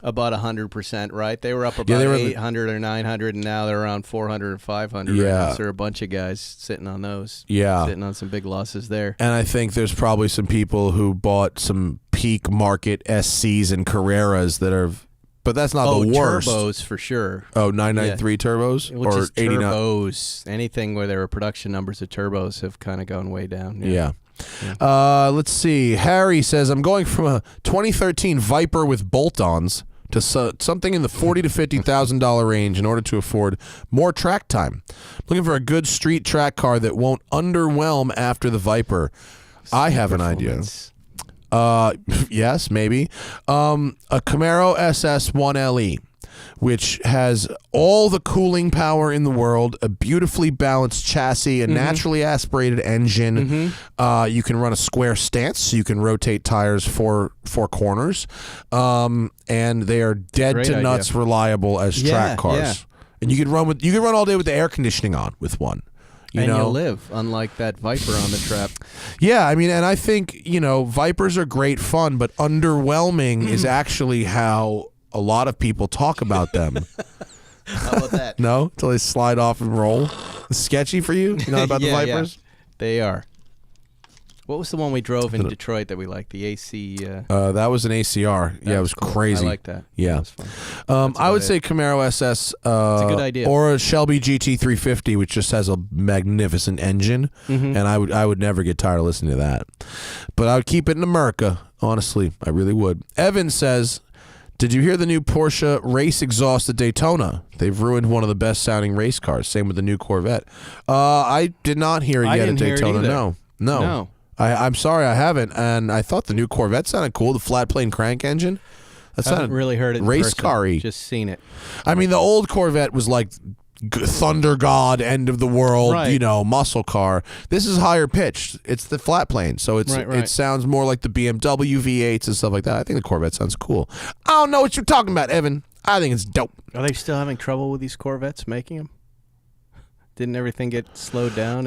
Speaker 3: about 100%, right? They were up about 800 or 900, and now they're around 400 or 500.
Speaker 2: Yeah.
Speaker 3: Right? So there are a bunch of guys sitting on those.
Speaker 2: Yeah.
Speaker 3: Sitting on some big losses there.
Speaker 2: And I think there's probably some people who bought some peak market SCs and Carreras that are, but that's not the worst.
Speaker 3: Turbos for sure.
Speaker 2: Oh, 993 turbos?
Speaker 3: Well,
Speaker 2: or
Speaker 3: just
Speaker 2: 89?
Speaker 3: turbos. Anything where there are production numbers of turbos have kind of gone way down.
Speaker 2: Yeah. Let's see. Harry says, I'm going from a 2013 Viper with bolt-ons to something in the $40,000 to $50,000 range in order to afford more track time. Looking for a good street track car that won't underwhelm after the Viper. I have an idea. Yes, maybe. A Camaro SS 1LE, which has all the cooling power in the world, a beautifully balanced chassis, a naturally aspirated engine. You can run a square stance, so you can rotate tires four corners, and they are dead to nuts reliable as track cars.
Speaker 3: Yeah.
Speaker 2: And you can run all day with the air conditioning on with one.
Speaker 3: You'll live, unlike that Viper on the trap.
Speaker 2: Yeah, I mean, and I think, Vipers are great fun, but underwhelming is actually how a lot of people talk about them.
Speaker 3: How about that?
Speaker 2: No? Until they slide off and roll? It's sketchy for you? You know about the Vipers?
Speaker 3: Yeah. They are. What was the one we drove in Detroit that we liked? The AC...
Speaker 2: that was an ACR. Yeah, it was crazy.
Speaker 3: I like that.
Speaker 2: Yeah.
Speaker 3: That was
Speaker 2: I would say Camaro SS. It's
Speaker 3: a good idea.
Speaker 2: Or a Shelby GT350, which just has a magnificent engine, and I would never get tired of listening to that. But I would keep it in America. Honestly, I really would. Evan says, did you hear the new Porsche race exhaust at Daytona? They've ruined one of the best sounding race cars. Same with the new Corvette. I did not hear it yet at Daytona. No. I'm sorry, I haven't. And I thought the new Corvette sounded cool. The flat plane crank engine. That
Speaker 3: I haven't really heard it in
Speaker 2: race
Speaker 3: person,
Speaker 2: car-y.
Speaker 3: Just seen it.
Speaker 2: I mean, the old Corvette was like Thunder God, end of the world,
Speaker 3: right.
Speaker 2: Muscle car. This is higher pitched. It's the flat plane, so
Speaker 3: Right.
Speaker 2: it sounds more like the BMW V8s and stuff like that. I think the Corvette sounds cool. I don't know what you're talking about, Evan. I think it's dope.
Speaker 3: Are they still having trouble with these Corvettes making them? Didn't everything get slowed down?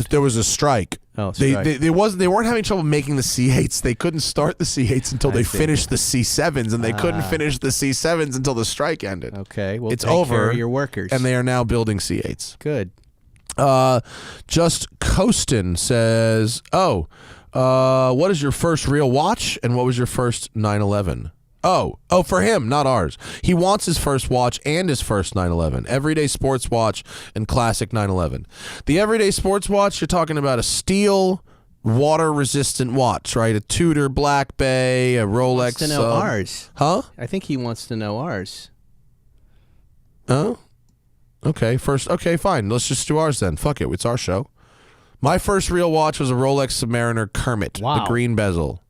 Speaker 2: There was a strike.
Speaker 3: Oh, strike.
Speaker 2: They weren't having trouble making the C8s. They couldn't start the C8s until they finished the C7s, and they couldn't finish the C7s until the strike ended.
Speaker 3: Okay, well,
Speaker 2: it's
Speaker 3: take
Speaker 2: over.
Speaker 3: Care of your workers,
Speaker 2: and they are now building C8s.
Speaker 3: Good.
Speaker 2: Just Coastin says, what is your first real watch, and what was your first 911? Oh, for him, not ours. He wants his first watch and his first 911. Everyday sports watch and classic 911. The everyday sports watch, you're talking about a steel, water-resistant watch, right? A Tudor Black Bay, a Rolex.
Speaker 3: He wants to know ours.
Speaker 2: Huh?
Speaker 3: I think he wants to know ours.
Speaker 2: Oh? Okay, fine. Let's just do ours then. Fuck it. It's our show. My first real watch was a Rolex Submariner Kermit,
Speaker 3: Wow.
Speaker 2: the green bezel.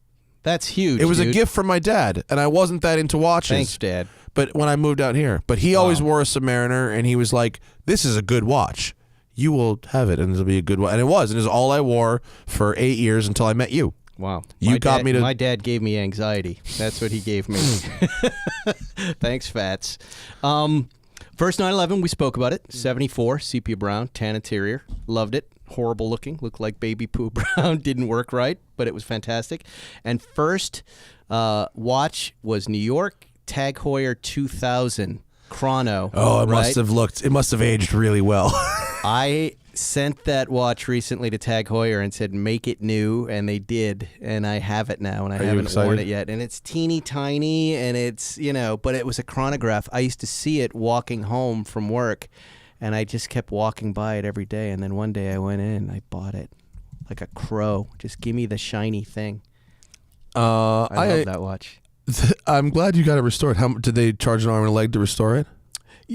Speaker 3: That's huge.
Speaker 2: It was
Speaker 3: dude.
Speaker 2: a gift from my dad, and I wasn't that into watches.
Speaker 3: Thanks, Dad.
Speaker 2: But when I moved out here, he always wore a Submariner, and he was like, "This is a good watch. You will have it, and it'll be a good one." And it was. It was all I wore for 8 years until I met you.
Speaker 3: Wow.
Speaker 2: You got me to.
Speaker 3: My dad gave me anxiety. That's what he gave me. Thanks, Fats. First 911, we spoke about it. 74, sepia brown, tan interior. Loved it. Horrible looking. Looked like baby poo brown. Didn't work right, but it was fantastic. And first watch was New York Tag Heuer 2000 Chrono.
Speaker 2: Oh, it
Speaker 3: right?
Speaker 2: It must have aged really well.
Speaker 3: I sent that watch recently to Tag Heuer and said, make it new, and they did, and I have it now, and I haven't worn it yet. And it's teeny tiny, and it's, but it was a chronograph. I used to see it walking home from work, and I just kept walking by it every day. And then one day I went in and I bought it like a crow. Just give me the shiny thing. I love that watch.
Speaker 2: I'm glad you got it restored. How did they charge an arm and a leg to restore it?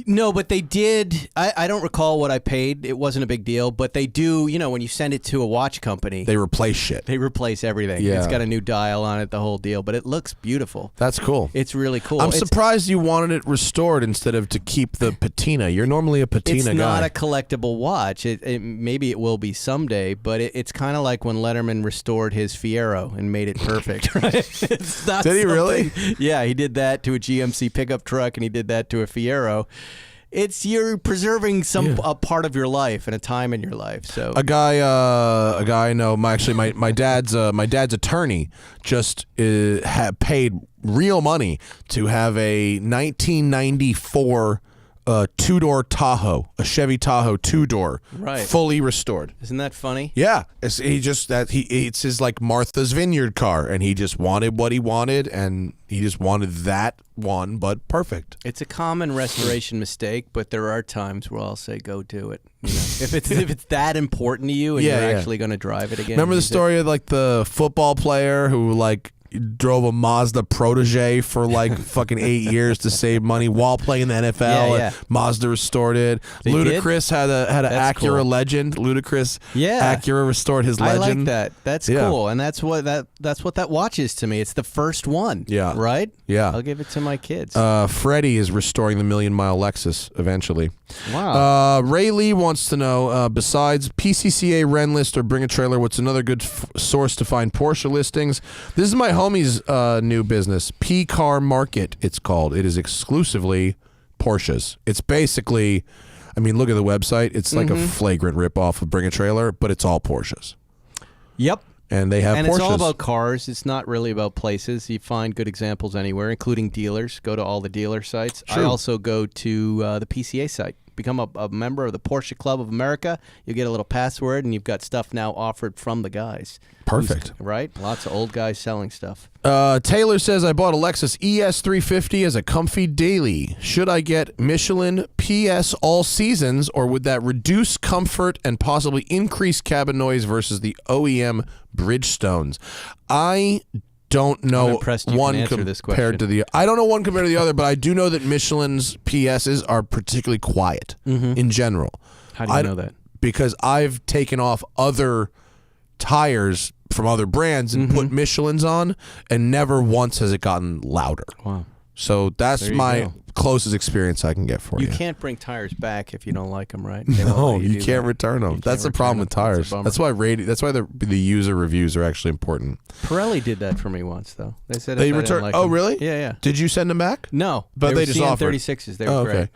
Speaker 3: No, but they did. I don't recall what I paid. It wasn't a big deal, but they do, when you send it to a watch company.
Speaker 2: They replace shit.
Speaker 3: They replace everything.
Speaker 2: Yeah.
Speaker 3: It's got a new dial on it, the whole deal, but it looks beautiful.
Speaker 2: That's cool.
Speaker 3: It's really cool.
Speaker 2: I'm surprised you wanted it restored instead of to keep the patina. You're normally a patina guy.
Speaker 3: It's not a collectible watch. Maybe it will be someday, but it's kind of like when Letterman restored his Fiero and made it perfect. Right? It's not
Speaker 2: Did he really?
Speaker 3: Yeah, he did that to a GMC pickup truck, and he did that to a Fiero. You're preserving a part of your life and a time in your life. So
Speaker 2: a guy I know. My dad's attorney just had paid real money to have a 1994 two-door Tahoe, a Chevy Tahoe two-door,
Speaker 3: right,
Speaker 2: fully restored.
Speaker 3: Isn't that funny?
Speaker 2: Yeah, it's his like Martha's Vineyard car, and he just wanted what he wanted, and he just wanted that one, but perfect.
Speaker 3: It's a common restoration mistake, but there are times where I'll say, "Go do it." If it's that important to you, and you're actually going to drive it again.
Speaker 2: Remember the story of like the football player who like drove a Mazda Protege for like fucking 8 years to save money while playing the NFL.
Speaker 3: Yeah.
Speaker 2: Mazda restored it. Ludacris had an Acura
Speaker 3: cool.
Speaker 2: Legend. Ludacris, Acura restored his Legend.
Speaker 3: I like that. That's cool, and that's what that watch is to me. It's the first one.
Speaker 2: Yeah.
Speaker 3: Right.
Speaker 2: Yeah.
Speaker 3: I'll give it to my kids.
Speaker 2: Freddie is restoring the $1 Million Mile Lexus eventually.
Speaker 3: Wow.
Speaker 2: Ray Lee wants to know, besides PCCA, Renlist, or Bring a Trailer, what's another good source to find Porsche listings? This is my homie's new business, P Car Market, it's called. It is exclusively Porsches. It's basically, look at the website. It's like a flagrant ripoff of Bring a Trailer, but it's all Porsches.
Speaker 3: Yep.
Speaker 2: And they have Porsches.
Speaker 3: It's all about cars. It's not really about places. You find good examples anywhere, including dealers. Go to all the dealer sites.
Speaker 2: True.
Speaker 3: I also go to the PCA site, become a member of the Porsche Club of America. You get a little password, and you've got stuff now offered from the guys.
Speaker 2: Perfect.
Speaker 3: Right? Lots of old guys selling stuff.
Speaker 2: Taylor says, I bought a Lexus ES350 as a comfy daily. Should I get Michelin PS all seasons, or would that reduce comfort and possibly increase cabin noise versus the OEM Bridgestones? I don't know one compared to the. I don't know one compared to the other, but I do know that Michelin's PSs are particularly quiet in general.
Speaker 3: How do you know that?
Speaker 2: Because I've taken off other tires from other brands and put Michelin's on, and never once has it gotten louder.
Speaker 3: Wow.
Speaker 2: So that's my closest experience I can get for you.
Speaker 3: You can't bring tires back if you don't like them, right?
Speaker 2: No, you can't return them. That's the problem with tires. That's why the user reviews are actually important.
Speaker 3: Pirelli did that for me once, though. They said
Speaker 2: they returned.
Speaker 3: Like
Speaker 2: oh, really?
Speaker 3: Yeah, yeah.
Speaker 2: Did you send them back?
Speaker 3: No,
Speaker 2: but they just offered
Speaker 3: 36s. They were great.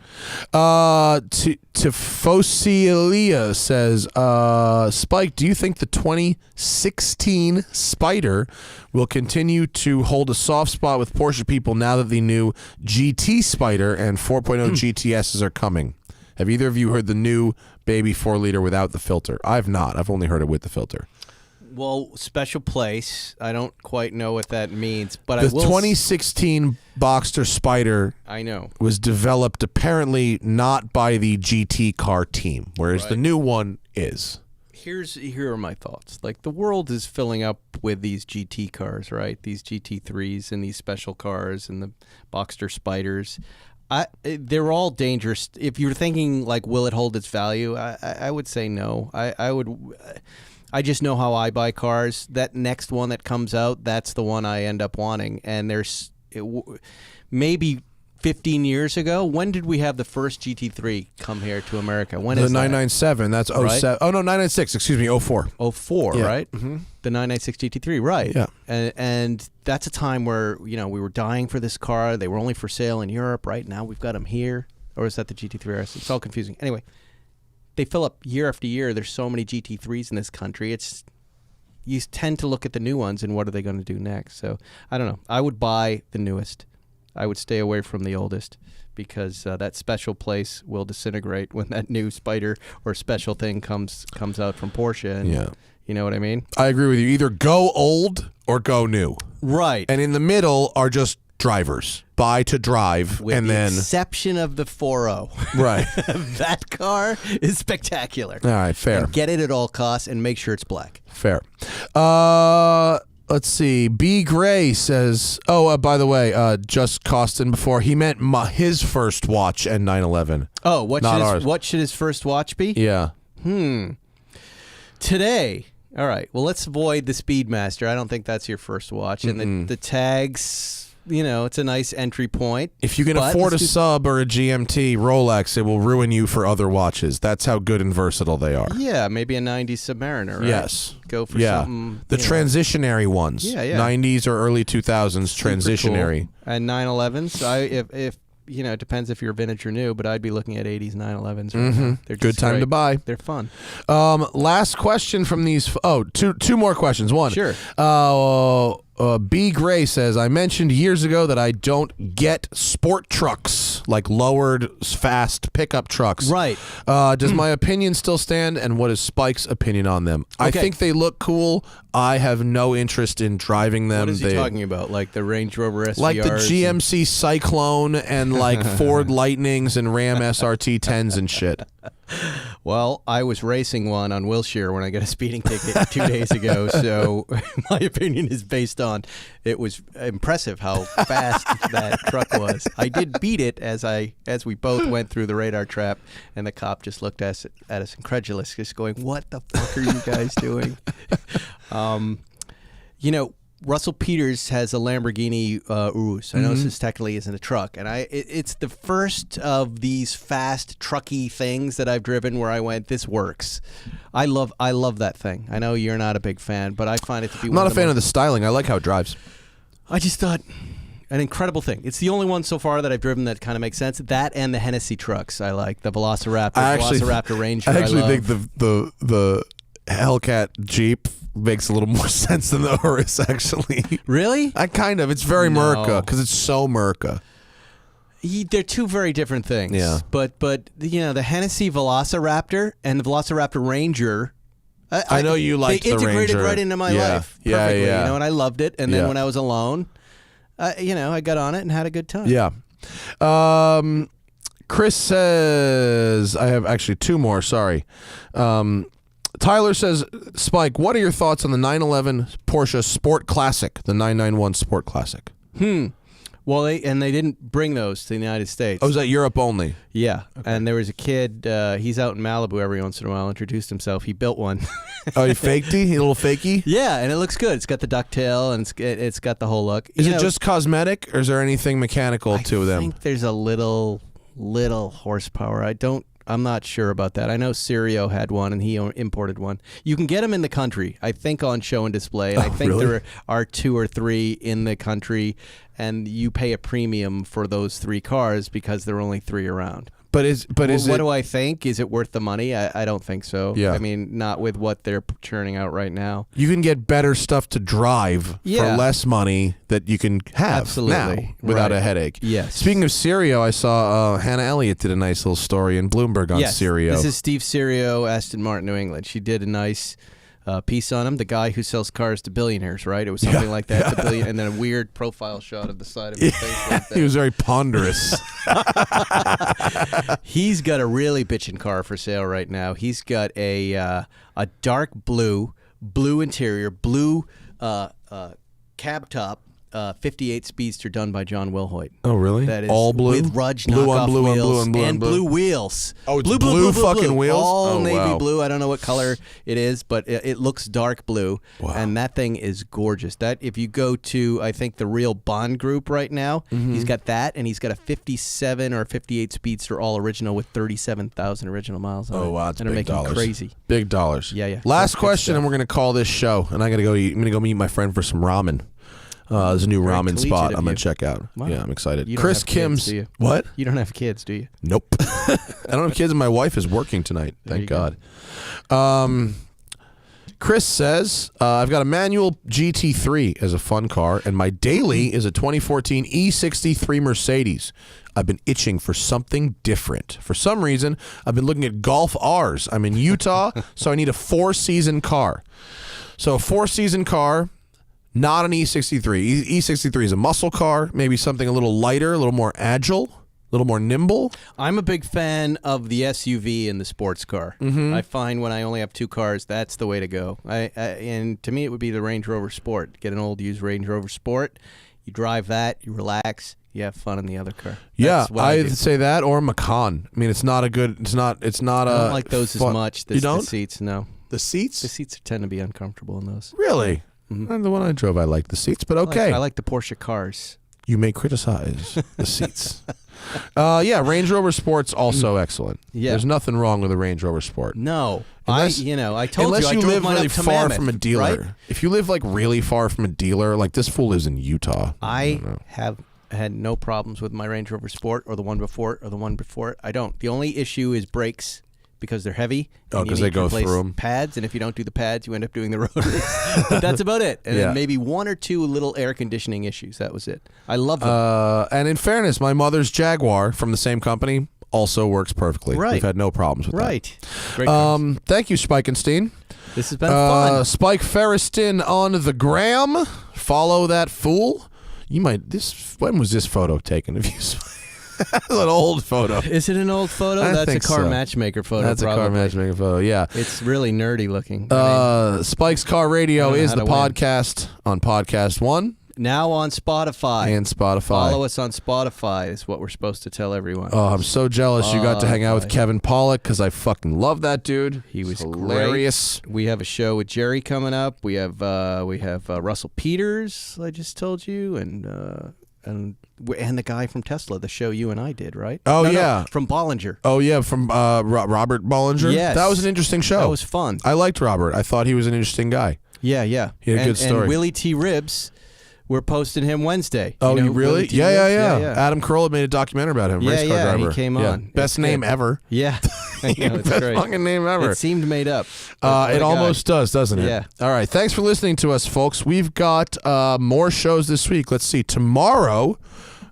Speaker 2: Tifosilia says, Spike, do you think the 2016 Spider will continue to hold a soft spot with Porsche people now that the new GT Spider and 4.0 GTSs are coming? Have either of you heard the new baby 4-liter without the filter? I've not. I've only heard it with the filter.
Speaker 3: Well, special place. I don't quite know what that means, but
Speaker 2: the 2016 Boxster Spider,
Speaker 3: I know,
Speaker 2: was developed apparently not by the GT car team, whereas the new one is.
Speaker 3: Here are my thoughts. Like, the world is filling up with these GT cars, right? These GT3s and these special cars and the Boxster Spiders. They're all dangerous. If you're thinking like, will it hold its value? I would say no. I just know how I buy cars. That next one that comes out, that's the one I end up wanting. And maybe 15 years ago, when did we have the first GT3 come here to America? When is
Speaker 2: the 997? That's 07. Right? Oh no, 996. Excuse me, 04.
Speaker 3: 04,
Speaker 2: yeah.
Speaker 3: Right? Mm-hmm. The 996 GT3, right?
Speaker 2: Yeah.
Speaker 3: And that's a time where we were dying for this car. They were only for sale in Europe. Right now, we've got them here. Or is that the GT3 RS? It's all confusing. Anyway. They fill up year after year. There's so many GT3s in this country. You tend to look at the new ones and what are they going to do next. So I don't know. I would buy the newest. I would stay away from the oldest because that special place will disintegrate when that new Spider or special thing comes out from Porsche. And, you know what I mean?
Speaker 2: I agree with you. Either go old or go new.
Speaker 3: Right.
Speaker 2: And in the middle are just drivers. Buy to drive,
Speaker 3: with
Speaker 2: and
Speaker 3: the
Speaker 2: then
Speaker 3: exception of the 4.0.
Speaker 2: Right.
Speaker 3: That car is spectacular.
Speaker 2: All right, fair.
Speaker 3: And get it at all costs and make sure it's black.
Speaker 2: Fair. Let's see. B. Gray says, by the way, just Costin before, he meant his first watch and 911.
Speaker 3: Oh, what should his first watch be?
Speaker 2: Yeah.
Speaker 3: Today. All right. Well, let's avoid the Speedmaster. I don't think that's your first watch. And the tags, it's a nice entry point.
Speaker 2: If you can afford a sub or a GMT Rolex, it will ruin you for other watches. That's how good and versatile they are.
Speaker 3: Yeah, maybe a 90s Submariner, right?
Speaker 2: Yes.
Speaker 3: Go for something.
Speaker 2: The transitionary ones.
Speaker 3: Yeah, yeah.
Speaker 2: 90s or early 2000s transitionary.
Speaker 3: Cool. And 911s, if it depends if you're vintage or new, but I'd be looking at 80s 911s right now. They're
Speaker 2: good time
Speaker 3: great.
Speaker 2: to buy.
Speaker 3: They're fun.
Speaker 2: Last question from these. Two more questions. One.
Speaker 3: Sure.
Speaker 2: B. Gray says, I mentioned years ago that I don't get sport trucks, like lowered, fast pickup trucks.
Speaker 3: Right.
Speaker 2: Does my opinion still stand, and what is Spike's opinion on them? Okay. I think they look cool. I have no interest in driving them.
Speaker 3: What is he talking about? Like the Range Rover SVRs?
Speaker 2: Like the GMC Cyclone and like Ford Lightnings and Ram SRT 10s and shit.
Speaker 3: Well, I was racing one on Wilshire when I got a speeding ticket 2 days ago, so my opinion is based on it was impressive how fast that truck was. I did beat it as we both went through the radar trap, and the cop just looked at us incredulous, just going, "What the fuck are you guys doing?" Russell Peters has a Lamborghini Urus. I know this technically isn't a truck, and it's the first of these fast trucky things that I've driven where I went, this works. I love that thing. I know you're not a big fan, but I find it to be.
Speaker 2: I'm not a fan of the styling. I like how it drives.
Speaker 3: I just thought an incredible thing. It's the only one so far that I've driven that kind of makes sense. That and the Hennessy trucks I like. The Velociraptor, Velociraptor Ranger.
Speaker 2: I actually think the Hellcat Jeep makes a little more sense than the Urus, actually.
Speaker 3: Really?
Speaker 2: It's very Merca, because it's so Merca.
Speaker 3: They're two very different things.
Speaker 2: Yeah.
Speaker 3: But the Hennessy Velociraptor and the Velociraptor Ranger.
Speaker 2: I know you liked the Ranger.
Speaker 3: They integrated right into my life perfectly.
Speaker 2: Yeah.
Speaker 3: And I loved it. And then when I was alone, I got on it and had a good time.
Speaker 2: Yeah. Chris says, I have actually two more. Sorry. Tyler says, Spike, what are your thoughts on the 911 Porsche Sport Classic, the 991 Sport Classic?
Speaker 3: Well, they didn't bring those to the United States.
Speaker 2: Oh, is that Europe only?
Speaker 3: Yeah. Okay. And there was a kid, he's out in Malibu every once in a while, introduced himself. He built one.
Speaker 2: Oh, he faked he? A little fakey?
Speaker 3: Yeah, and it looks good. It's got the ducktail, and it's got the whole look.
Speaker 2: Is it just cosmetic, or is there anything mechanical to them?
Speaker 3: I think there's a little horsepower. I'm not sure about that. I know Sirio had one, and he imported one. You can get them in the country, I think, on show and display. And I think
Speaker 2: really?
Speaker 3: there are 2 or 3 in the country, and you pay a premium for those 3 cars because there are only 3 around. What do I think? Is it worth the money? I don't think so.
Speaker 2: Yeah.
Speaker 3: I mean, not with what they're churning out right now.
Speaker 2: You can get better stuff to drive for less money that you can have now without a headache.
Speaker 3: Yes.
Speaker 2: Speaking of Sirio, I saw Hannah Elliott did a nice little story in Bloomberg on Sirio.
Speaker 3: This is Steve Sirio, Aston Martin, New England. She did a nice piece on him, the guy who sells cars to billionaires, right? It was something like that, and then a weird profile shot of the side of his face like that.
Speaker 2: He was very ponderous.
Speaker 3: He's got a really bitchin' car for sale right now. He's got a dark blue interior, blue cab top, 58 Speedster done by John Wilhoit.
Speaker 2: Oh, really?
Speaker 3: That is
Speaker 2: all blue?
Speaker 3: With Rudge
Speaker 2: blue
Speaker 3: knockoff
Speaker 2: on blue
Speaker 3: wheels
Speaker 2: on blue on blue
Speaker 3: and blue wheels.
Speaker 2: Oh, it's blue fucking wheels?
Speaker 3: All navy
Speaker 2: wow.
Speaker 3: blue. I don't know what color it is, but it looks dark blue.
Speaker 2: Wow.
Speaker 3: And that thing is gorgeous. That if you go to, I think, the Real Bond Group right now, he's got that, and he's got a 57 or 58 Speedster all original with 37,000 original miles on it.
Speaker 2: Oh, wow. That's
Speaker 3: and
Speaker 2: big dollars.
Speaker 3: Crazy.
Speaker 2: Big dollars.
Speaker 3: Yeah.
Speaker 2: Last question, and we're going to call this show. And I'm going to go meet my friend for some ramen. There's a new ramen spot I'm going to check out.
Speaker 3: Wow.
Speaker 2: Yeah, I'm excited.
Speaker 3: You don't
Speaker 2: Chris
Speaker 3: have
Speaker 2: Kim's.
Speaker 3: kids, do you?
Speaker 2: What?
Speaker 3: You don't have kids, do you?
Speaker 2: Nope. I don't have kids, and my wife is working tonight. Thank God. Chris says, I've got a manual GT3 as a fun car, and my daily is a 2014 E63 Mercedes. I've been itching for something different. For some reason, I've been looking at Golf R's. I'm in Utah, so I need a 4-season car. So a 4-season car, not an E63. E63 is a muscle car, maybe something a little lighter, a little more agile, a little more nimble.
Speaker 3: I'm a big fan of the SUV in the sports car. I find when I only have 2 cars, that's the way to go. And to me, it would be the Range Rover Sport. Get an old used Range Rover Sport. You drive that, you relax, you have fun in the other car. That's what
Speaker 2: I'd say that or a Macan. I mean, it's not a good. It's not. I
Speaker 3: don't like those as much.
Speaker 2: You don't?
Speaker 3: The seats, no.
Speaker 2: The seats?
Speaker 3: The seats tend to be uncomfortable in those.
Speaker 2: Really? The one I drove, I liked the seats, but okay.
Speaker 3: I like the Porsche cars.
Speaker 2: You may criticize the seats. Range Rover Sport's also excellent.
Speaker 3: Yeah.
Speaker 2: There's nothing wrong with a Range Rover Sport.
Speaker 3: No.
Speaker 2: Unless,
Speaker 3: I told
Speaker 2: unless
Speaker 3: you,
Speaker 2: you
Speaker 3: I
Speaker 2: live
Speaker 3: drove
Speaker 2: really
Speaker 3: up to
Speaker 2: far
Speaker 3: Mammoth,
Speaker 2: from a dealer.
Speaker 3: Right?
Speaker 2: If you live like really far from a dealer, like this fool lives in Utah.
Speaker 3: I have had no problems with my Range Rover Sport or the one before it or the one before it. I don't. The only issue is brakes. Because they're heavy.
Speaker 2: Oh, because they go through them.
Speaker 3: Pads, and if you don't do the pads, you end up doing the rotors. But that's about it. And then maybe 1 or 2 little air conditioning issues. That was it. I love them.
Speaker 2: And in fairness, my mother's Jaguar from the same company also works perfectly.
Speaker 3: Right.
Speaker 2: We've had no problems with
Speaker 3: right.
Speaker 2: that.
Speaker 3: Great cars.
Speaker 2: Thank you, Spikenstein.
Speaker 3: This has been fun.
Speaker 2: Spike Feresten on the gram. Follow that fool. When was this photo taken of you? That's an old photo.
Speaker 3: Is it an old photo? That's a car matchmaker photo.
Speaker 2: That's
Speaker 3: probably.
Speaker 2: a car matchmaker photo, yeah.
Speaker 3: It's really nerdy looking.
Speaker 2: Spike's Car Radio is the podcast on Podcast One.
Speaker 3: Now on Spotify.
Speaker 2: And Spotify.
Speaker 3: Follow us on Spotify is what we're supposed to tell everyone.
Speaker 2: Oh, I'm so jealous you got to hang out with Kevin Pollak because I fucking love that dude.
Speaker 3: He was
Speaker 2: hilarious.
Speaker 3: Great. We have a show with Jerry coming up. We have Russell Peters, I just told you, and the guy from Tesla, the show you and I did, right?
Speaker 2: Oh,
Speaker 3: No, from Bollinger.
Speaker 2: Oh, yeah, from Robert Bollinger?
Speaker 3: Yes.
Speaker 2: That was an interesting show.
Speaker 3: That was fun.
Speaker 2: I liked Robert. I thought he was an interesting guy.
Speaker 3: Yeah.
Speaker 2: He had a good story.
Speaker 3: And Willie T. Ribs, we're posting him Wednesday.
Speaker 2: Oh, you really? Yeah.
Speaker 3: Yeah.
Speaker 2: Adam Carolla made a documentary about him. Race car driver.
Speaker 3: He came on.
Speaker 2: Best name ever.
Speaker 3: Yeah. I know, it's
Speaker 2: Best
Speaker 3: great.
Speaker 2: fucking name ever.
Speaker 3: It seemed made up.
Speaker 2: It almost does, doesn't it?
Speaker 3: Yeah.
Speaker 2: All right. Thanks for listening to us, folks. We've got more shows this week. Let's see. Tomorrow,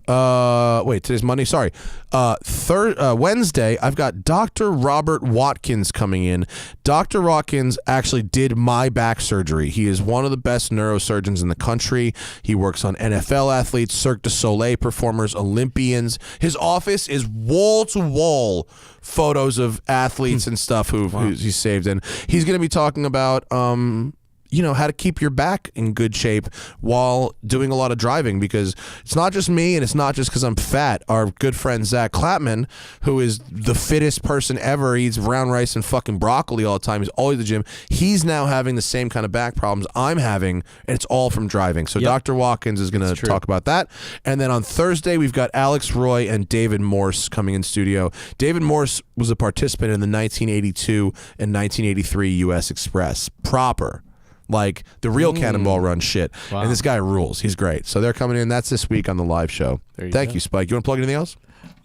Speaker 2: Wait, today's Monday. Sorry. Wednesday, I've got Dr. Robert Watkins coming in. Dr. Watkins actually did my back surgery. He is one of the best neurosurgeons in the country. He works on NFL athletes, Cirque du Soleil performers, Olympians. His office is wall-to-wall photos of athletes and stuff who he's saved. And he's going to be talking about how to keep your back in good shape while doing a lot of driving, because it's not just me and it's not just because I'm fat. Our good friend Zach Clapman, who is the fittest person ever, eats brown rice and fucking broccoli all the time. He's always at the gym. He's now having the same kind of back problems I'm having, and it's all from driving. So Dr. Watkins is going to talk about that. And then on Thursday, we've got Alex Roy and David Morse coming in studio. David Morse was a participant in the 1982 and 1983 U.S. Express. Proper. Like the real Cannonball Run shit. Wow. And this guy rules. He's great. So they're coming in. That's this week on the live show. Thank you, Spike. You want to plug anything else?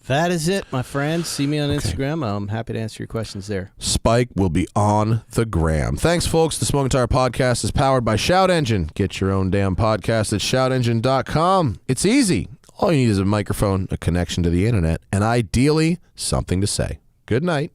Speaker 3: That is it, my friend. See me on Instagram. I'm happy to answer your questions there.
Speaker 2: Spike will be on the gram. Thanks, folks. The Smoking Tire Podcast is powered by Shout Engine. Get your own damn podcast at shoutengine.com. It's easy. All you need is a microphone, a connection to the internet, and ideally, something to say. Good night.